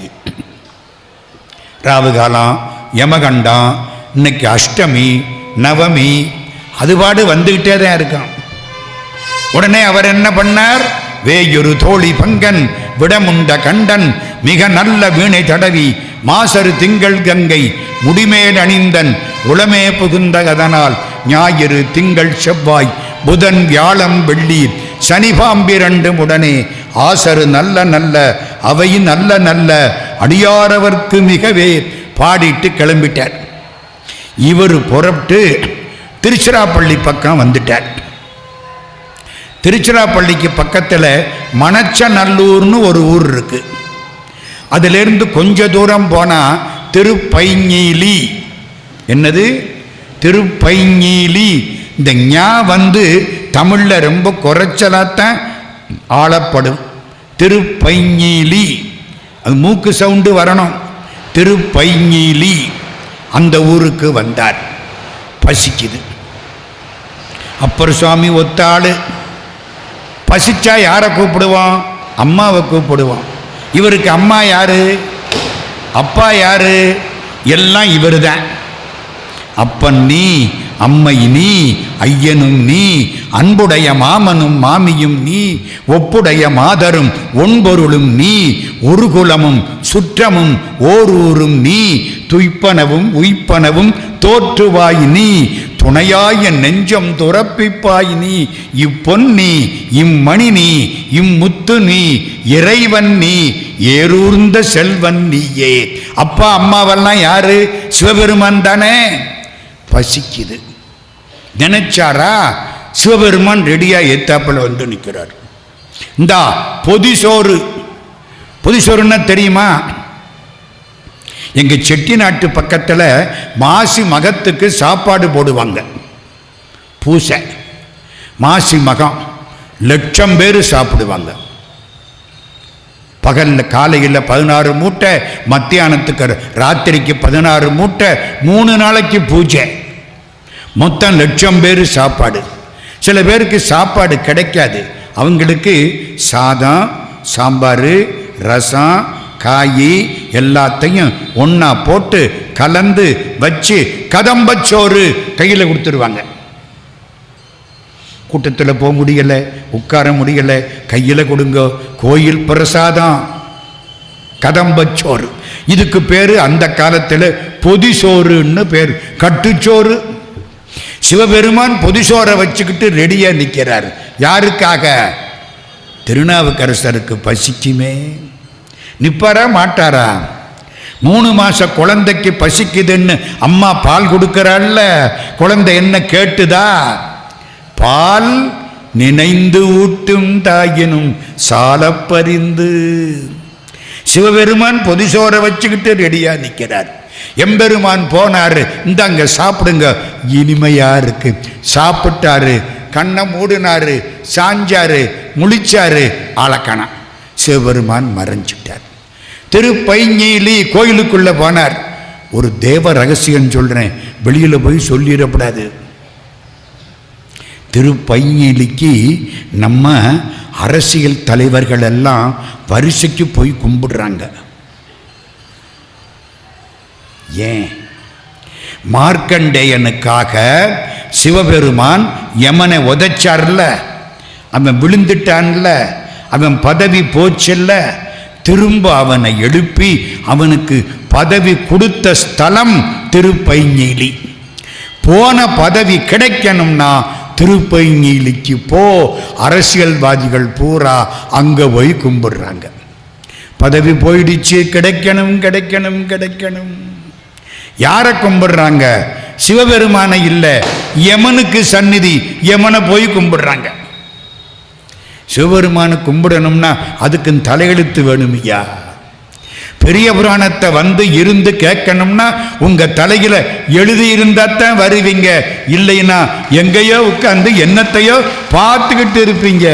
ராவுகாலம், யமகண்டம், இன்னைக்கு அஷ்டமி, நவமி, அதுபாடு வந்துகிட்டே தான் இருக்கான். உடனே அவர் என்ன பண்ணார்? வேயொரு தோழி பங்கன் விடமுண்ட கண்டன் மிக நல்ல வீணை தடவி மாசரு திங்கள் கங்கை முடிமேல் அணிந்தன் உளமே புகுந்த அதனால் ஞாயிறு திங்கள் செவ்வாய் புதன் வியாழம் வெள்ளி சனிபாம்பிரண்டும் உடனே ஆசரு நல்ல நல்ல அவை நல்ல நல்ல அடியாரவர்க்கு மிகவே பாடிட்டு கிளம்பிட்டார். இவர் புறப்பட்டு திருச்சிராப்பள்ளி பக்கம் வந்துட்டார். திருச்சிராப்பள்ளிக்கு பக்கத்தில் மணச்சநல்லூர்னு ஒரு ஊர் இருக்கு. அதிலிருந்து கொஞ்ச தூரம் போனால் திருப்பைஞீலி என்னது? திருப்பைஞீலி. இந்த ஞா தமிழ்ல ரொம்ப குறைச்சலாத்தான் ஆளப்படும். திருப்பைஞீலி, அது மூக்கு சவுண்டு வரணும். திருப்பைஞீலி அந்த ஊருக்கு வந்தார். பசிக்குது. அப்பர் சுவாமி ஒத்த ஆளு. பசிச்சா யாரை கூப்பிடுவான்? அம்மாவை கூப்பிடுவான். இவருக்கு அம்மா யாரு? அப்பா யாரு? எல்லாம் இவர் தான். அப்பன் நீ, அம்மை நீ, ஐயனும் நீ, அன்புடைய மாமனும் மாமியும் நீ, ஒப்புடைய மாதரும் ஒன்பொருளும் நீ, ஒரு குலமும் சுற்றமும் ஓரூரும் நீ, துய்ப்பனவும் உய்ப்பனவும் தோற்றுவாய் நீ, துணையாய நெஞ்சம் துறப்பிப்பாய் நீ, இப்பொன்னி இம்மணி நீ, இம்முத்து நீ, இறைவன் நீ, ஏரூர்ந்த செல்வன் நீயே. அப்பா அம்மாவெல்லாம் யாரு? சிவபெருமான் தானே. பசிக்குது. நினைச்சாரா? சிவபெருமான் ரெடியா ஏத்தாப்பில் வந்து நிற்கிறார். இந்தா பொதிசோறு. பொதிசோறுன்னா தெரியுமா? எங்க செட்டிநாட்டு பக்கத்தில் மாசி மகத்துக்கு சாப்பாடு போடுவாங்க. பூசை மாசி மகம் லட்சம் பேர் சாப்பிடுவாங்க. பகலில் காலையில் 16 மூட்டை, மத்தியானத்துக்கு ராத்திரிக்கு 16 மூட்டை, 3 நாளைக்கு பூஜை. மொத்தம் லட்சம் பேர் சாப்பாடு. சில பேருக்கு சாப்பாடு கிடைக்காது. அவங்களுக்கு சாதம், சாம்பார், ரசம், காய் எல்லாத்தையும் ஒன்றா போட்டு கலந்து வச்சு கதம்பச்சோறு கையில் கொடுத்துருவாங்க. கூட்டத்தில் போக முடியலை, உட்கார முடியலை, கையில் கொடுங்க. கோயில் பிரசாதம் கதம்பச்சோறு. இதுக்கு பேர் அந்த காலத்தில் பொதிசோறுன்னு பேர். கட்டுச்சோறு. சிவபெருமான் பொதிசோரை வச்சுக்கிட்டு ரெடியா நிற்கிறார். யாருக்காக? திருநாவுக்கரசருக்கு பசிக்குமே. நிப்பாரா மாட்டாரா? 3 மாச குழந்தைக்கு பசிக்குதுன்னு அம்மா பால் கொடுக்கிறாள்ல, குழந்தை என்ன கேட்டுதா? பால் நினைந்து ஊட்டும் தாயினும் சாலப்பறிந்து. சிவபெருமான் பொதிசோரை வச்சுக்கிட்டு ரெடியா நிற்கிறார். எம்பெருமான் போனாரு, இந்தாங்க சாப்பிடுங்க. இனிமையா இருக்கு. சாப்பிட்டாரு, கண்ணை மூடினாரு, சாஞ்சாரு, முழிச்சாரு, ஆளக்கானா. சிவபெருமான் மறைஞ்சிட்டார். திருப்பைஞீலி கோயிலுக்குள்ள போனார். ஒரு தேவ ரகசியம் சொல்றேன், வெளியில போய் சொல்லிடக்கூடாது. திருப்பைஞீலிக்கு நம்ம அரசியல் தலைவர்கள் எல்லாம் வரிசைக்கு போய் கும்பிடுறாங்க. ஏன்? மார்க்கண்டேயனுக்காக சிவபெருமான் யமனை உதைச்சார்ல, அவன் விழுந்துட்டான்ல, அவன் பதவி போச்சல்ல, திரும்ப அவனை எழுப்பி அவனுக்கு பதவி கொடுத்த ஸ்தலம் திருப்பைஞீலி. போன பதவி கிடைக்கணும்னா திருப்பைஞீலிக்கு போ. அரசியல்வாதிகள் பூரா அங்க போய் கும்பிடுறாங்க. பதவி போயிடுச்சு, கிடைக்கணும் கிடைக்கணும் கிடைக்கணும். யாரை கும்பிடுறாங்க? சிவபெருமானை இல்ல, யமனுக்கு சந்நிதி, யமனை போய் கும்பிடுறாங்க. சிவபெருமானை கும்பிடணும்னா அதுக்கு தலையெழுத்து வேணும் ஐயா. பெரிய புராணத்தை இருந்து கேட்கணும்னா உங்க தலையில எழுதி இருந்தா தான் வருவீங்க. இல்லைன்னா எங்கேயோ உட்கார்ந்து என்னத்தையோ பார்த்துக்கிட்டு இருப்பீங்க.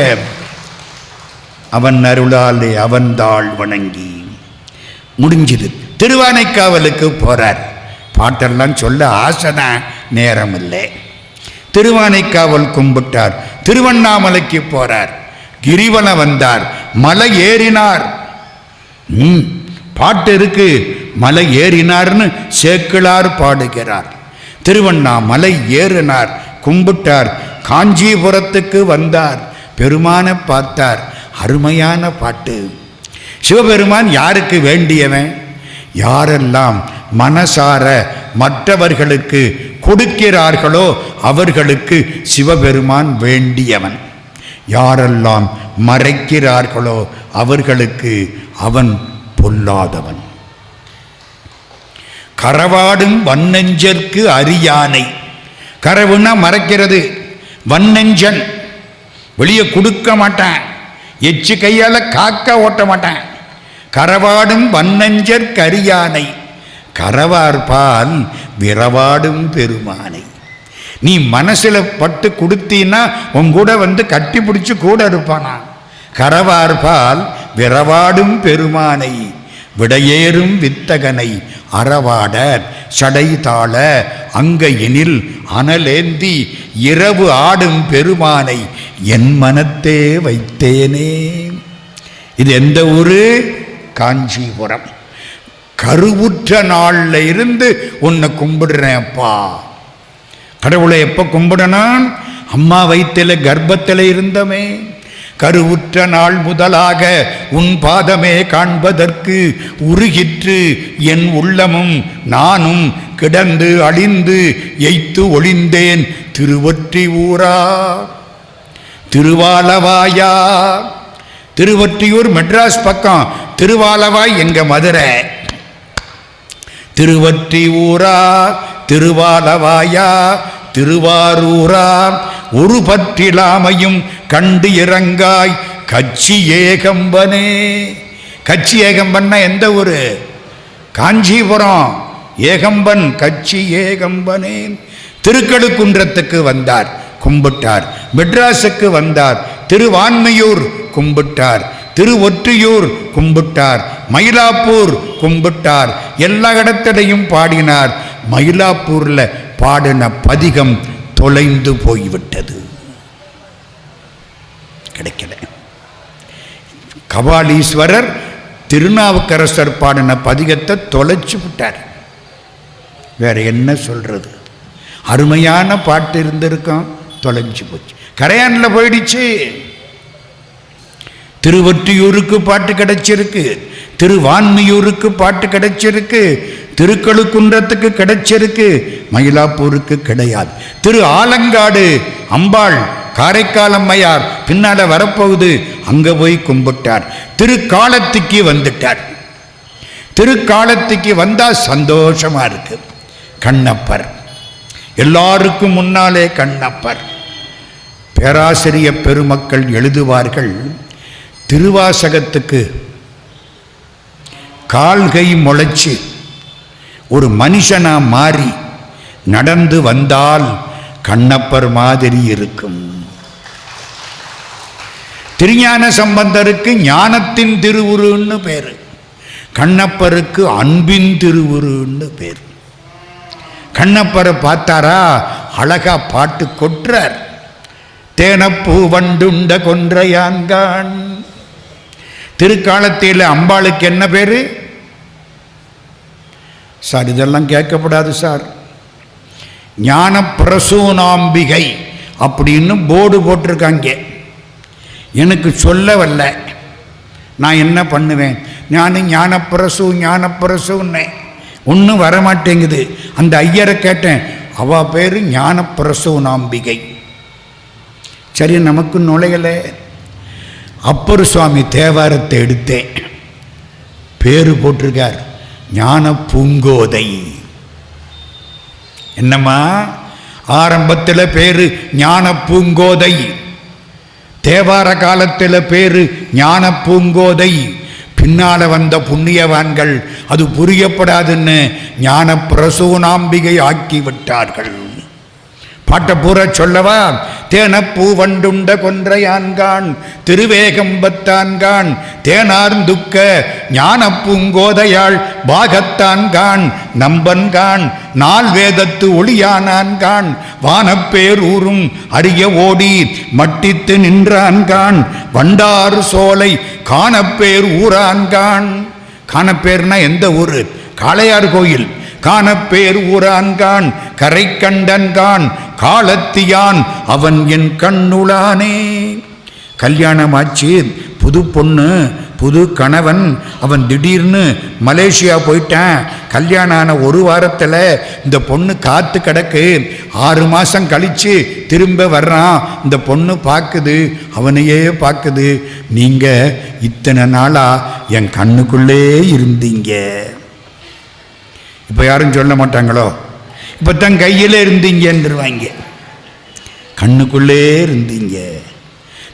அவன் அருளாலே அவன் தாள் வணங்கி முடிஞ்சது. திருவானைக்காவலுக்கு போறார். பாட்டெல்லாம் சொல்ல ஆசைதான், நேரம் இல்லை. திருவானைக்காவல் கும்பிட்டார். திருவண்ணாமலைக்கு போறார். கிரிவலம் வந்தார். மலை ஏறினார். பாட்டு இருக்கு, மலை ஏறினார்னு சேக்கிழார் பாடுகிறார். திருவண்ணாமலை ஏறினார், கும்பிட்டார். காஞ்சிபுரத்துக்கு வந்தார், பெருமானை பார்த்தார். அருமையான பாட்டு. சிவபெருமான் யாருக்கு வேண்டியவன்? யாரெல்லாம் மனசார மற்றவர்களுக்கு கொடுக்கிறார்களோ அவர்களுக்கு சிவபெருமான் வேண்டியவன். யாரெல்லாம் மறைக்கிறார்களோ அவர்களுக்கு அவன் பொல்லாதவன். கரவாடும் வன்னெஞ்சற்கு அரியானை. கரவுன்னா மறைக்கிறது, வன்னெஞ்சன் வெளியே கொடுக்க மாட்டான், எச்சு கையால காக்க ஓட்ட மாட்டான். கரவாடும் வன்னெஞ்சற்கு அரியானை. கரவார்பால் விரவாடும் பெருமானை. நீ மனசில் பட்டு கொடுத்தீன்னா உன் கூட வந்து கட்டி பிடிச்சி கூட இருப்பானா. கரவார்பால் விரவாடும் பெருமானை விடையேறும் வித்தகனை அறவாட சடை தாள அங்கையினில் அனலேந்தி இரவு ஆடும் பெருமானை என் மனத்தே வைத்தேனே. இது எந்த ஊரு? காஞ்சிபுரம். கருவுற்ற நாள்ல இருந்து உன்னை கும்பிடுறேன் அப்பா. கடவுளை எப்ப கும்பிடணும்? அம்மா வயிற்றில கர்ப்பத்தில் இருந்தமே. கருவுற்ற நாள் முதலாக உன் பாதமே காண்பதற்கு உருகிற்று என் உள்ளமும் நானும் கிடந்து அழிந்து எய்த்து ஒளிந்தேன் திருவொற்றி ஊரா திருவாலவாயா. திருவொற்றியூர் மெட்ராஸ் பக்கம், திருவாலவாய் எங்க மதுரை. திருவொற்றி ஊரா திருவாலவாயா திருவாரூரா ஒரு பற்றிலாமையும் கண்டு இறங்காய் கச்சி ஏகம்பனே. கச்சி ஏகம்பன்னா எந்த ஊரு? காஞ்சிபுரம். ஏகம்பன் கச்சி ஏகம்பனே. திருக்கழுக்குன்றத்துக்கு வந்தார், கும்பிட்டார். மெட்ராஸுக்கு வந்தார், திருவான்மையூர் கும்பிட்டார், திருவொற்றியூர் கும்பிட்டார், மயிலாப்பூர் கும்பிட்டார். எல்லா இடத்திலையும் பாடினார். மயிலாப்பூர்ல பாடின பதிகம் தொலைந்து போய்விட்டது, கிடைக்கல. கபாலீஸ்வரர் திருநாவுக்கரசர் பாடின பதிகத்தை தொலைச்சு விட்டார். வேற என்ன சொல்றது? அருமையான பாட்டு இருந்திருக்கும், தொலைஞ்சு போச்சு, கரையான்ல போயிடுச்சு. திருவொற்றியூருக்கு பாட்டு கிடைச்சிருக்கு, திருவான்மையூருக்கு பாட்டு கிடைச்சிருக்கு, திருக்கழுக்குன்றத்துக்கு கிடைச்சிருக்கு, மயிலாப்பூருக்கு கிடையாது. திரு ஆலங்காடு அம்பாள் காரைக்கால் அம்மையார் பின்னால வரப்போகுது, அங்க போய் கும்பிட்டார். திருக்காலத்துக்கு வந்துட்டார். திருக்காலத்துக்கு வந்தா சந்தோஷமா இருக்கு. கண்ணப்பர் எல்லாருக்கும் முன்னாலே கண்ணப்பர். பேராசிரிய பெருமக்கள் எழுதுவார்கள், திருவாசகத்துக்கு கால்கை முளைச்சு ஒரு மனுஷனா மாறி நடந்து வந்தால் கண்ணப்பர் மாதிரி இருக்கும். திருஞான சம்பந்தருக்கு ஞானத்தின் திருவுருன்னு பேரு, கண்ணப்பருக்கு அன்பின் திருவுருன்னு பேரு. கண்ணப்பரை பார்த்தாரா, அழகா பாட்டு கொற்றார். தேனப்பூ வண்டுண்ட கொன்றையான்கான். திருக்காலத்தில் அம்பாளுக்கு என்ன பேரு சார்? இதெல்லாம் கேட்கப்படாது சார். ஞான பிரசூனாம்பிகை அப்படின்னு போர்டு போட்டிருக்காங்க. எனக்கு சொல்ல வரல, நான் என்ன பண்ணுவேன்? ஞானப்பிரசூன்னே ஒன்றும் வரமாட்டேங்குது. அந்த ஐயரை கேட்டேன், அவ பேரு ஞான பிரசூனாம்பிகை. சரி, நமக்கு நுழையலை. அப்பர் சுவாமி தேவாரத்தை எடுத்தேன், பேரு போட்டிருக்கார் ஞான பூங்கோதை. என்னம்மா ஆரம்பத்தில் பேரு ஞான பூங்கோதை, தேவார காலத்தில் பேரு ஞான பூங்கோதை. பின்னால வந்த புண்ணியவான்கள் அது புரியப்படாதுன்னு ஞான பிரசூனாம்பிகை ஆக்கி விட்டார்கள். பாட்ட பூரா சொல்லவா? தேனப்பூ வண்டுண்ட கொன்றையான்கான் திருவேகம்பத்தான்கான் தேனார்ந்துக்க ஞான பூங்கோதையாள் பாகத்தான்கான் நம்பன்கான் நால் வேதத்து ஒளியானான்கான் வானப்பேர் ஊரும் அறிய ஓடி மட்டித்து நின்றான்கான் வண்டாறு சோலை காணப்பேர் ஊரான்கான். காணப்பேர்னா எந்த ஊரு? காளையார் கோயில். காணப்பேர் ஊரான்கான் கரை கண்டன்கான் காலத்தியான் அவன் என் கண்ணுளானே. கல்யாணமாச்சு, புது பொண்ணு புது கணவன். அவன் திடீர்னு மலேசியா போயிட்டான். கல்யாணம் ஆன ஒரு வாரத்தில் இந்த பொண்ணு காத்து கிடக்கு. 6 மாதம் கழித்து திரும்ப வர்றான். இந்த பொண்ணு பார்க்குது, அவனையே பார்க்குது. நீங்கள் இத்தனை நாளாக என் கண்ணுக்குள்ளே இருந்தீங்க. இப்போ யாரும் சொல்ல மாட்டாங்களோ, இப்போ தான் கையில் இருந்தீங்கன்றுவாங்க. கண்ணுக்குள்ளே இருந்தீங்க.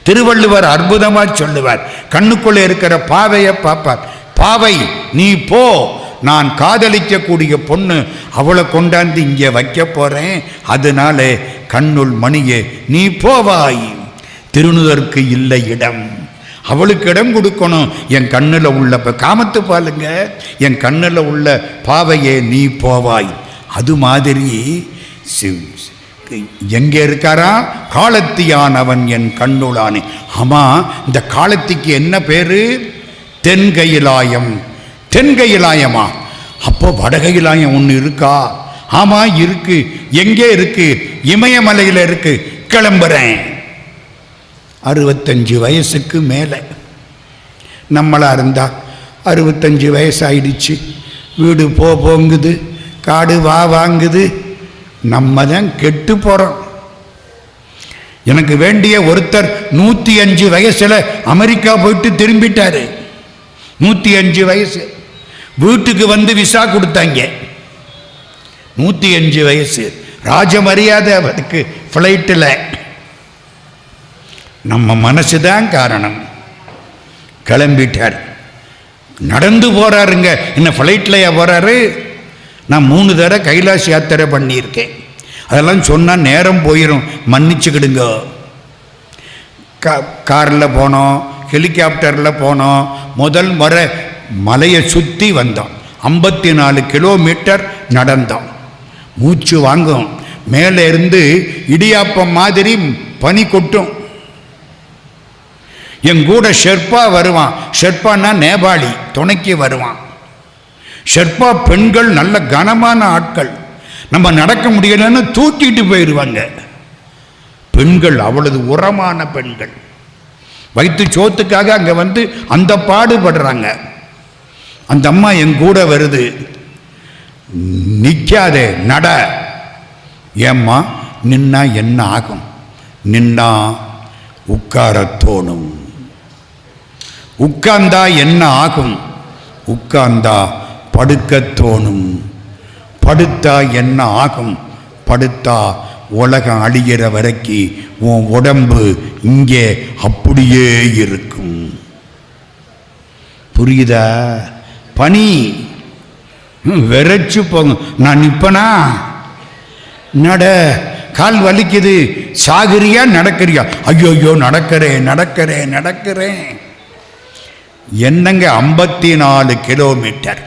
திருவள்ளுவர் அற்புதமாக சொல்லுவார், கண்ணுக்குள்ளே இருக்கிற பாவையை பார்ப்பார். பாவை நீ போ, நான் காதலிக்கக்கூடிய பொண்ணு, அவளை கொண்டாந்து இங்கே வைக்க போகிறேன், அதனால கண்ணுள் மணியே நீ போவாய், திருநுதற்கு இல்லை இடம், அவளுக்கு இடம் கொடுக்கணும். என் கண்ணில் உள்ள காமத்து பாலுங்க, என் கண்ணில் உள்ள பாவையே நீ போவாய். அது மாதிரி எங்கே இருக்காரா? காலத்தியான் அவன் என் கண்ணுளானே. ஆமா, இந்த காலத்திக்கு என்ன பேரு? தென்கையிலாயம். தென்கையிலாயமா? அப்போ வடகையிலாயம் ஒன்று இருக்கா? ஆமா இருக்கு. எங்கே இருக்கு? இமயமலையில் இருக்கு. கிளம்புறேன். 65 வயசுக்கு மேலே நம்மளா இருந்தா 65 வயசு ஆயிடுச்சு, வீடு போங்குது, காடு வாங்குது, நம்ம தான் கெட்டு போறோம். எனக்கு வேண்டிய ஒருத்தர் 105 வயசுல அமெரிக்கா போயிட்டு திரும்பிட்டாரு. 105 வயசு, வீட்டுக்கு வந்து விசா கொடுத்தாங்க. 105 வயசு, ராஜ மரியாதை அவருக்கு ஃப்ளைட்டில். நம்ம மனசுதான் காரணம். கிளம்பிட்டார், நடந்து போறாருங்க. என்ன ஃப்ளைட்லையா போறாரு? நான் 3 தடவை கைலாஷ் யாத்திரை பண்ணியிருக்கேன். அதெல்லாம் சொன்னால் நேரம் போயிடும், மன்னிச்சுக்கிடுங்க. காரில் போனோம், ஹெலிகாப்டரில் போனோம். முதல் முறை மலையை சுற்றி வந்தோம். 54 கிலோமீட்டர் நடந்தோம். மூச்சு வாங்கும். மேலே இருந்து இடியாப்பம் மாதிரி பனி கொட்டும். என் கூட ஷெர்பா வருவான். ஷெர்பான்னா நேபாளி, துணைக்கு வருவான். ஷெர்பா பெண்கள் நல்ல கனமான ஆட்கள். நம்ம நடக்க முடியலன்னு தூக்கிட்டு போயிடுவாங்க. பெண்கள் அவ்வளவு உரமான பெண்கள். வயிற்று சோத்துக்காக அங்கே வந்து அந்த பாடுபடுறாங்க. அந்த அம்மா என் கூட வருது. நிற்காதே, நட. ஏம்மா? நின்னா என்ன ஆகும்? நின்னா உட்கார தோணும். உட்கார்ந்தா என்ன ஆகும்? உட்கார்ந்தா படுக்க தோணும். படுத்தா என்ன ஆகும்? படுத்தா உலகம் அழிகிற வரைக்கும் உன் உடம்பு இங்கே அப்படியே இருக்கும். புரியுதா? பனி விரைச்சு போங்க. நான் நிப்பனா? நட. கால் வலிக்குது. சாகுறியா நடக்கிறியா? ஐயோ நடக்கிறேன். என்னங்க 54 கிலோமீட்டர்.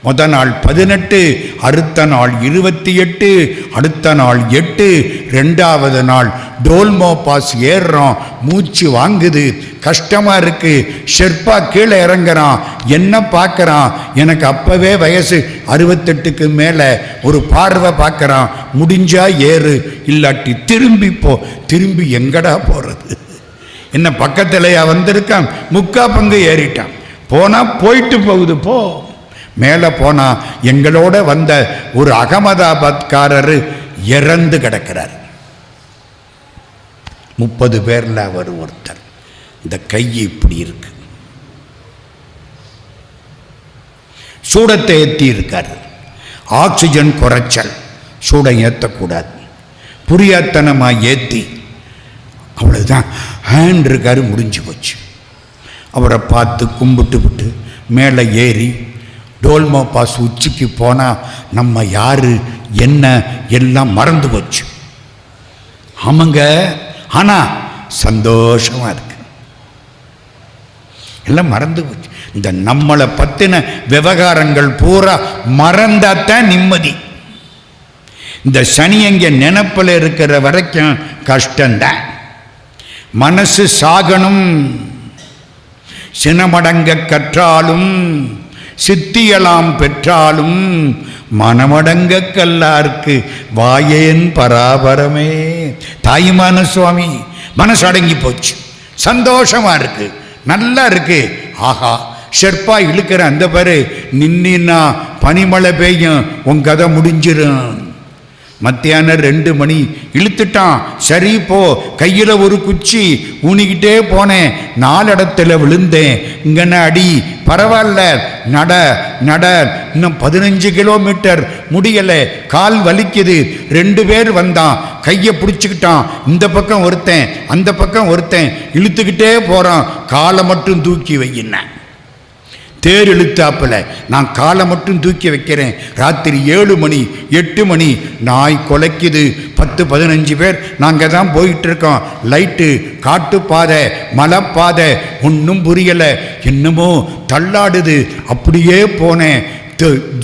முதல் நாள் 18, அடுத்த நாள் 28, அடுத்த நாள் 8, 2வது நாள் டோல்மோ பாஸ் ஏறுறோம். மூச்சு வாங்குது, கஷ்டமாக இருக்கு. ஷெர்பா கீழே இறங்குறான், என்ன பார்க்குறான். எனக்கு அப்போவே வயசு 68க்கு மேலே. ஒரு பார்வை பார்க்குறான். முடிஞ்சா ஏறு, இல்லாட்டி திரும்பி போ. திரும்பி எங்கடா போகிறது? என்ன பக்கத்திலையா வந்திருக்கான்? 3/4 பங்கு ஏறிட்டான். போனால் போயிட்டு போகுது. போ. மேலே போனால் எங்களோட வந்த ஒரு அகமதாபாத்காரர் இறந்து கிடக்கிறார். 30 பேரில் அவர் ஒருத்தர். இந்த கை இப்படி இருக்கு. சூடத்தை ஏற்றி இருக்கார். ஆக்சிஜன் குறைச்சல், சூடம் ஏற்றக்கூடாது. புரியாத்தனமாக ஏற்றி அவ்வளோதான். ஹேண்ட் இருக்காரு, முடிஞ்சு போச்சு. அவரை பார்த்து கும்பிட்டு விட்டு மேலே ஏறி டோல்மோ பாஸ் உச்சிக்கு போனால் நம்ம யாரு என்ன எல்லாம் மறந்து போச்சு. ஆமாங்க, ஆனால் சந்தோஷமாக இருக்கு. எல்லாம் மறந்து போச்சு. இந்த நம்மளை பற்றின விவகாரங்கள் பூரா மறந்தாத்தான் நிம்மதி. இந்த சனி எங்க நினைப்பில் இருக்கிற வரைக்கும் கஷ்டம்தான். மனசு சாகணும். சினமடங்க கற்றாலும் சித்தியலாம் பெற்றாலும் மனமடங்க கல்லார்க்கு வாயேன் பராபரமே. தாயுமான சுவாமி மனசு அடங்கி போச்சு. சந்தோஷமா இருக்கு, நல்லா இருக்கு. ஆஹா, ஷெர்பா இழுக்கிற அந்த பாரு, நின்னா பனிமழை பெய்யும், உன் கதை முடிஞ்சிடும். மத்தியானம் 2 மணி இழுத்துட்டான். சரி போ. கையில் ஒரு குச்சி ஊனிக்கிட்டே போனேன். 4 இடத்துல விழுந்தேன். இங்கன அடி, பரவாயில்ல, நட. இன்னும் 15 கிலோமீட்டர் முடியலை, கால் வலிக்குது. 2 பேர் வந்தான், கையை பிடிச்சிக்கிட்டான். இந்த பக்கம் ஒருத்தன், அந்த பக்கம் ஒருத்தன், இழுத்துக்கிட்டே போகிறான். காலை மட்டும் தூக்கி வையின. தேர் இழுத்தாப்பில் நான் காலை மட்டும் தூக்கி வைக்கிறேன். ராத்திரி 7 மணி 8 மணி நாய் குலைக்குது. 10-15 பேர் நாங்கள் தான் போயிட்டுருக்கோம். லைட்டு, காட்டுப்பாதை, மலைப்பாதை, ஒன்றும் புரியலை. என்னமோ தள்ளாடுது. அப்படியே போனேன்.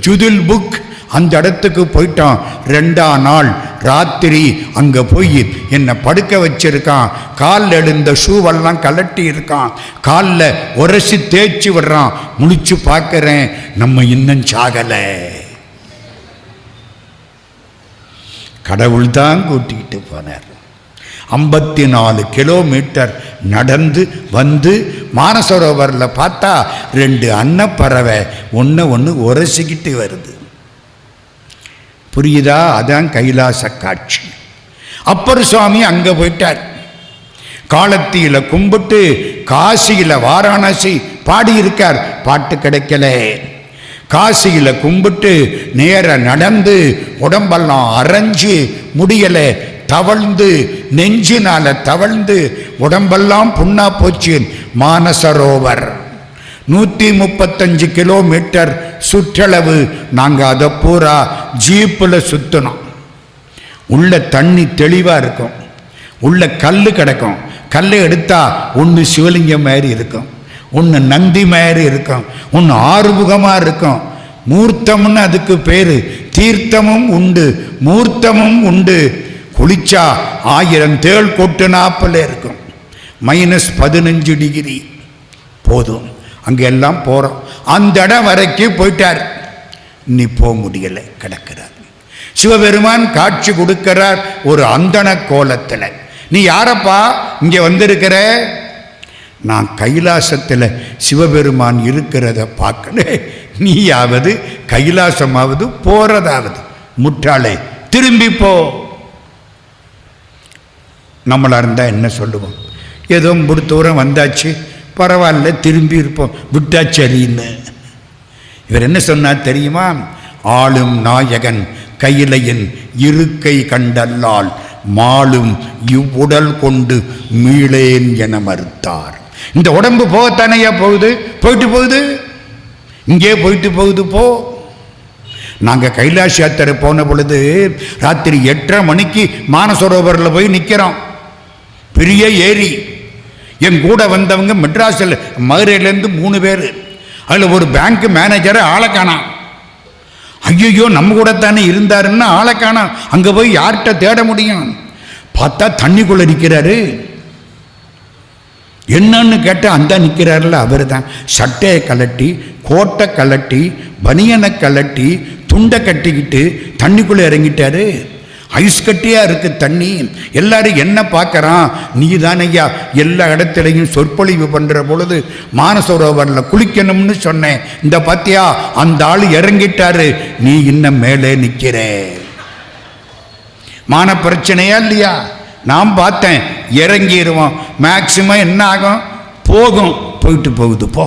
ஜுதில் புக் அந்த இடத்துக்கு போயிட்டான். 2ஆம் நாள் ராத்திரி அங்கே போய் என்னை படுக்க வச்சிருக்கான். காலில் எழுந்த ஷூவெல்லாம் கலட்டி இருக்கான். காலில் உரசி தேய்ச்சி விடுறான். முழிச்சு பார்க்குறேன், நம்ம இன்னும் சாகலை. கடவுள் தான் கூட்டிக்கிட்டு போனார். 54 கிலோமீட்டர் நடந்து வந்து மானசரோவரில் பார்த்தா 2 அன்னப்பறவை ஒன்று உரசிக்கிட்டு வருது. புரியுதா? அதான் கைலாச காட்சி. அப்பர் சுவாமி அங்கே போயிட்டார். காலத்தியில் கும்பிட்டு காசியில் வாரணாசி பாடியிருக்கார். பாட்டு கிடைக்கல. காசியில் கும்பிட்டு நேர நடந்து உடம்பெல்லாம் அரைஞ்சு முடியலை. தவழ்ந்து நெஞ்சினால தவழ்ந்து உடம்பெல்லாம் புண்ணா போச்சு. மானசரோவர் 135 கிலோமீட்டர் சுற்றளவு. நாங்கள் அதை பூரா ஜீப்பில் சுற்றணும். உள்ள தண்ணி தெளிவாக இருக்கும். உள்ள கல் கிடக்கும். கல்லை எடுத்தால் ஒன்று சிவலிங்கம் மாதிரி இருக்கும், ஒன்று நந்தி மாதிரி இருக்கும், ஒன்று ஆறுமுகமாக இருக்கும். மூர்த்தம்னு அதுக்கு பேர். தீர்த்தமும் உண்டு, மூர்த்தமும் உண்டு. குளிச்சா 1000 தேள் கொட்டுனாப்பில் இருக்கும். -15 டிகிரி போதும். அங்கே எல்லாம் போகிறோம். அந்த இடம் வரைக்கும் போயிட்டார். நீ போக முடியலை, கிடக்கிறார். சிவபெருமான் காட்சி கொடுக்கிறார் ஒரு அந்தன கோலத்தில். நீ யாரப்பா இங்கே வந்திருக்கிற? நான் கைலாசத்தில் சிவபெருமான் இருக்கிறத பார்க்கணும். நீயாவது கைலாசமாவது போறதாவது. முட்டாளே, திரும்பி போ. நம்மளா இருந்தால் என்ன சொல்லுவோம்? ஏதோ தூரம் வந்தாச்சு, பரவாயில்ல, திரும்பி இருப்போம், விட்டாச்சரின்னு. இவர் என்ன சொன்னார் தெரியுமா? ஆளும் நாயகன் கையிலையின் இருக்கை கண்டல்லால் மாளும் இவ்வுடல் கொண்டு மீளேன் என மறுத்தார். இந்த உடம்பு போகத்தானையா போகுது? போயிட்டு போகுது, இங்கே போயிட்டு போகுது. போ. நாங்கள் கைலாஷ் யாத்திரை போன பொழுது ராத்திரி 8:30 மணிக்கு மானசரோவரில் போய் நிற்கிறோம். பெரிய ஏரி. என் கூட வந்தவங்க மெட்ராஸில் மதுரையிலேருந்து 3 பேர். அதில் ஒரு பேங்க் மேனேஜரை ஆளை காணாம். ஐயோ, நம்ம கூட தானே இருந்தாருன்னா ஆளை காணாம். அங்கே போய் யார்கிட்ட தேட முடியும்? பார்த்தா தண்ணிக்குள்ளே நிற்கிறாரு. என்னன்னு கேட்டால் அந்த நிற்கிறாருல அவர் தான். சட்டையை கலட்டி, கோட்டை கலட்டி, பனியனை கலட்டி, துண்டை கட்டிக்கிட்டு தண்ணிக்குள்ளே இறங்கிட்டாரு. ஐஸ் கட்டியாக இருக்குது தண்ணி. எல்லாரும் என்ன பார்க்குறான்? நீ தானையா எல்லா இடத்துலையும் சொற்பொழிவு பண்ணுற பொழுது மானசரோவரில் குளிக்கணும்னு சொன்னேன். இந்த பார்த்தியா, அந்த ஆள் இறங்கிட்டாரு, நீ இன்னும் மேலே நிற்கிற. மான பிரச்சனையா இல்லையா? நான் பார்த்தேன், இறங்கிடுவோம். மேக்சிமம் என்ன ஆகும்? போகும். போயிட்டு போகுது. போ.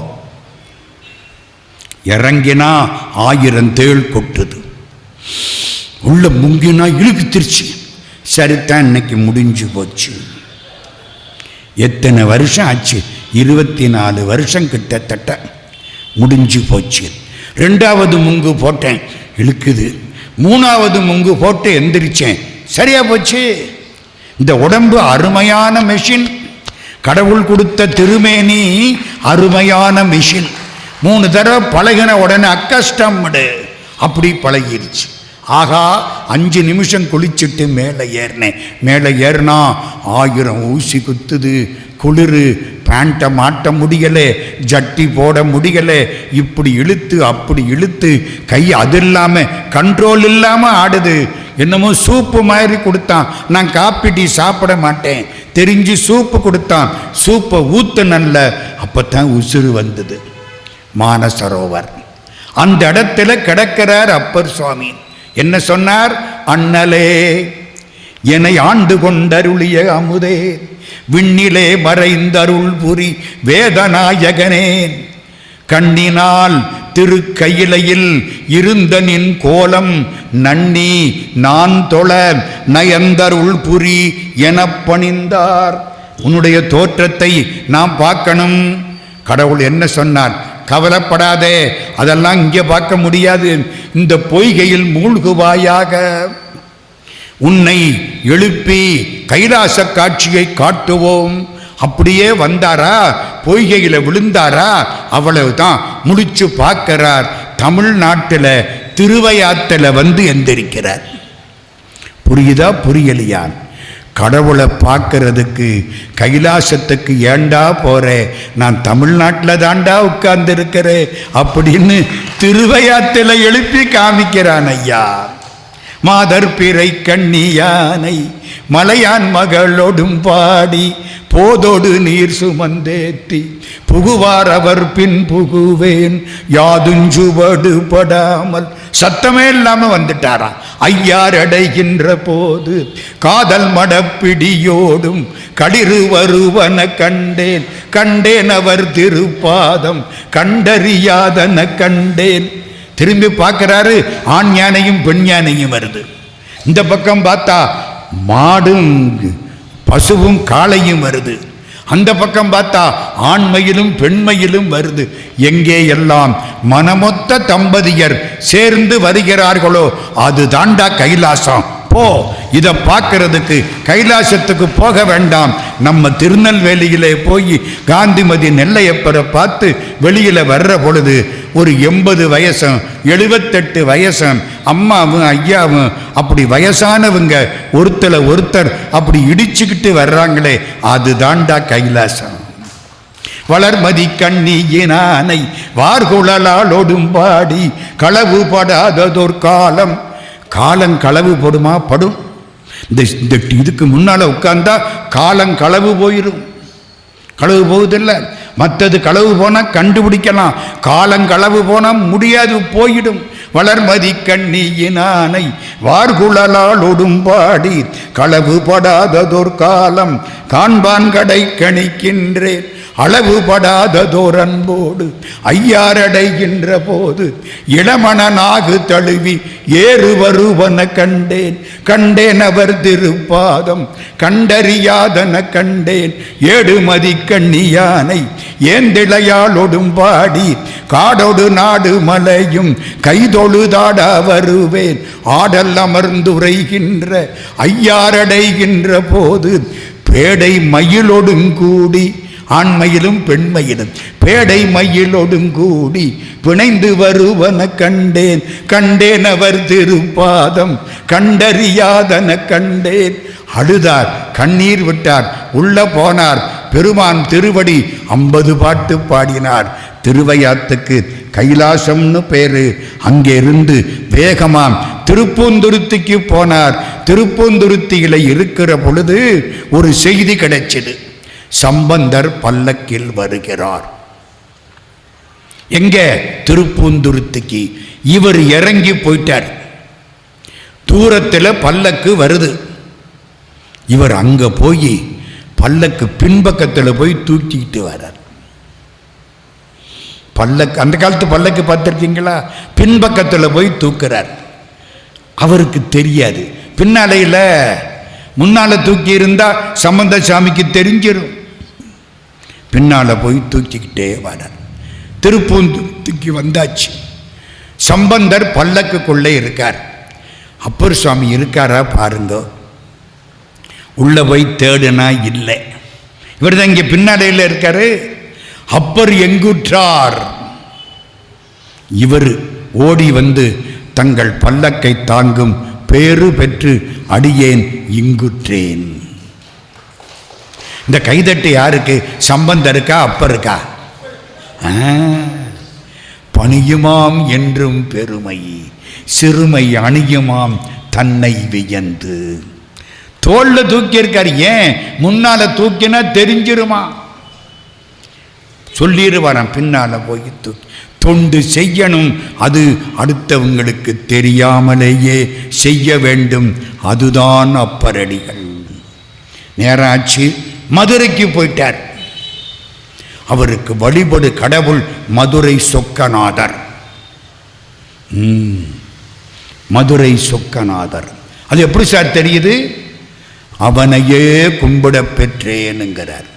இறங்கினா 1000 தேள் கொட்டுது. உள்ள முங்கினா இழுக்கு திருச்சி. சரித்தான், இன்னைக்கு முடிஞ்சு போச்சு. எத்தனை வருஷம் ஆச்சு? 24 வருஷம் கிட்டத்தட்ட முடிஞ்சு போச்சு. 2வது முங்கு போட்டேன், இழுக்குது. 3வது முங்கு போட்டு எந்திரிச்சேன், சரியா போச்சு. இந்த உடம்பு அருமையான மெஷின். கடவுள் கொடுத்த திருமேனி அருமையான மெஷின். 3 தடவை பழகின உடனே அக்கஷ்டம்டு அப்படி பழகிருச்சு. ஆகா, 5 நிமிஷம் குளிச்சுட்டு மேலே ஏறினேன். மேலே ஏறினா 1000 ஊசி குத்துது. குளிர். பேண்ட்டை மாட்ட முடியலை, ஜட்டி போட முடியலை. இப்படி இழுத்து அப்படி இழுத்து கை அது இல்லாமல் கண்ட்ரோல் இல்லாமல் ஆடுது. என்னமோ சூப்பு மாதிரி கொடுத்தான். நான் காப்பி டீ சாப்பிட மாட்டேன் தெரிஞ்சு சூப்பு கொடுத்தான். சூப்பை ஊத்துனல்ல, அப்போத்தான் உசுறு வந்தது. மானசரோவர் அந்த இடத்துல கிடக்கிறார் அப்பர் சுவாமி. என்ன சொன்னார்? அண்ணலே என்னை ஆண்டு கொண்டருளிய அமுதே, விண்ணிலே மறைந்தருள் புரி வேதநாயகனேன், கண்ணினால் திருக்கையிலையில் இருந்த நின் கோலம் நன்னி நான் தொழ நயந்தருள் புரி என பணிந்தார். உன்னுடைய தோற்றத்தை நாம் பார்க்கணும். கடவுள் என்ன சொன்னார்? கவலைப்படாதே, அதெல்லாம் இங்கே பார்க்க முடியாது, இந்த பொய்கையில் மூழ்குவாயாக. உன்னை எழுப்பி கைலாச காட்சியை காட்டுவோம். அப்படியே வந்தாரா, பொய்கையில விழுந்தாரா, அவ்வளவுதான். முடிச்சு பார்க்கிறார், தமிழ்நாட்டில் திருவையாற்றில் வந்து எந்திருக்கிறார். புரியுதா புரியலையா? கடவுளை பார்க்கறதுக்கு கைலாசத்துக்கு ஏண்டா போறேன், நான் தமிழ்நாட்டில் தாண்டா உட்கார்ந்து இருக்கிறேன் அப்படின்னு திருவையாற்றில் எழுப்பி காமிக்கிறான் ஐயா. மாதர் பிறை கண்ணியானை மலையான் மகளோடும் பாடி போதோடு நீர் சுமந்தேத்தி புகுவார் அவர் பின் புகுவேன் யாதுஞ்சுவடு படாமல். சத்தமே இல்லாம வந்துட்டாராம். ஐயார் அடைகின்ற போது காதல் மடப்பிடியோடும் களிறு வருவன கண்டேன், கண்டேன் அவர் திருப்பாதம் கண்டறியாதன கண்டேன். திரும்பி பார்க்கிறாரு, ஆண் யானையும் பெண் யானையும் வருது. இந்த பக்கம் பார்த்தா மாடும் பசுவும் காளையும் வருது. அந்த பக்கம் பார்த்தா ஆண்மையிலும் பெண்மையிலும் வருது. எங்கே எல்லாம் மனமொத்த தம்பதியர் சேர்ந்து வருகிறார்களோ அது தாண்டா கைலாசம். போ, இதை பார்க்கறதுக்கு கைலாசத்துக்கு போக வேண்டாம், நம்ம திருநெல்வேலியிலே போய் காந்திமதி நெல்லையப்பரை பார்த்து வெளியில வர்ற பொழுது ஒரு 80 வயசும் 78 வயசும் அம்மாவும் ஐயாவும் அப்படி வயசானவங்க ஒருத்தர் அப்படி இடிச்சுக்கிட்டு வர்றாங்களே, அது தாண்டா கைலாசம். வளர்மதி கண்ணியினானை வார்குழலாளோடும் பாடி களவு படாததோர் காலம். காலம் களவு போடுமா? படும். இந்த இதுக்கு முன்னால உட்கார்ந்தா காலம் களவு போயிடும். களவு போகுதில்லை, மற்றது களவு போனால் கண்டுபிடிக்கலாம், காலம் களவு போனால் முடியாது, போயிடும். வளர்மதி கண்ணியினானை வார்குழலாளோடும் பாடி களவு படாததோர் காலம் காண்பான் கடை கணிக்கின்றேன் அளவுபடாததோர் அன்போடு ஐயாரடைகின்ற போது இளமணனாகு தழுவி ஏறு வருவன கண்டேன், கண்டேன் அவர் திருப்பாதம் கண்டறியாதன கண்டேன். ஏடுமதி கண்ணியானை ஏந்திளையாளொடும் பாடி காடொடு நாடு மலையும் கைதொழுதாட வருவேன் ஆடல் அமர்ந்துரைகின்ற ஐயாரடைகின்ற போது பேடை மயிலொடுங்கூடி, ஆண்மையிலும் பெண்மையிலும் பேடை மயிலொடுங்கூடி பிணைந்து வருவன கண்டேன், கண்டேன் அவர் திருப்பாதம் கண்டறியாதன கண்டேன். அழுதார், கண்ணீர் விட்டார், உள்ள போனார். பெருமான் திருவடி 50 பாட்டு பாடினார். திருவையாத்துக்கு கைலாசம்னு பேரு. அங்கே இருந்து வேகமாம் திருப்பூந்துருத்திக்கு போனார். திருப்பூந்துருத்தியில இருக்கிற பொழுது ஒரு செய்தி கிடைச்சது, சம்பந்தர் பல்லக்கில் வருகிறார். எங்க? திருப்பூந்துருத்திக்கு. இவர் இறங்கி போயிட்டார். தூரத்தில் பல்லக்கு வருது. இவர் அங்க போய் பல்லக்கு பின்பக்கத்தில் போய் தூக்கிட்டு வர்றார். பல்லக்கு, அந்த காலத்து பல்லக்கு பார்த்துருக்கீங்களா? பின்பக்கத்தில் போய் தூக்குறார். அவருக்கு தெரியாது. பின்னாலையில் முன்னால தூக்கி இருந்தா சம்பந்த சாமிக்கு தெரிஞ்சிடும். பின்னால போய் தூக்கிக்கிட்டே வரார். திருப்பூந்துருத்திக்கு வந்தாச்சு. சம்பந்தர் பல்லக்குள்ளே இருக்கார். அப்பர் சுவாமி இருக்காரா பாருங்க. உள்ள போய் தேடுனா இல்லை. இவர் தான் இங்கே பின்னாலையில் இருக்காரு. அப்பர் எங்குற்றார்? இவர் ஓடி வந்து தங்கள் பல்லக்கை தாங்கும் பேறு பெற்று அடியேன் இங்குற்றேன். இந்த கைதட்டு யாருக்கு? சம்பந்தருக்கா அப்பருக்கா? பணியுமாம் என்றும் பெருமை சிறுமை அணியுமாம் தன்னை வியந்து. தோல்ல தூக்கி இருக்கார். ஏன்? முன்னால தூக்கினா தெரிஞ்சிருமா, சொல்லிடுவாராம். பின்னால போய் தூக்கி தொண்டு செய்யணும். அது அடுத்தவங்களுக்கு தெரியாமலேயே செய்ய வேண்டும். அதுதான் அப்பரடிகள். நேராச்சு மதுரைக்கு போயிட்டார். அவருக்கு வழிபடு கடவுள் மதுரை சொக்கநாதர். மதுரை சொக்கநாதர். அது எப்படி சார் தெரியுது? அவனையே கும்பிட பெற்றேனுங்கிறார்.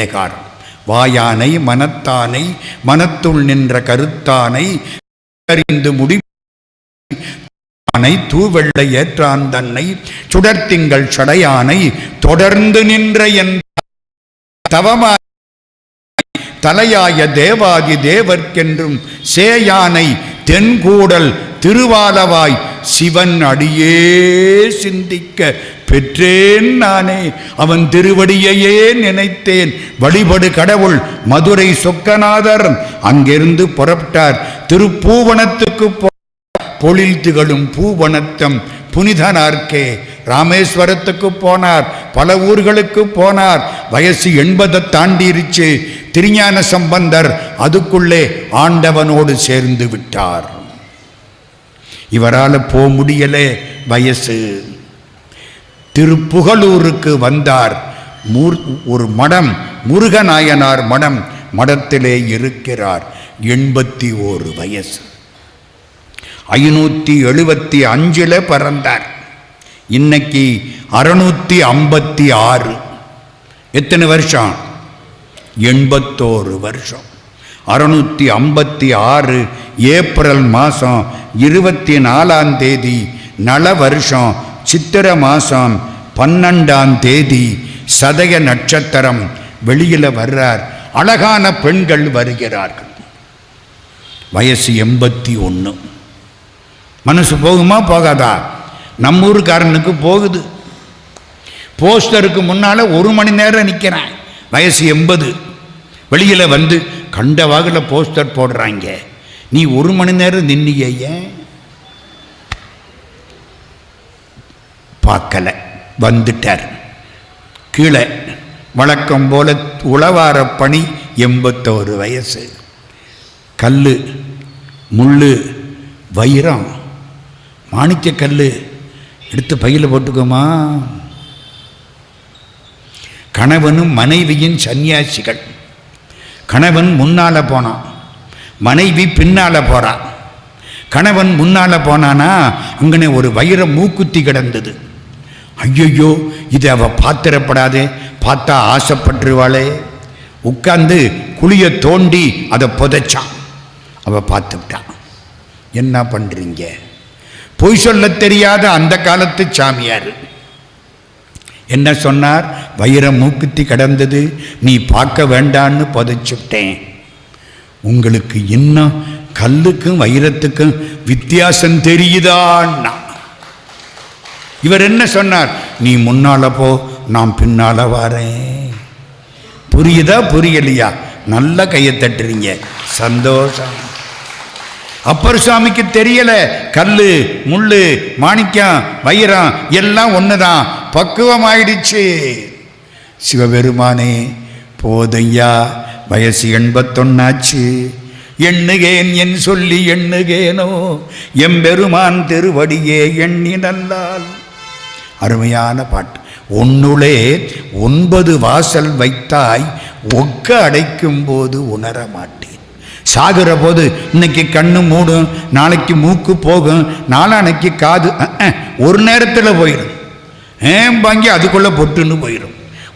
ஏகாரம் வாயானை மனத்தானை மனத்துள் நின்ற கருத்தானை அறிந்து முடி தூவெள்ளை ஏற்றான் தன்னை சுடர்த்திங்கள் சடையானை தொடர்ந்து நின்ற என் தவமா தலையாய தேவாதி தேவர்க்கென்றும் சேயானை தென்கூடல் திருவாலவாய் சிவன் அடியே சிந்திக்க பெற்றேன் நானே. அவன் திருவடியையே நினைத்தேன். வழிபடு கடவுள் மதுரை சொக்கநாதர் அங்கிருந்து புறப்பட்டார். திருப்பூவனத்துக்கு பொழில் திகழும் பூவனத்தம் புனிதனார்க்கே. ராமேஸ்வரத்துக்கு போனார், பல ஊர்களுக்கு போனார். வயசு 80 தாண்டிருச்சு. திருஞான சம்பந்தர் அதுக்குள்ளே ஆண்டவனோடு சேர்ந்து விட்டார். இவரால் போக முடியலே, வயசு. திருப்புகலூருக்கு வந்தார். ஒரு மடம், முருகநாயனார் மடம், மடத்திலே இருக்கிறார். 81 வயசு. 575 பிறந்தார். இன்னைக்கு 656. எத்தனை வருஷம்? 81 வருஷம். 656 ஏப்ரல் மாதம் 24ஆம் தேதி நல வருஷம் சித்திர மாதம் 12ஆம் தேதி சதய நட்சத்திரம் வெளியில் வர்றார். அழகான பெண்கள் வருகிறார்கள். வயசு 81. மனசு போகுமா போகாதா? நம்ம ஊருக்காரனுக்கு போகுது. போஸ்டருக்கு முன்னால் 1 மணி நேரம் நிற்கிறேன். வயசு 80. வெளியில் வந்து கண்ட வாகில் போஸ்டர் போடுறாங்க. நீ 1 மணி நேரம் நின்னிய ஏன்? பார்க்கல, வந்துட்டார். கீழே வழக்கம் போல உழவார பணி. 81 வயசு. கல், முள், வைரம், மாணிக்க கல் எடுத்து பையில் போட்டுக்கோமா. கணவனும் மனைவியின் சன்னியாசிகள். கணவன் முன்னால் போனான், மனைவி பின்னால் போகிறான். கணவன் முன்னால் போனானா அங்கனே ஒரு வைர மூக்குத்தி கிடந்தது. ஐயோ, இதை அவள் பார்த்திடப்படாதே, பார்த்தா ஆசைப்பட்டுருவாளே. உட்கார்ந்து குழியை தோண்டி அதை புதைச்சான். அவள் பார்த்துட்டான். என்ன பண்ணுறீங்க? பொய் சொல்ல தெரியாத அந்த காலத்து சாமியார் என்ன சொன்னார்? வைர மூக்குத்தி கிடந்தது, நீ பார்க்க வேண்டான்னு புதைச்சுட்டேன். உங்களுக்கு இன்னும் கல்லுக்கும் வைரத்துக்கும் வித்தியாசம் தெரியுதான்னா? இவர் என்ன சொன்னார்? நீ முன்னால போ, நான் பின்னால வாரேன். புரியுதா புரியலையா? நல்ல கையை தட்டுறீங்க, சந்தோஷம். அப்பர் சுவாமிக்கு தெரியல, கல்லு, முள்ளு, மாணிக்கம், வைரம் எல்லாம் ஒண்ணுதான். பக்குவம் ஆயிடுச்சு. சிவபெருமானே போதையா, வயசு 81 எண்ணுகேன் என் சொல்லி எண்ணுகேனோ, எம்பெருமான் திருவடியே எண்ணி நல்லால். அருமையான பாட்டு. உன்னுளே 9 வாசல் வைத்தாய், ஒக்க அடைக்கும் போது உணர மாட்டேன். சாகுற போது இன்னைக்கு கண்ணு மூடும், நாளைக்கு மூக்கு போகும், நாளானைக்கு காது, ஒரு நேரத்தில் போயிடும். வாங்கி அதுக்குள்ள பொட்டுன்னு போயிடும்.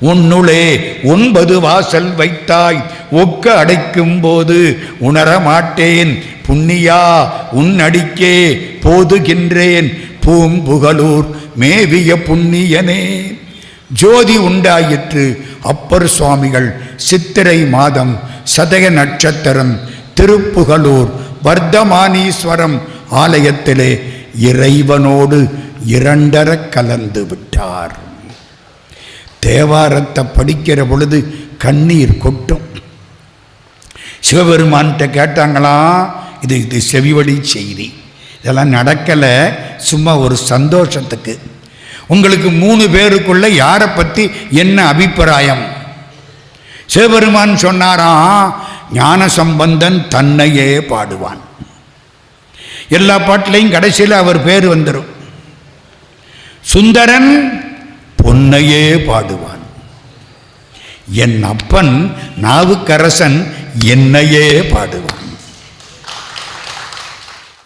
உன்னுளே 9 வாசல் வைத்தாய், ஒக்க அடைக்கும் போது உணர மாட்டேன். புண்ணியா உன் அடிக்கே போதுகின்றேன், பூம்புகலூர் மேவிய புண்ணியனே. ஜோதி உண்டாயிற்று. அப்பர் சுவாமிகள் சித்திரை மாதம் சதய நட்சத்திரம் திருப்புகலூர் வர்த்தமானீஸ்வரம் ஆலயத்திலே இறைவனோடு 2 கலந்து விட்டார். தேவாரத்தை படிக்கிற பொழுது கண்ணீர் கொட்டும். சிவபெருமான்கிட்ட கேட்டாங்களாம், இது செவிவழி செய்தி, இதெல்லாம் நடக்கலை, சும்மா ஒரு சந்தோஷத்துக்கு. உங்களுக்கு 3 பேருக்குள்ள யாரை பற்றி என்ன அபிப்பிராயம்? சிவபெருமான் சொன்னாராம், ஞான சம்பந்தன் தன்னையே பாடுவான். எல்லா பாட்டிலையும் கடைசியில் அவர் பேர் வந்துடும். சுந்தரன் பொன்னையே பாடுவான். என் அப்பன் நாவுக்கரசன் என்னையே பாடுவான்.